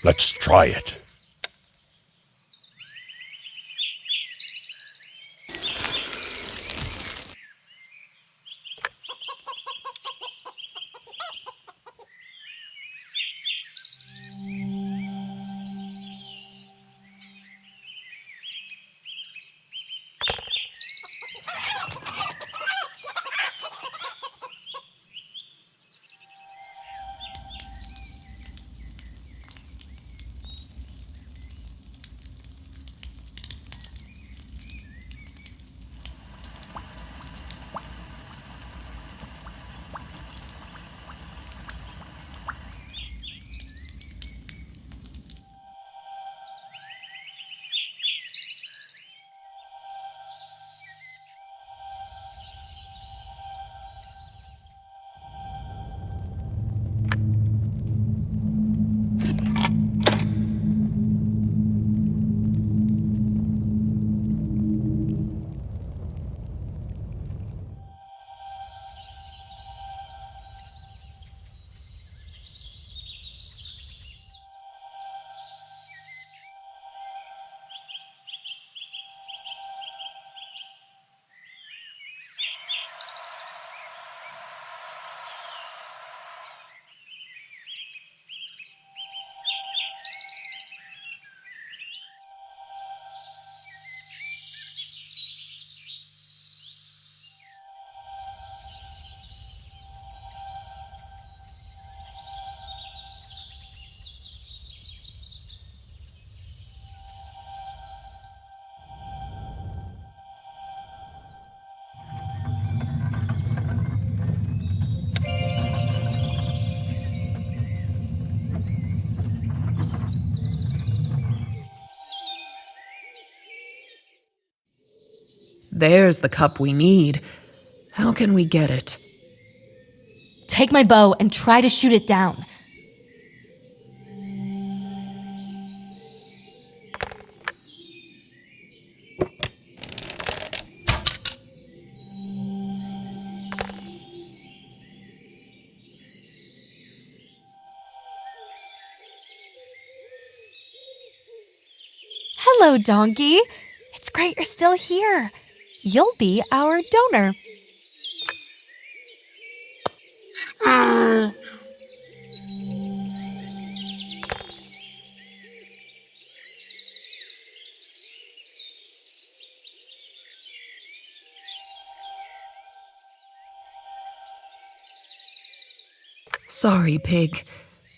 Let's try it. There's the cup we need. How can we get it? Take my bow and try to shoot it down. Hello, Donkey. It's great you're still here. You'll be our donor. Sorry, Pig.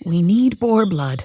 We need boar blood.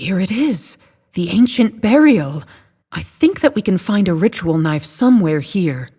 Here it is, the ancient burial. I think that we can find a ritual knife somewhere here.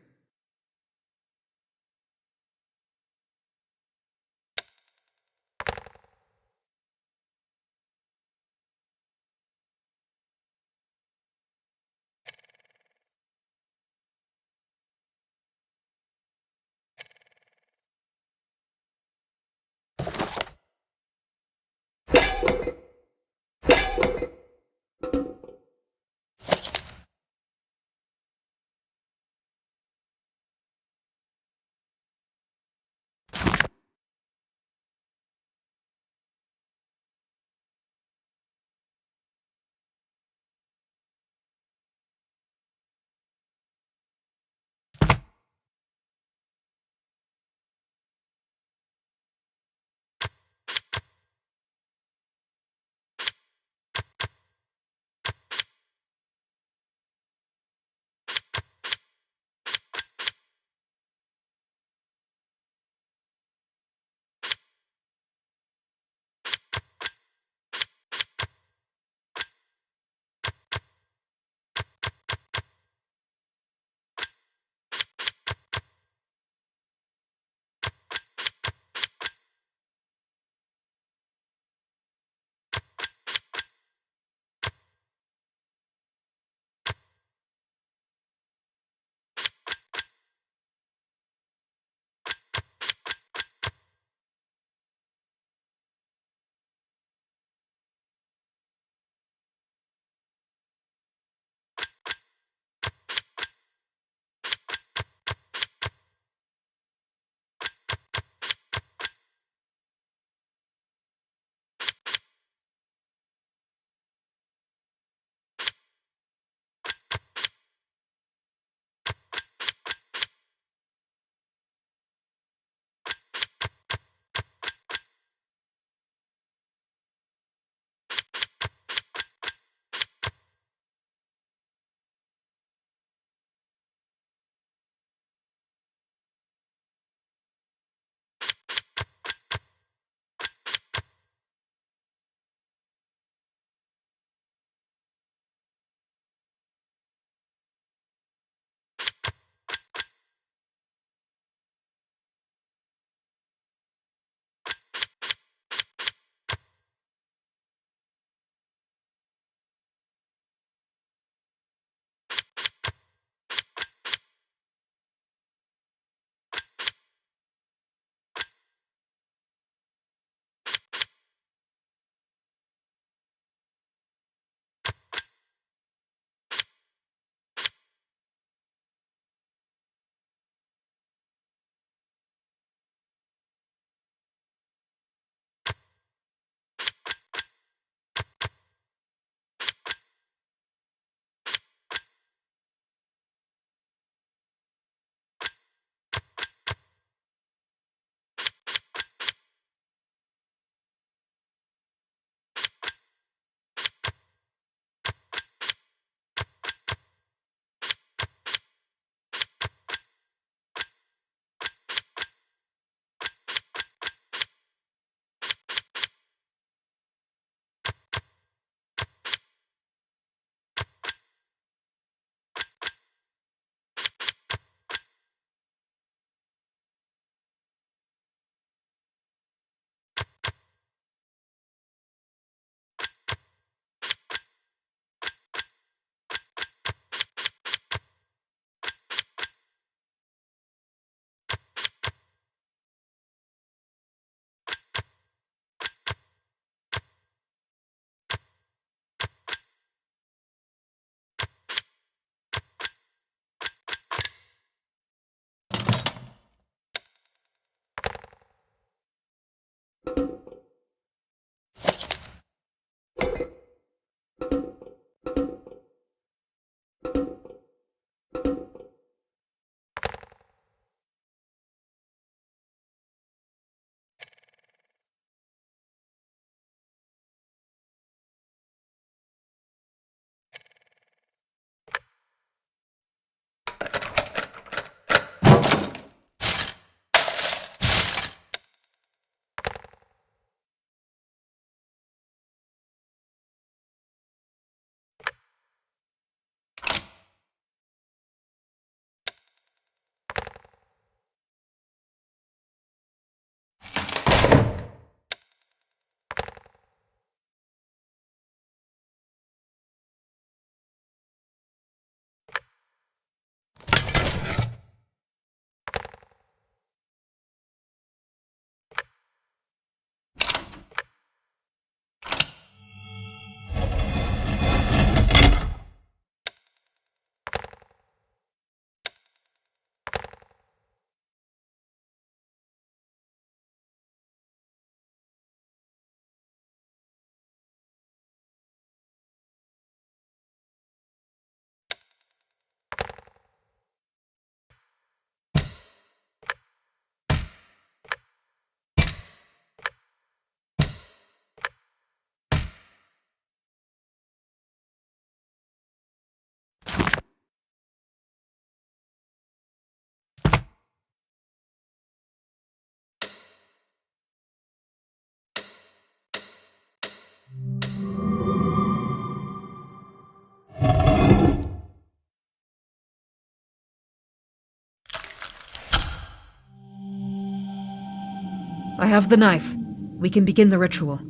I have the knife. We can begin the ritual.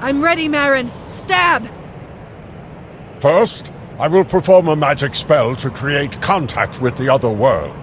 I'm ready, Maaron. Stab! First, I will perform a magic spell to create contact with the other world.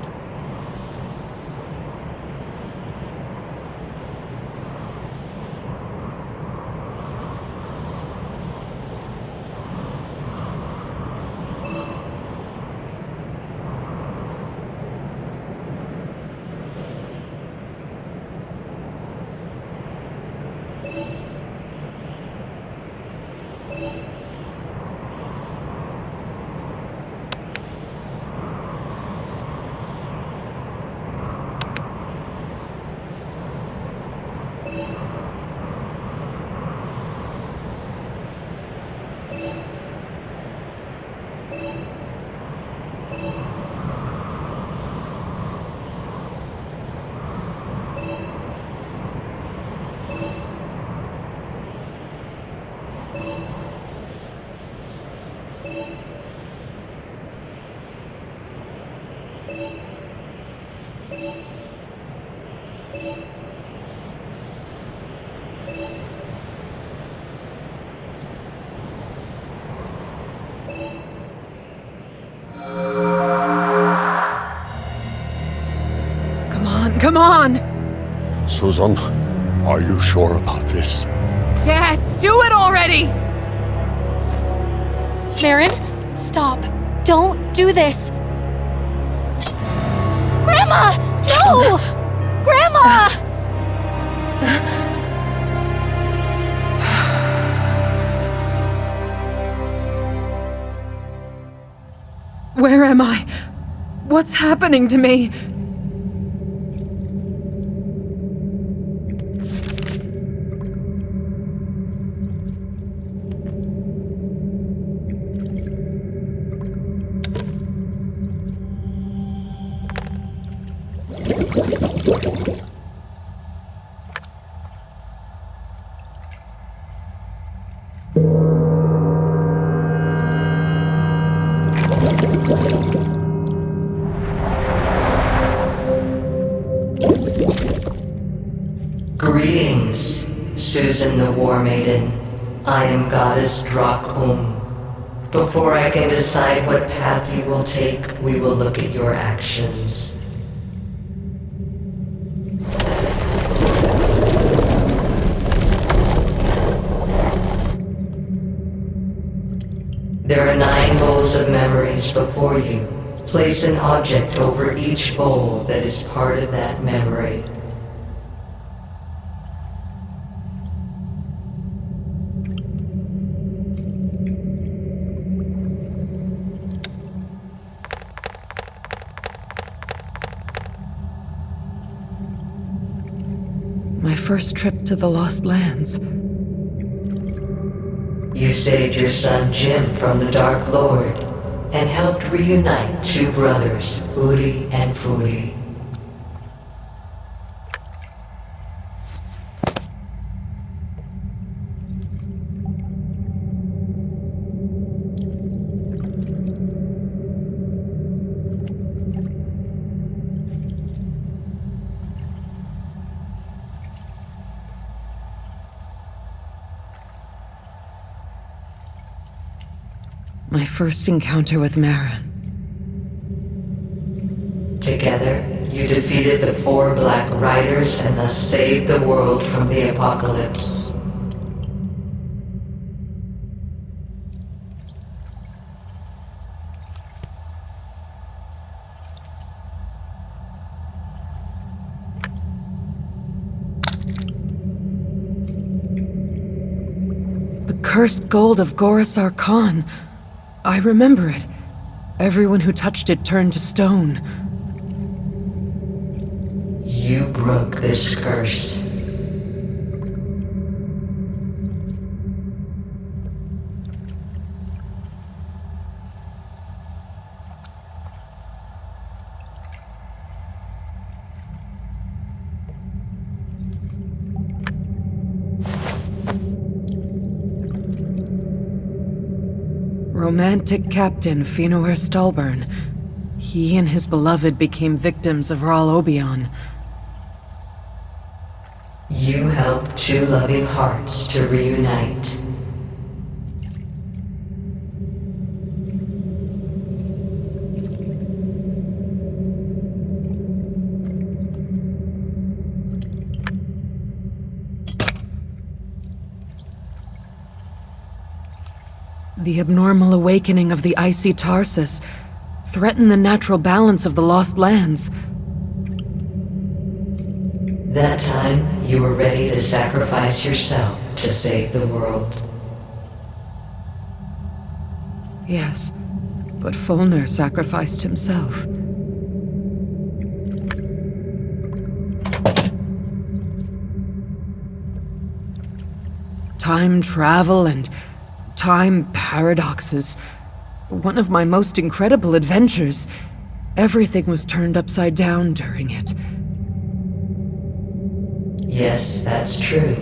Come on! Susan, are you sure about this? Yes, do it already! Maaron, stop. Don't do this. Grandma! No! Grandma! Where am I? What's happening to me? Greetings, Susan the War Maiden. I am Goddess Drakum. Before I can decide what path you will take, we will look at your actions. There are 9 bowls of memories before you. Place an object over each bowl that is part of that memory. My first trip to the Lost Lands. You saved your son Jim from the Dark Lord and helped reunite 2 brothers, Uri and Furi. My first encounter with Maaron. Together, you defeated the 4 Black Riders and thus saved the world from the apocalypse. The cursed gold of Gorasar Khan. I remember it. Everyone who touched it turned to stone. You broke this curse. romantic captain Folnur Stallburn. He and his beloved became victims of Ral Obion. You helped two loving hearts to reunite. The abnormal awakening of the icy Tarsus threatened the natural balance of the Lost Lands. That time, you were ready to sacrifice yourself to save the world. Yes, but Folnur sacrificed himself. Time travel and time paradoxes. One of my most incredible adventures. Everything was turned upside down during it. Yes, that's true.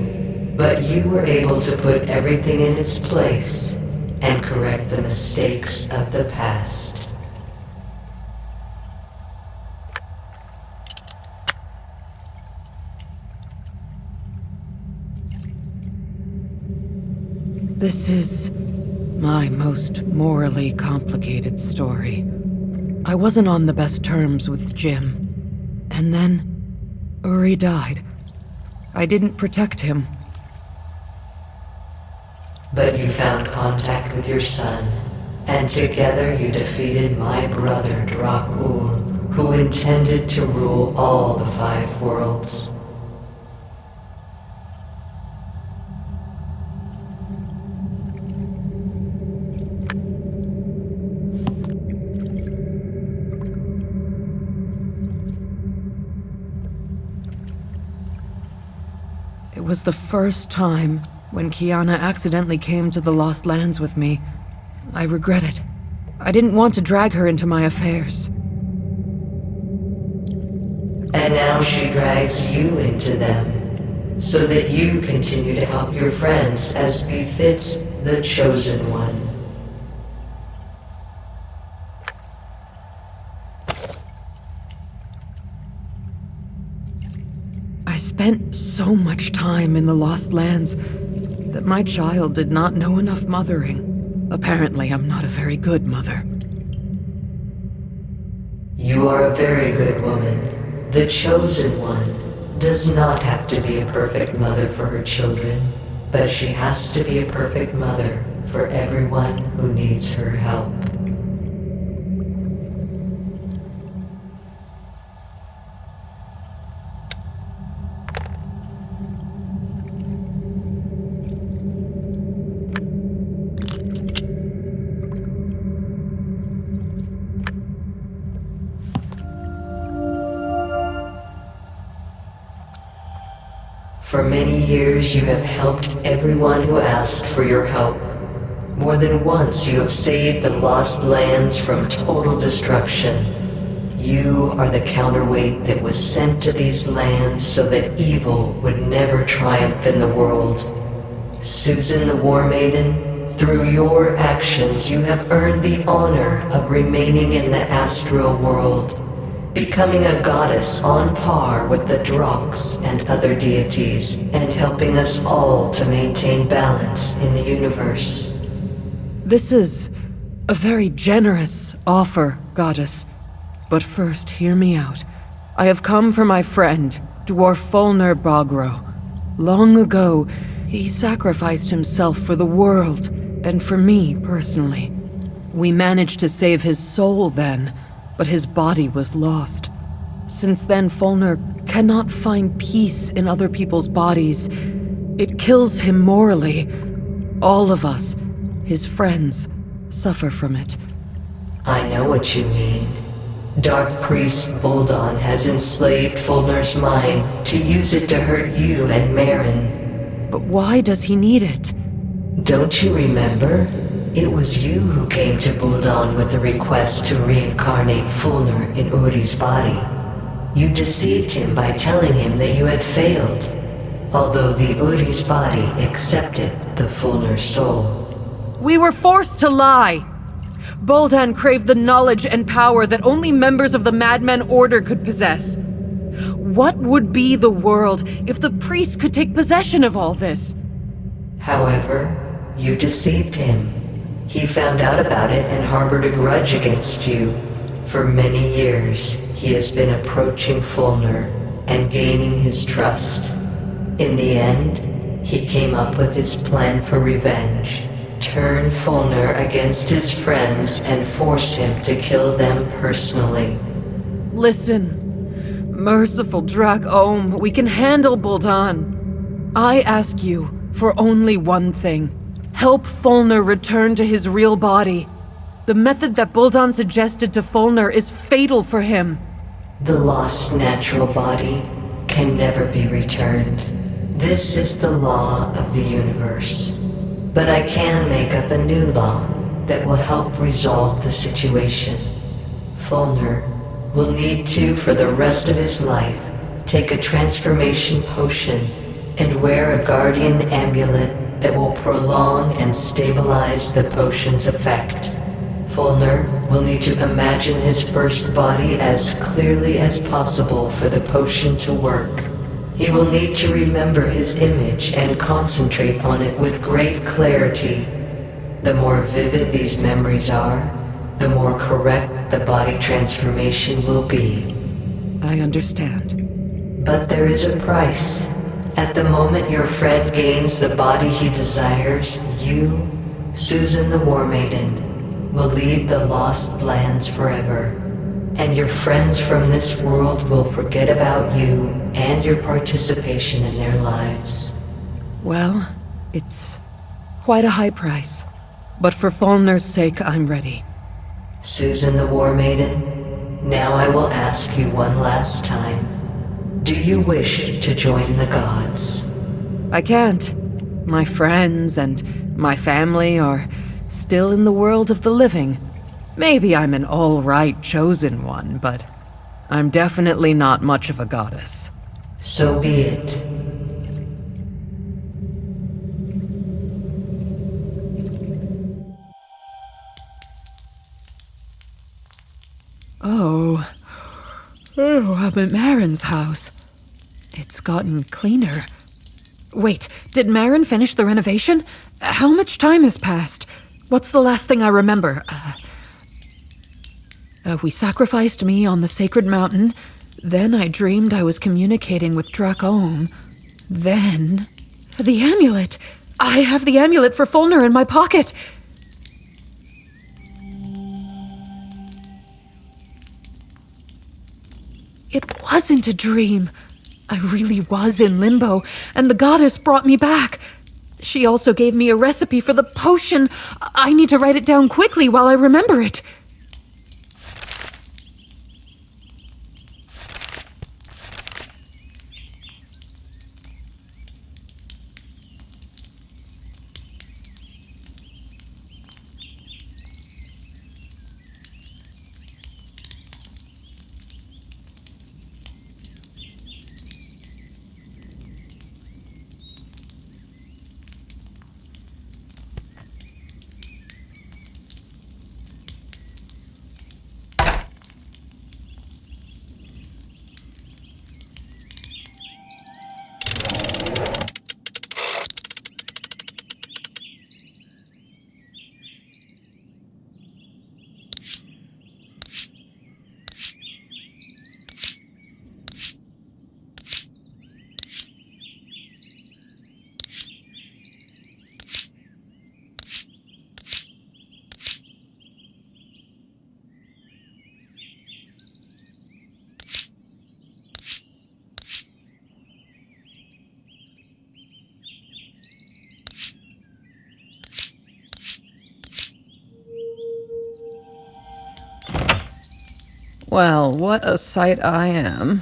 But you were able to put everything in its place and correct the mistakes of the past. This is my most morally complicated story. I wasn't on the best terms with Jim. And then, Uri died. I didn't protect him. But you found contact with your son, and together you defeated my brother Drak-Ul, who intended to rule all the 5 worlds. It was the first time when Kiana accidentally came to the Lost Lands with me. I regret it. I didn't want to drag her into my affairs. And now she drags you into them, so that you continue to help your friends as befits the Chosen One. I spent so much time in the Lost Lands that my child did not know enough mothering. Apparently, I'm not a very good mother. You are a very good woman. The Chosen One does not have to be a perfect mother for her children, but she has to be a perfect mother for everyone who needs her help. For many years you have helped everyone who asked for your help. More than once you have saved the Lost Lands from total destruction. You are the counterweight that was sent to these lands so that evil would never triumph in the world. Susan the War Maiden, through your actions you have earned the honor of remaining in the astral world, becoming a goddess on par with the Droks and other deities, and helping us all to maintain balance in the universe. This is a very generous offer, Goddess. But first, hear me out. I have come for my friend, Dwarf Folnur Bogro. Long ago, he sacrificed himself for the world, and for me personally. We managed to save his soul then, but his body was lost. Since then, Folnur cannot find peace in other people's bodies. It kills him morally. All of us, his friends, suffer from it. I know what you mean. Dark Priest Voldon has enslaved Folnur's mind to use it to hurt you and Maaron. But why does he need it? Don't you remember? It was you who came to Voldon with the request to reincarnate Folnur in Uri's body. You deceived him by telling him that you had failed, although the Uri's body accepted the Folnur soul. We were forced to lie. Buldan craved the knowledge and power that only members of the Madmen Order could possess. What would be the world if the priest could take possession of all this? However, you deceived him. He found out about it and harbored a grudge against you. For many years, he has been approaching Folnur and gaining his trust. In the end, he came up with his plan for revenge. Turn Folnur against his friends and force him to kill them personally. Listen, merciful Drak Ohm, we can handle Buldan. I ask you for only one thing. Help Folnur return to his real body. The method that Buldan suggested to Folnur is fatal for him. The lost natural body can never be returned. This is the law of the universe. But I can make up a new law that will help resolve the situation. Folnur will need to, for the rest of his life, take a transformation potion and wear a guardian amulet that will prolong and stabilize the potion's effect. Folnur will need to imagine his first body as clearly as possible for the potion to work. He will need to remember his image and concentrate on it with great clarity. The more vivid these memories are, the more correct the body transformation will be. I understand. But there is a price. At the moment your friend gains the body he desires, you, Susan the War Maiden, will leave the Lost Lands forever. And your friends from this world will forget about you and your participation in their lives. Well, it's quite a high price. But for Folnur's sake, I'm ready. Susan the War Maiden, now I will ask you one last time. Do you wish to join the gods? I can't. My friends and my family are still in the world of the living. Maybe I'm an all-right chosen one, but I'm definitely not much of a goddess. So be it. Oh, I'm at Maaron's house. It's gotten cleaner. Wait, did Maaron finish the renovation? How much time has passed? What's the last thing I remember? We sacrificed me on the sacred mountain. Then I dreamed I was communicating with Drak Ohm. Then... the amulet! I have the amulet for Folnur in my pocket! It wasn't a dream. I really was in limbo, and the goddess brought me back. She also gave me a recipe for the potion. I need to write it down quickly while I remember it. Well, what a sight I am.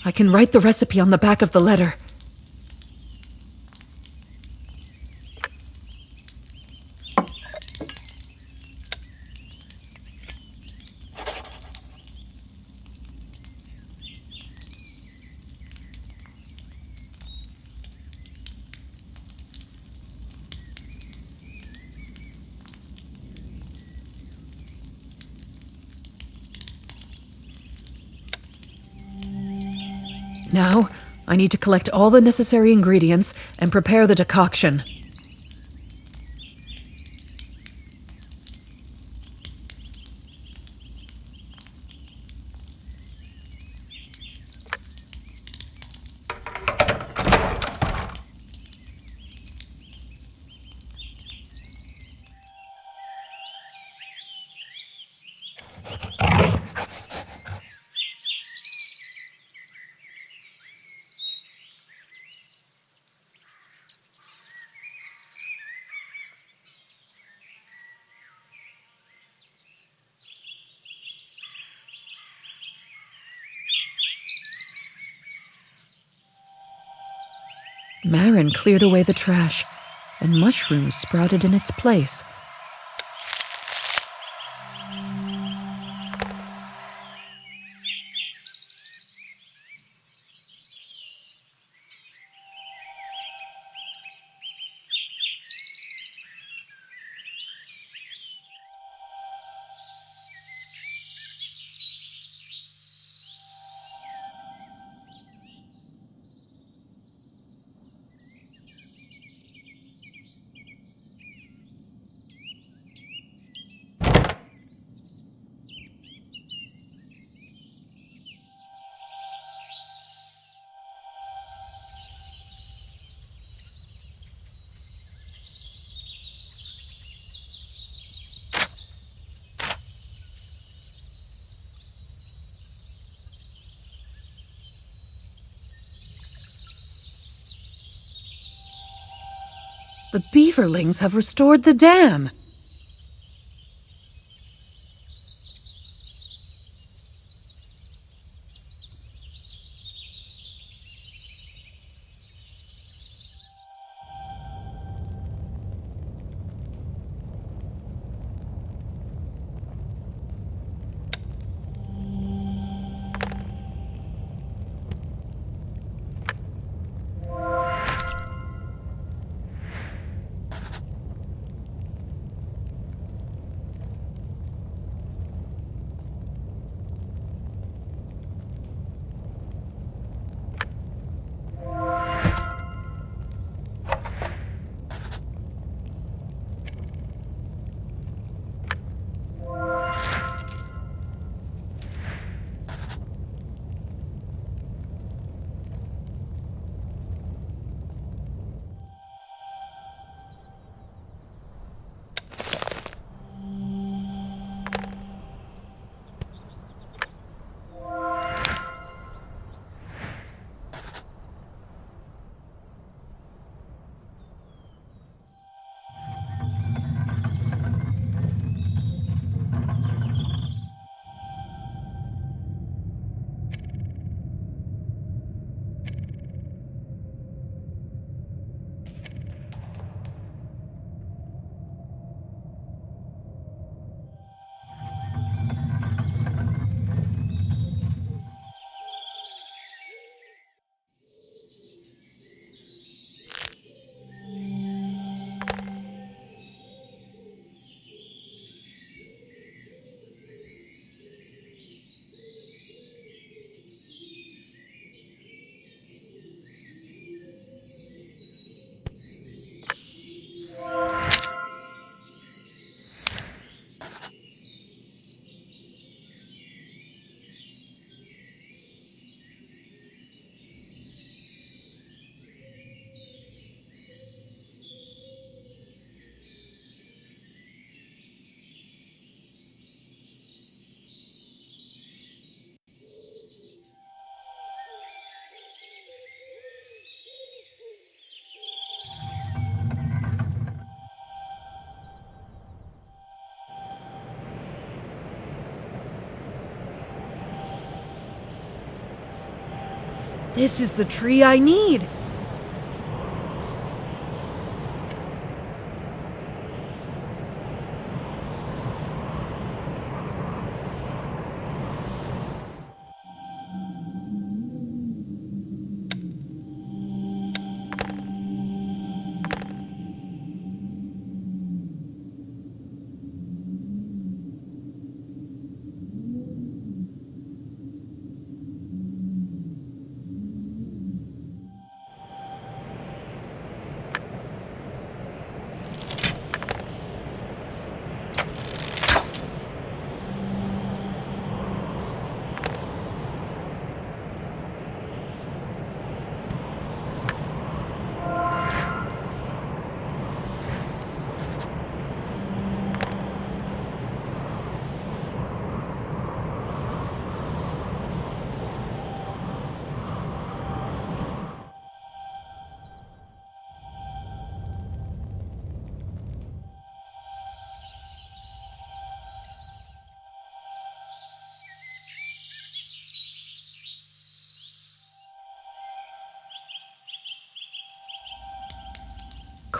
I can write the recipe on the back of the letter. Now, I need to collect all the necessary ingredients and prepare the decoction. Maaron cleared away the trash, and mushrooms sprouted in its place. The beaverlings have restored the dam. This is the tree I need.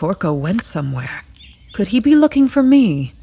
Corco went somewhere. Could he be looking for me?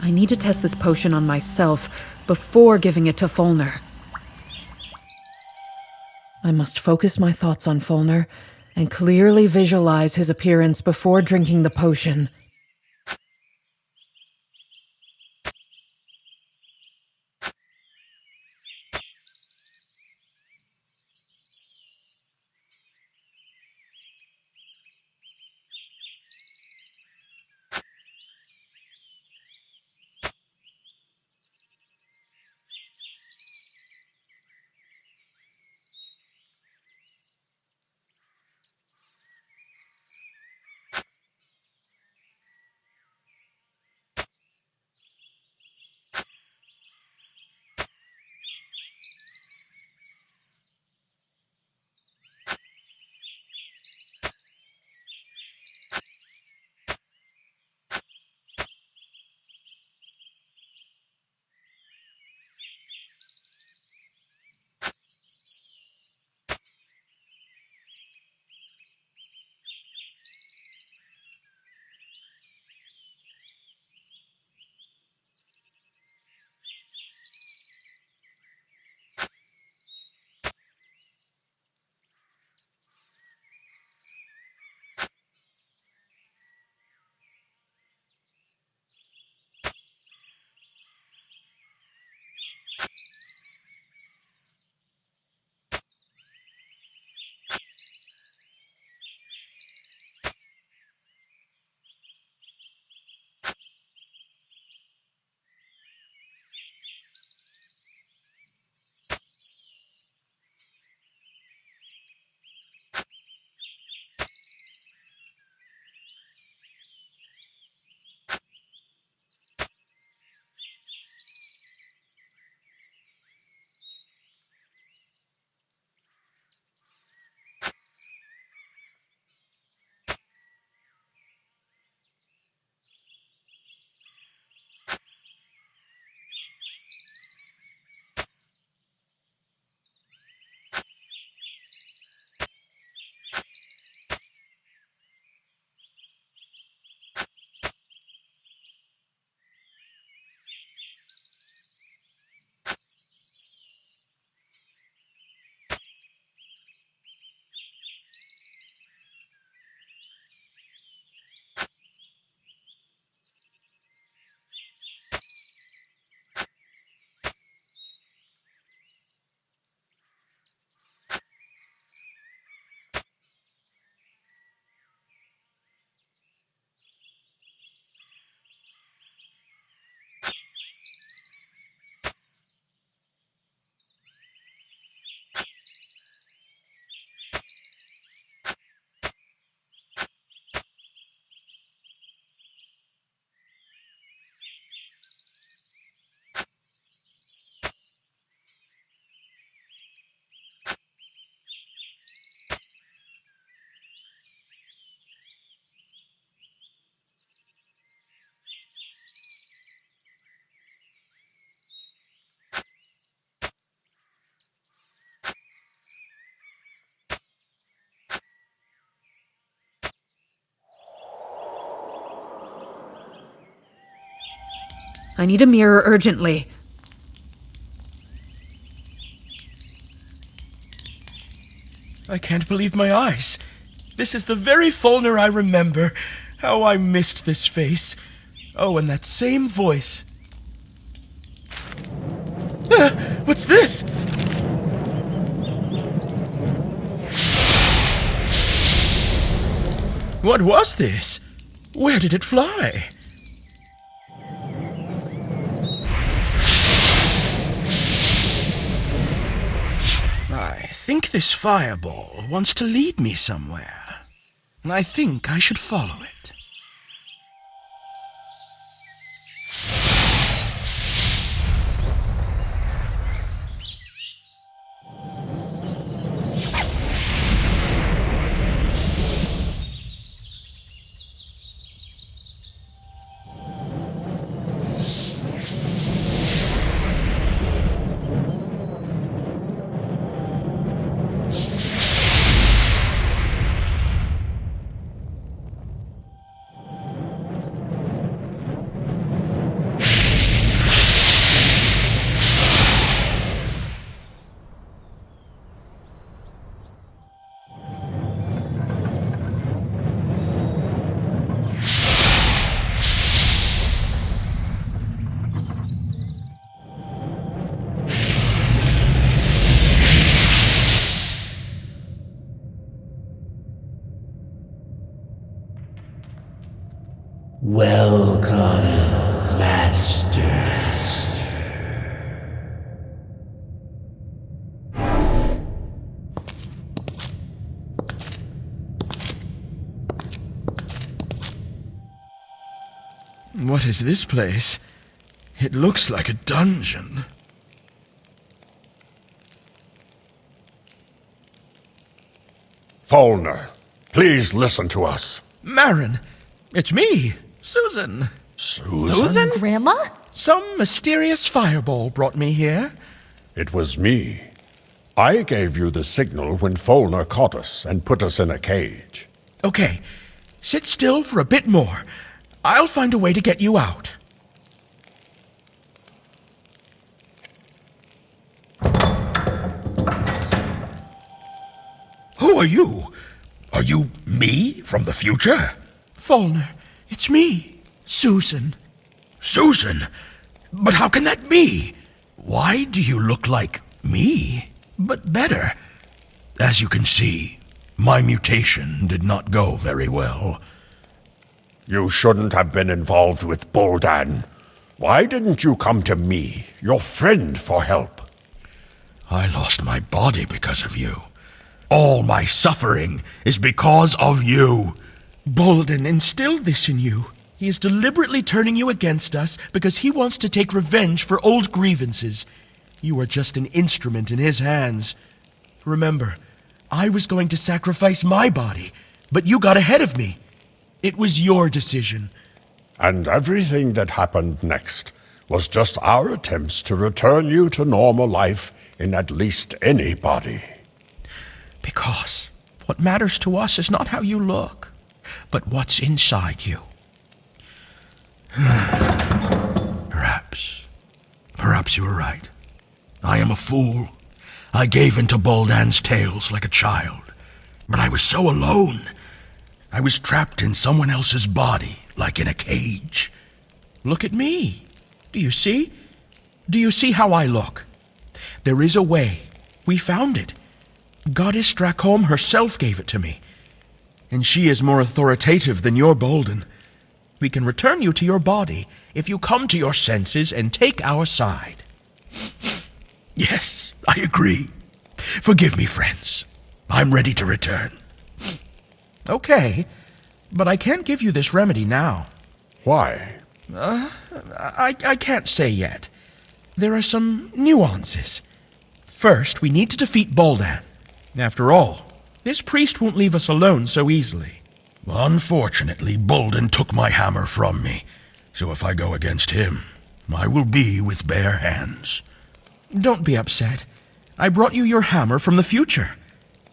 I need to test this potion on myself before giving it to Folnur. I must focus my thoughts on Folnur and clearly visualize his appearance before drinking the potion. I need a mirror urgently. I can't believe my eyes. This is the very Folnur I remember. How I missed this face. Oh, and that same voice. What's this? What was this? Where did it fly? I think this fireball wants to lead me somewhere. I think I should follow it. Welcome, Master. What is this place? It looks like a dungeon. Folnur, please listen to us. Maaron, it's me, Susan. Susan? Grandma? Some mysterious fireball brought me here. It was me. I gave you the signal when Folnur caught us and put us in a cage. Okay, sit still for a bit more. I'll find a way to get you out. Who are you? Are you me from the future? Folnur, it's me, Susan. Susan? But how can that be? Why do you look like me, but better? As you can see, my mutation did not go very well. You shouldn't have been involved with Boldan. Why didn't you come to me, your friend, for help? I lost my body because of you. All my suffering is because of you. Boldan instilled this in you. He is deliberately turning you against us because he wants to take revenge for old grievances. You are just an instrument in his hands. Remember, I was going to sacrifice my body, but you got ahead of me. It was your decision. And everything that happened next was just our attempts to return you to normal life in at least any body. Because what matters to us is not how you look, but what's inside you. Perhaps you were right. I am a fool. I gave into Boldan's tales like a child, but I was so alone. I was trapped in someone else's body, like in a cage. Look at me. Do you see? Do you see how I look? There is a way. We found it. Goddess Dracholm herself gave it to me. And she is more authoritative than your Boldan. We can return you to your body if you come to your senses and take our side. Yes, I agree. Forgive me, friends. I'm ready to return. Okay, but I can't give you this remedy now. Why? I can't say yet. There are some nuances. First, we need to defeat Boldan. After all, this priest won't leave us alone so easily. Unfortunately, Boldan took my hammer from me, so if I go against him, I will be with bare hands. Don't be upset. I brought you your hammer from the future.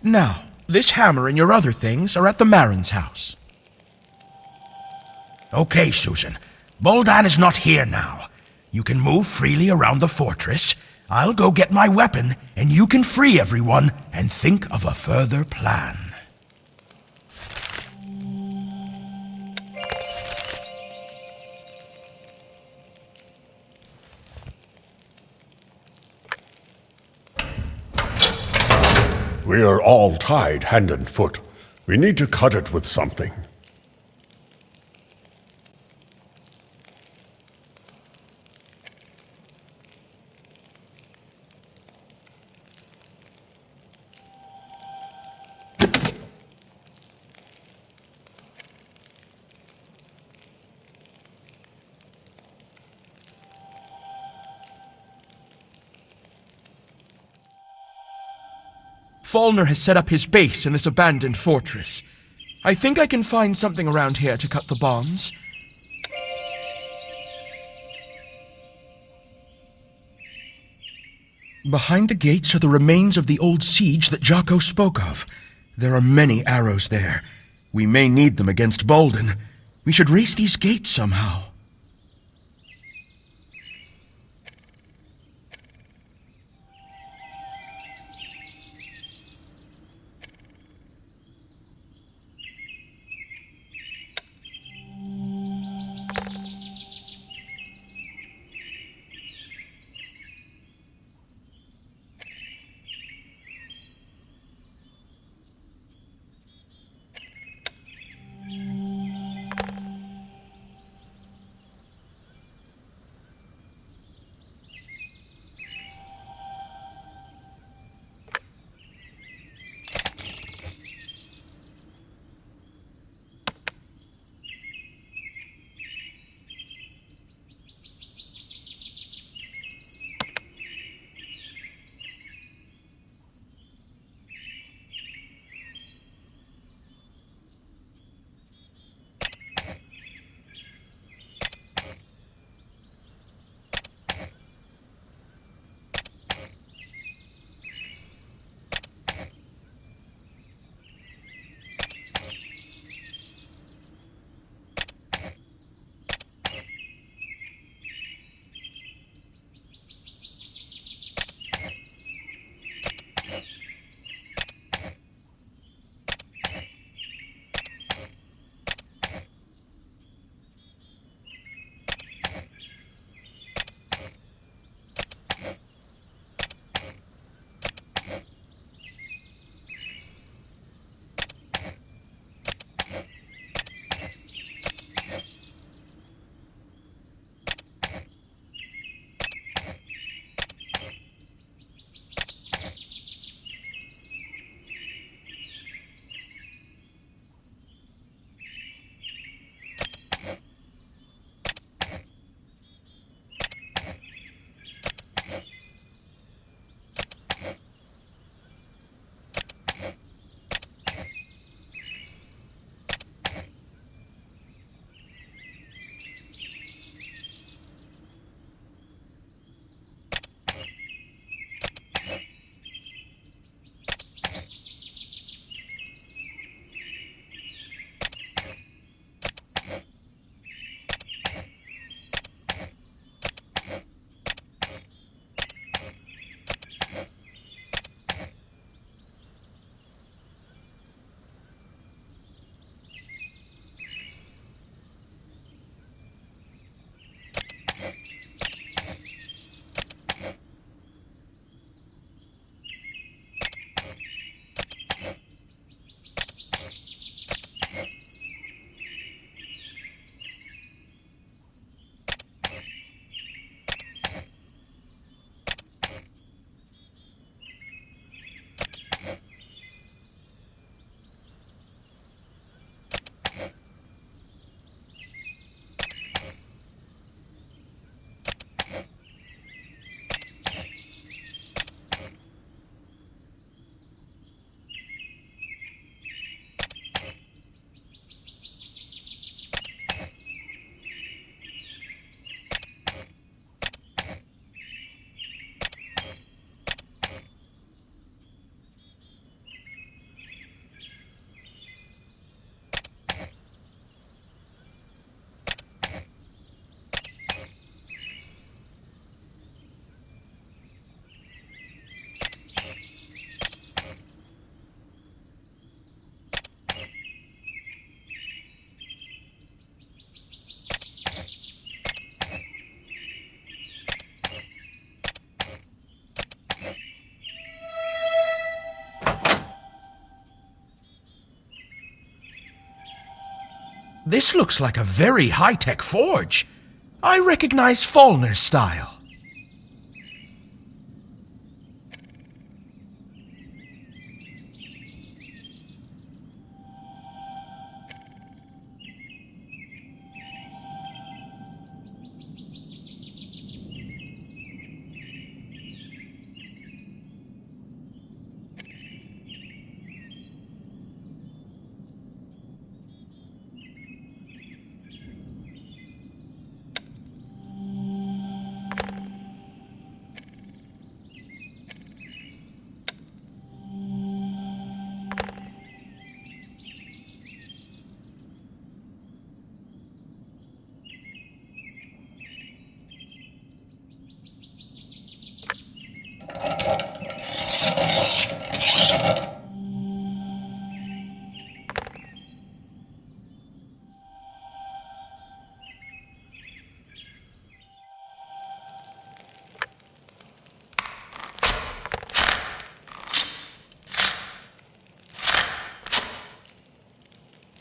Now, this hammer and your other things are at the Maaron's house. Okay, Susan. Boldan is not here now. You can move freely around the fortress. I'll go get my weapon, and you can free everyone and think of a further plan. We are all tied hand and foot. We need to cut it with something. Folnur has set up his base in this abandoned fortress. I think I can find something around here to cut the bonds. Behind the gates are the remains of the old siege that Jocko spoke of. There are many arrows there. We may need them against Bolden. We should race these gates somehow. This looks like a very high-tech forge. I recognize Folnur's style.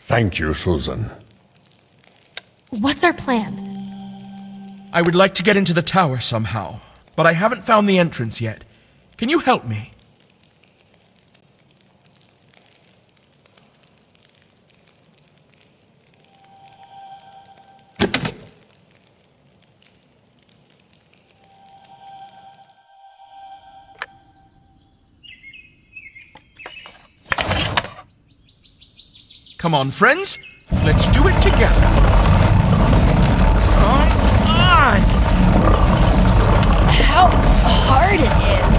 Thank you, Susan. What's our plan? I would like to get into the tower somehow, but I haven't found the entrance yet. Can you help me? Come on, friends. Let's do it together. Come on! How hard it is.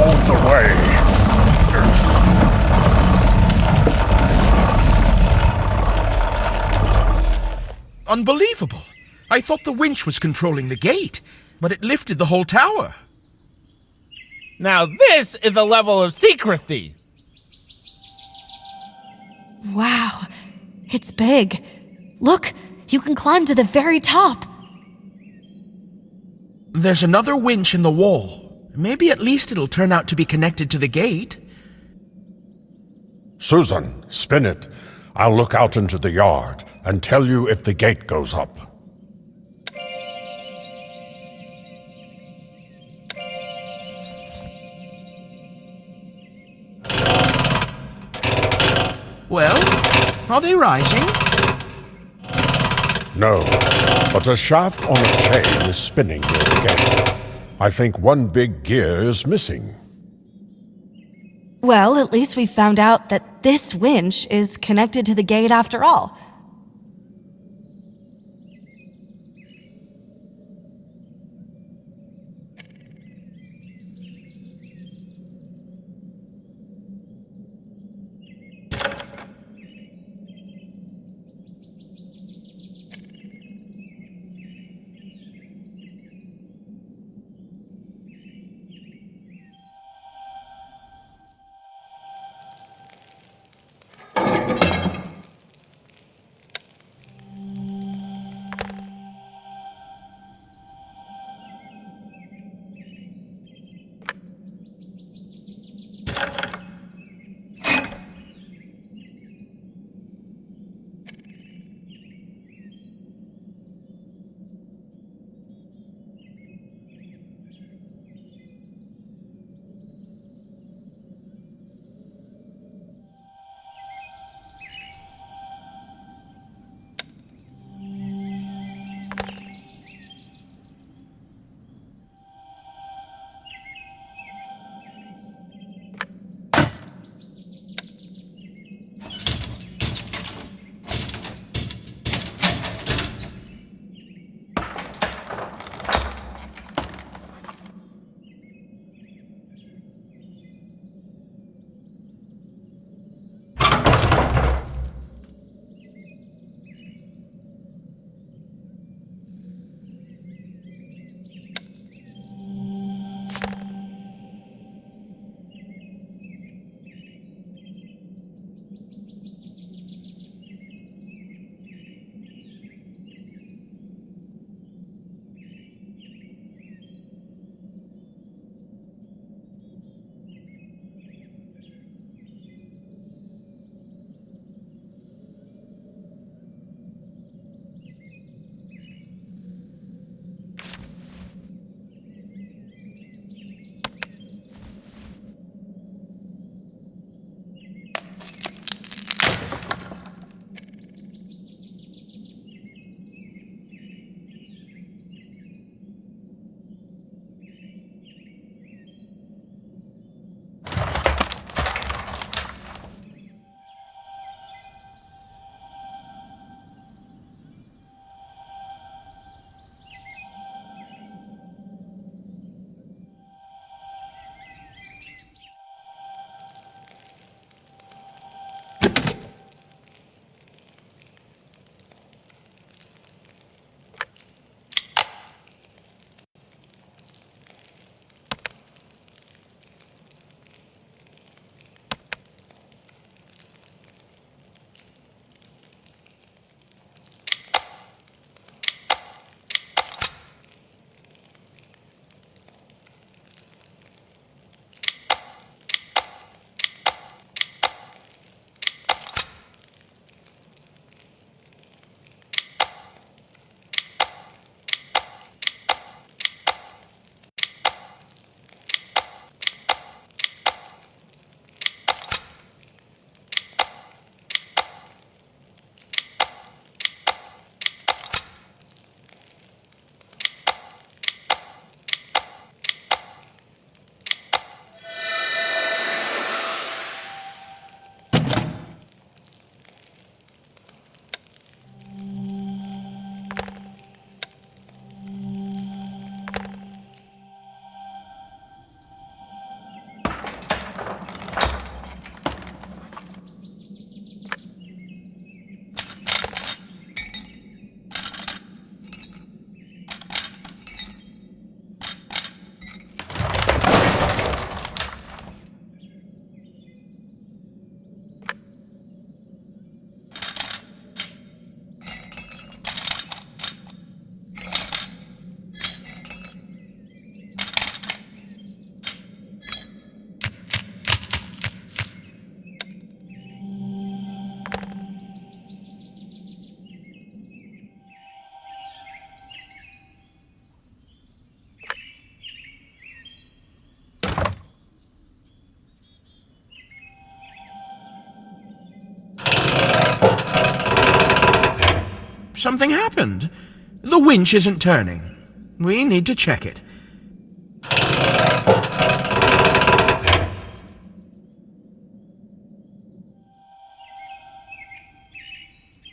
All the way. Unbelievable. I thought the winch was controlling the gate, but it lifted the whole tower. Now this is a level of secrecy. Wow, it's big. Look, you can climb to the very top. There's another winch in the wall. Maybe at least it'll turn out to be connected to the gate. Susan, spin it. I'll look out into the yard and tell you if the gate goes up. Well, are they rising? No, but a shaft on a chain is spinning near the gate. I think one big gear is missing. Well, at least we found out that this winch is connected to the gate after all. Something happened. The winch isn't turning. We need to check it.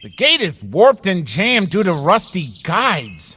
The gate is warped and jammed due to rusty guides.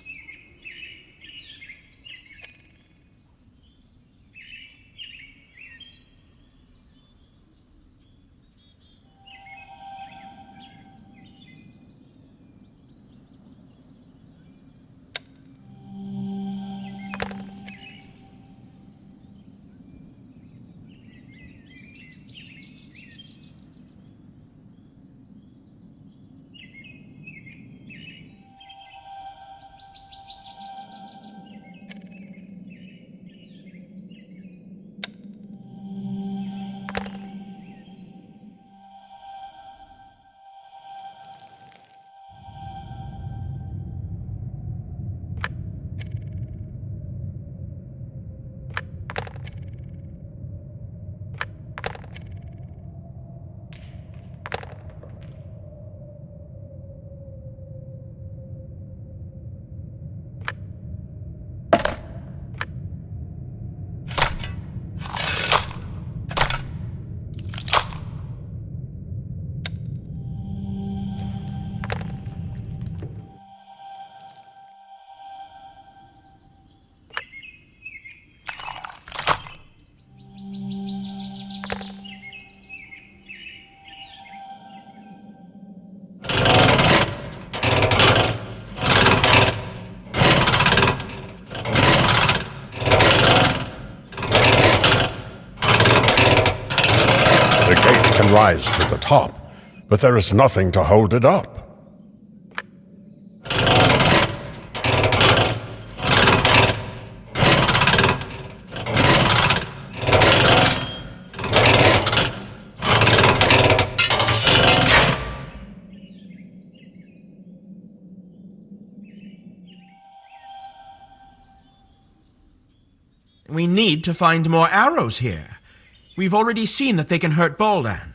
Rise to the top, but there is nothing to hold it up. We need to find more arrows here. We've already seen that they can hurt Boldan.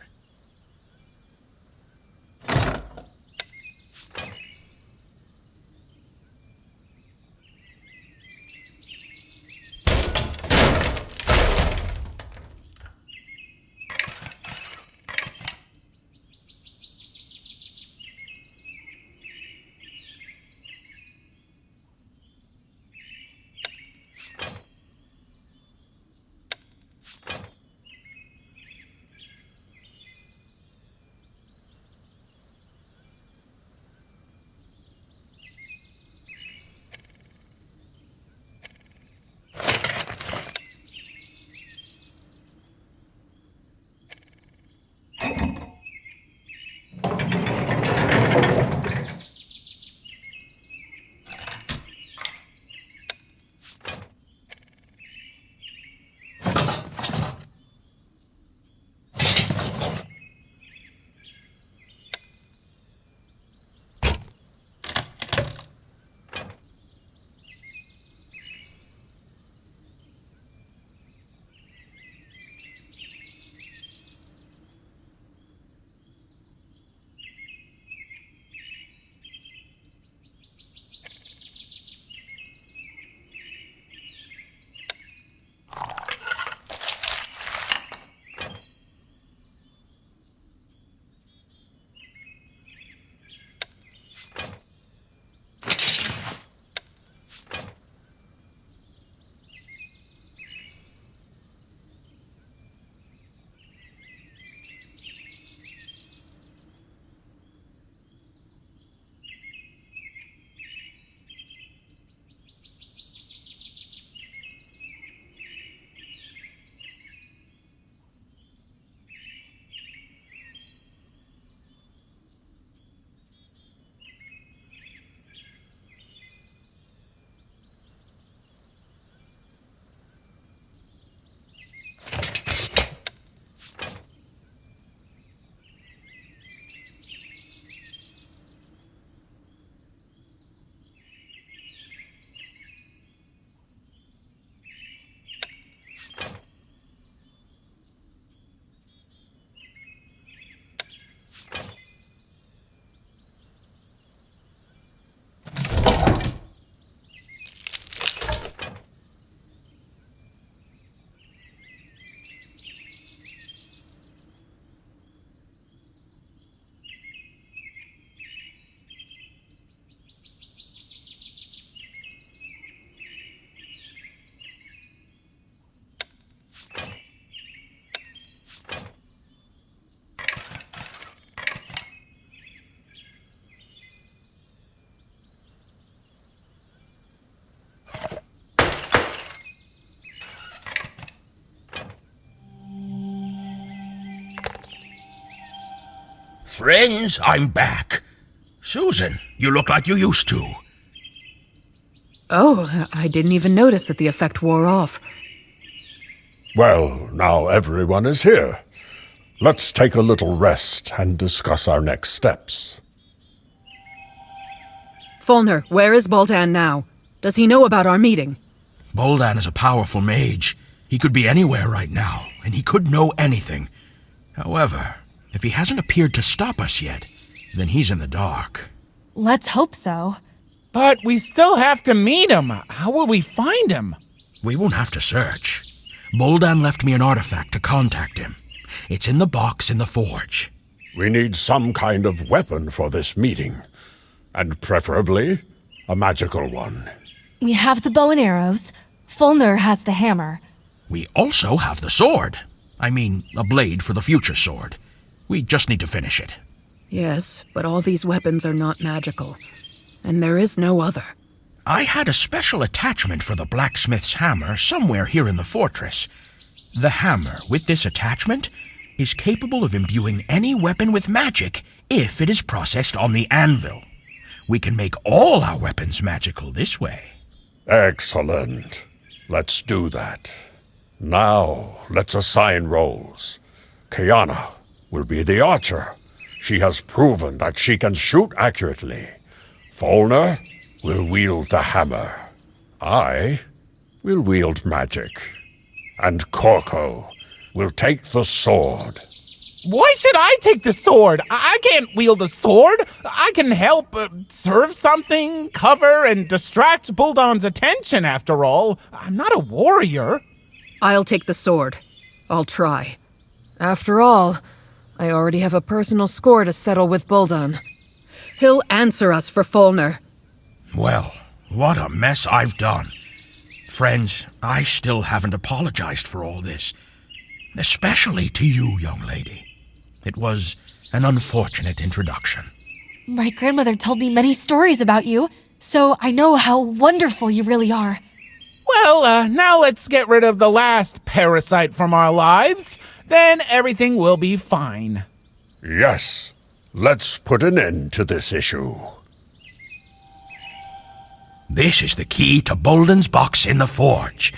Friends, I'm back. Susan, you look like you used to. Oh, I didn't even notice that the effect wore off. Well, now everyone is here. Let's take a little rest and discuss our next steps. Folnur, where is Boldan now? Does he know about our meeting? Boldan is a powerful mage. He could be anywhere right now, and he could know anything. However, if he hasn't appeared to stop us yet, then he's in the dark. Let's hope so. But we still have to meet him. How will we find him? We won't have to search. Boldan left me an artifact to contact him. It's in the box in the forge. We need some kind of weapon for this meeting, and preferably a magical one. We have the bow and arrows. Folnur has the hammer. We also have the sword. I mean, a blade for the future sword. We just need to finish it. Yes, but all these weapons are not magical. And there is no other. I had a special attachment for the blacksmith's hammer somewhere here in the fortress. The hammer, with this attachment, is capable of imbuing any weapon with magic if it is processed on the anvil. We can make all our weapons magical this way. Excellent. Let's do that. Now, let's assign roles. Kiana will be the archer. She has proven that she can shoot accurately. Folnur will wield the hammer. I will wield magic. And Corco will take the sword. Why should I take the sword? I can't wield a sword. I can help serve something, cover, and distract Boldan's attention, after all. I'm not a warrior. I'll take the sword. I'll try. After all, I already have a personal score to settle with Boldan. He'll answer us for Folnur. Well, what a mess I've done. Friends, I still haven't apologized for all this. Especially to you, young lady. It was an unfortunate introduction. My grandmother told me many stories about you, so I know how wonderful you really are. Well, now let's get rid of the last parasite from our lives. Then everything will be fine. Yes, let's put an end to this issue. This is the key to Boldan's box in the forge.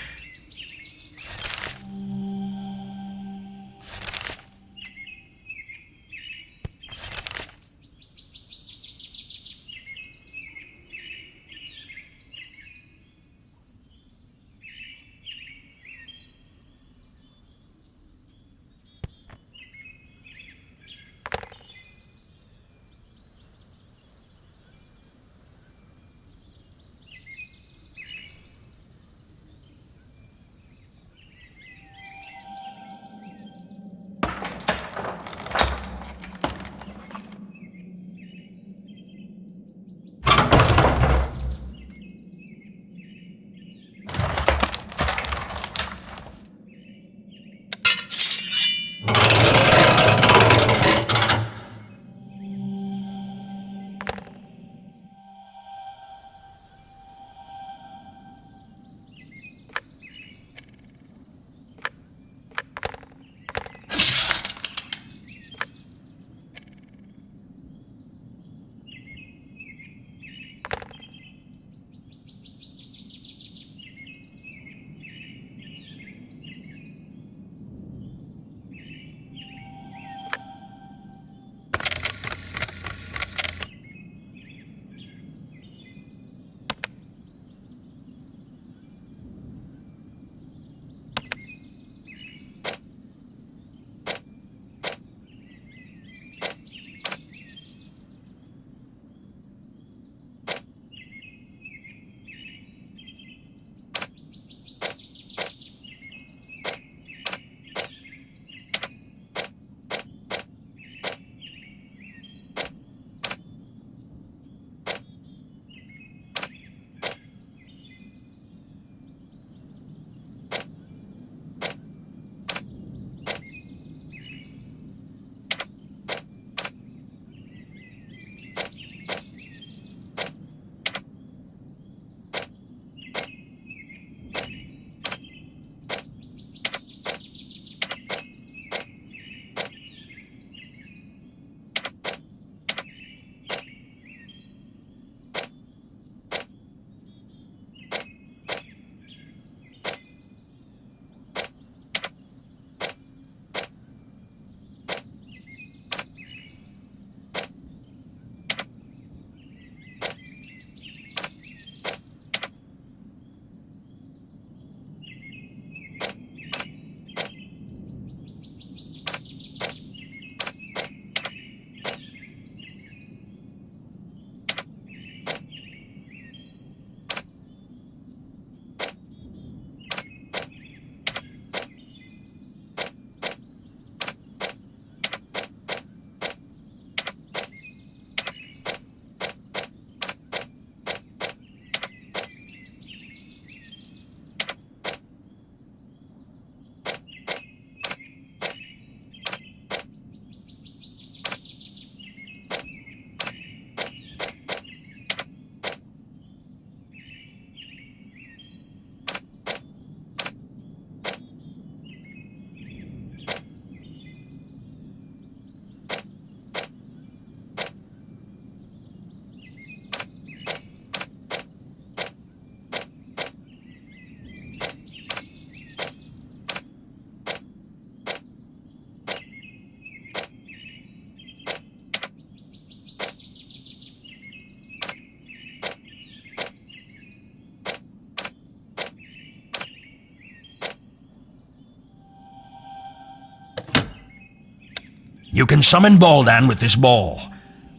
You can summon Baldan with this ball.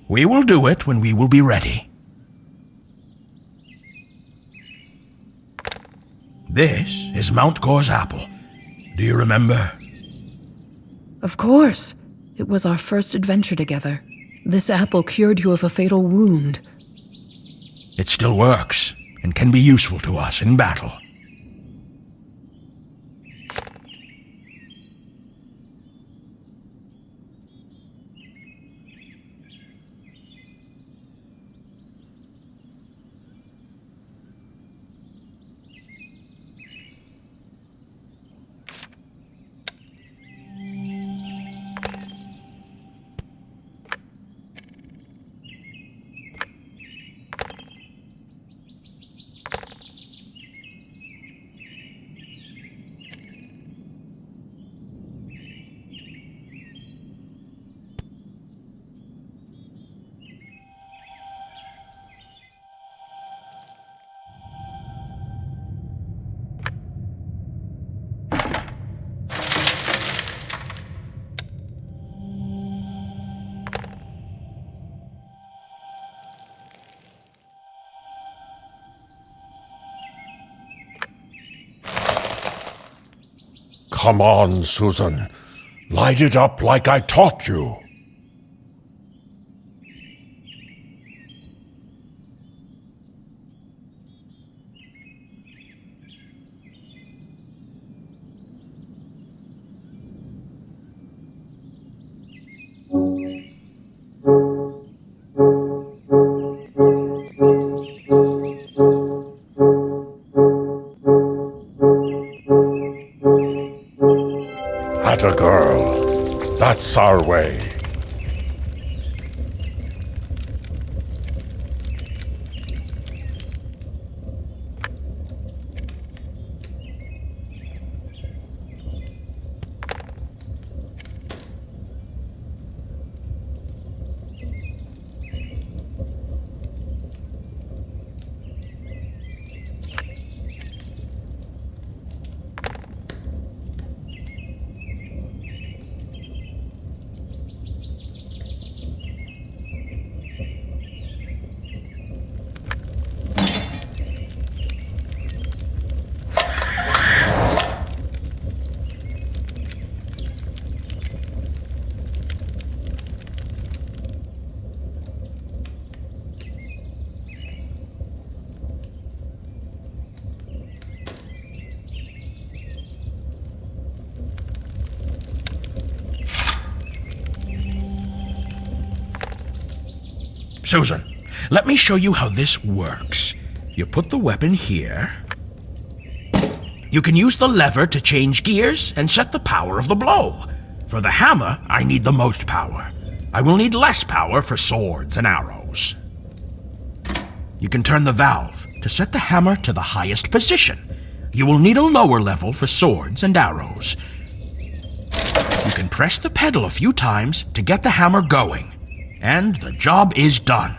We will do it when we will be ready. This is Mount Gor's apple. Do you remember? Of course. It was our first adventure together. This apple cured you of a fatal wound. It still works and can be useful to us in battle. Come on, Susan. Light it up like I taught you. Atta girl. That's our way. Susan, let me show you how this works. You put the weapon here. You can use the lever to change gears and set the power of the blow. For the hammer, I need the most power. I will need less power for swords and arrows. You can turn the valve to set the hammer to the highest position. You will need a lower level for swords and arrows. You can press the pedal a few times to get the hammer going. And the job is done.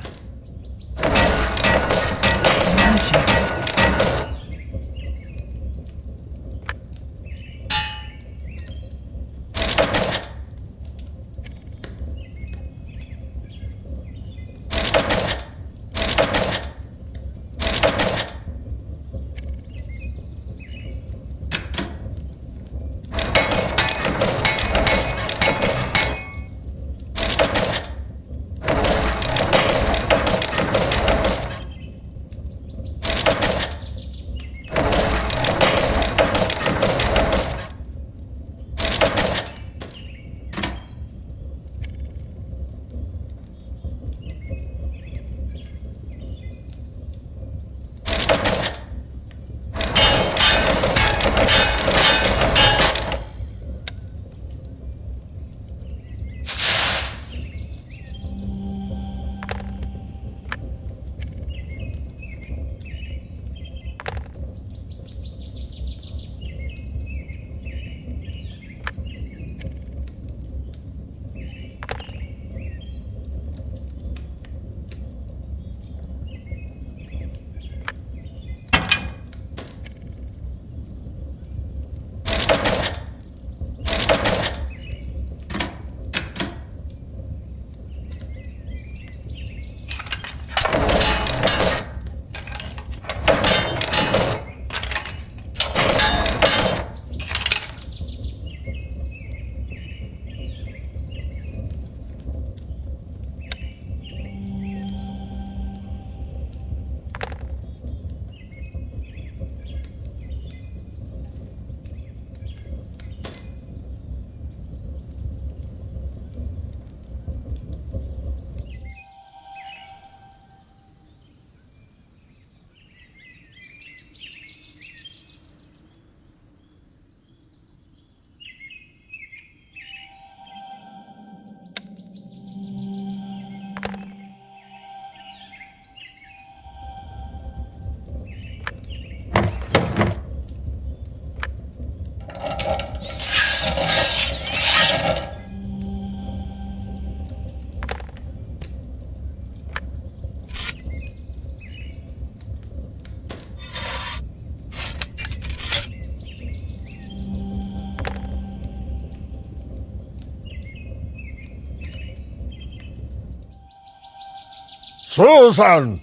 Susan,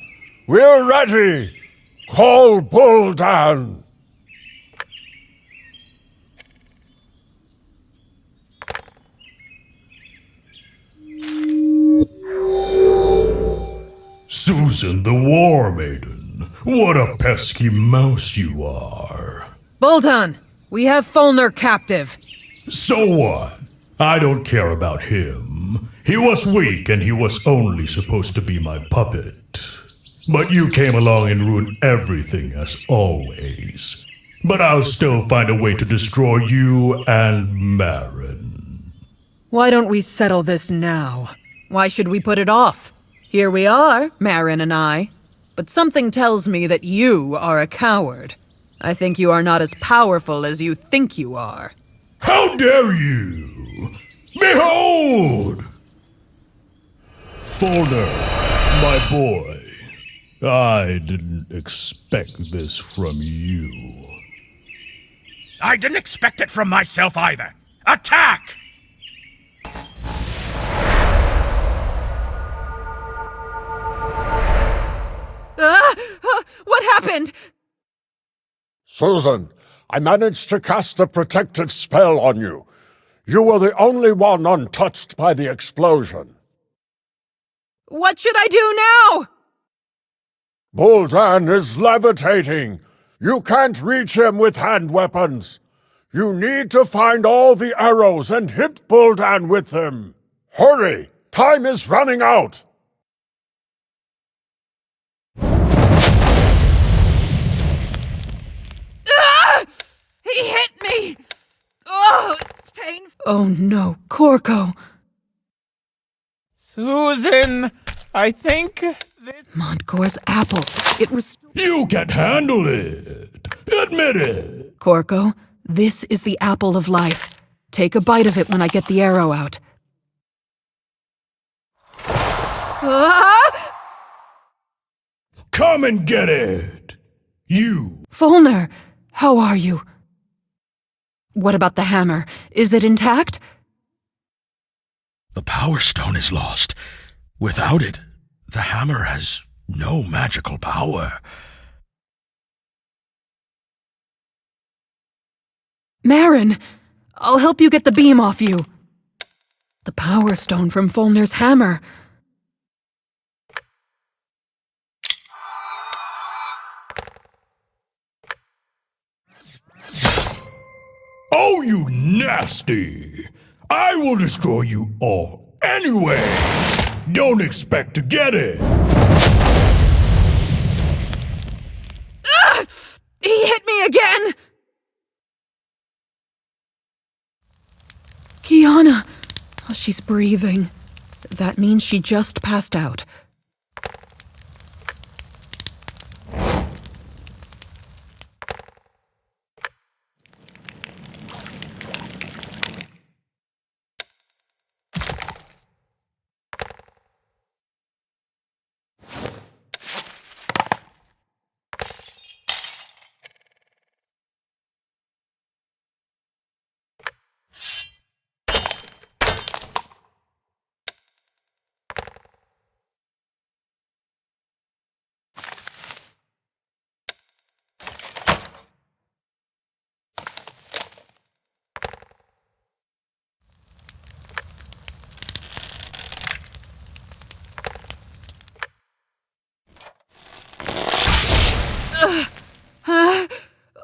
we're ready. Call Buldan. Susan the War Maiden, what a pesky mouse you are. Buldan, we have Folnur captive. So what? I don't care about him. He was weak and he was only supposed to be my puppet. But you came along and ruined everything as always. But I'll still find a way to destroy you and Maaron. Why don't we settle this now? Why should we put it off? Here we are, Maaron and I. But something tells me that you are a coward. I think you are not as powerful as you think you are. How dare you! Behold! Folnur, my boy, I didn't expect this from you. I didn't expect it from myself either. Attack! What happened? Susan, I managed to cast a protective spell on you. You were the only one untouched by the explosion. What should I do now? Buldan is levitating. You can't reach him with hand weapons. You need to find all the arrows and hit Buldan with them. Hurry! Time is running out! He hit me! Oh, it's painful. Oh no, Corco. Susan, I think this... Montgore's apple. It restored... You can handle it! Admit it! Corco, this is the apple of life. Take a bite of it when I get the arrow out. Ah! Come and get it! You! Folnur, how are you? What about the hammer? Is it intact? The Power Stone is lost. Without it, the hammer has no magical power. Maaron, I'll help you get the beam off you. The Power Stone from Folnur's hammer. Oh, you nasty! I will destroy you all anyway! Don't expect to get it! Ah! He hit me again! Kiana! Oh, she's breathing. That means she just passed out.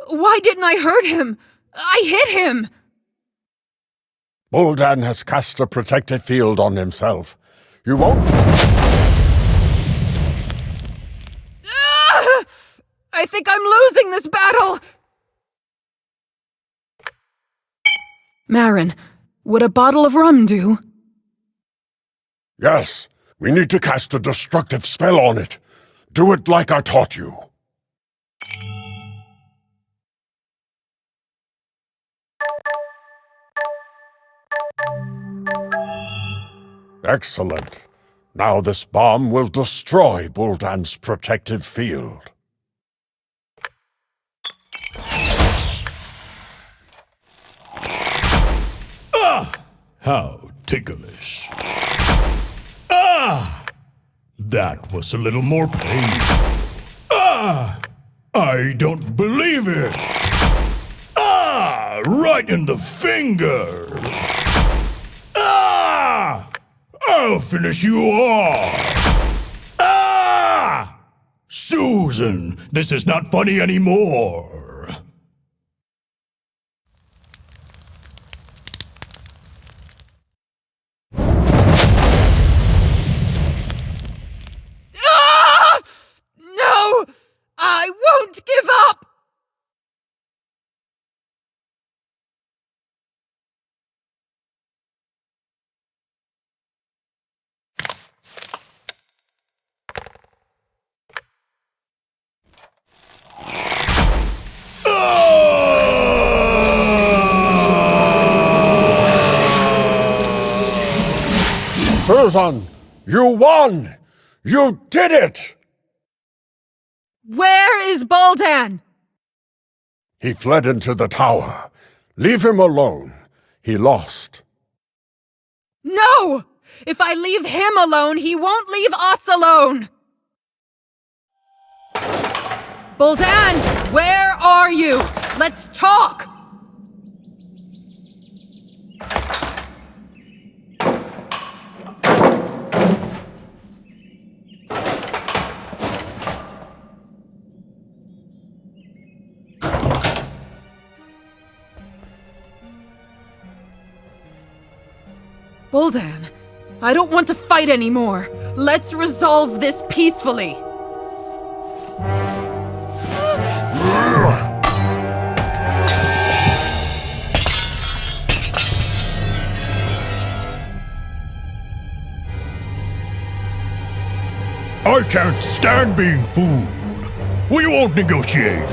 Why didn't I hurt him? I hit him! Buldan has cast a protective field on himself. You won't... I think I'm losing this battle! Maaron, would a bottle of rum do? Yes, we need to cast a destructive spell on it. Do it like I taught you. Excellent. Now this bomb will destroy Buldan's protective field. Ah! How ticklish. Ah! That was a little more painful. Ah! I don't believe it! Ah! Right in the finger! Ah! I'll finish you off! Ah! Susan, this is not funny anymore. No! I won't give up! Susan, you won! You did it! Where is Boldan? He fled into the tower. Leave him alone. He lost. No! If I leave him alone, he won't leave us alone! Boldan, where are you? Let's talk! Boldan, I don't want to fight anymore. Let's resolve this peacefully. I can't stand being fooled. We won't negotiate.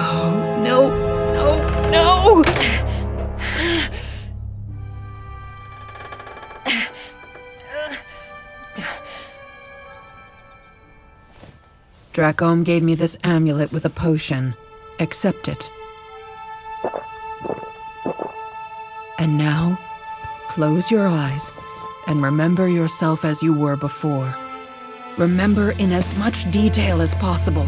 Oh, no, no, no! Dracom gave me this amulet with a potion. Accept it. And now, close your eyes and remember yourself as you were before. Remember in as much detail as possible.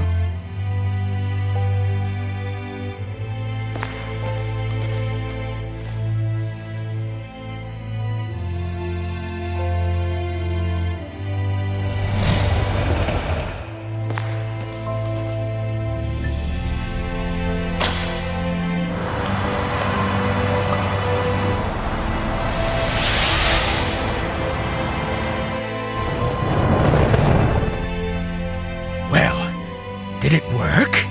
Did it work?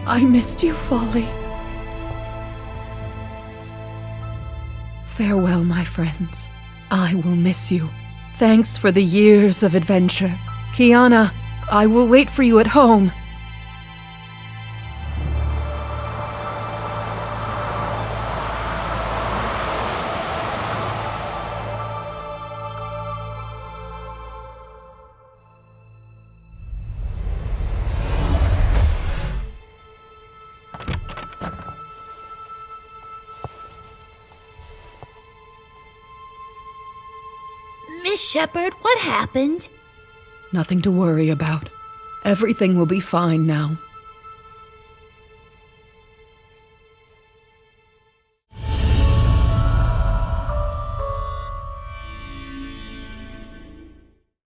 I missed you, Folly. Farewell, my friends. I will miss you. Thanks for the years of adventure. Kiana, I will wait for you at home. Miss Shepard, what happened? Nothing to worry about. Everything will be fine now.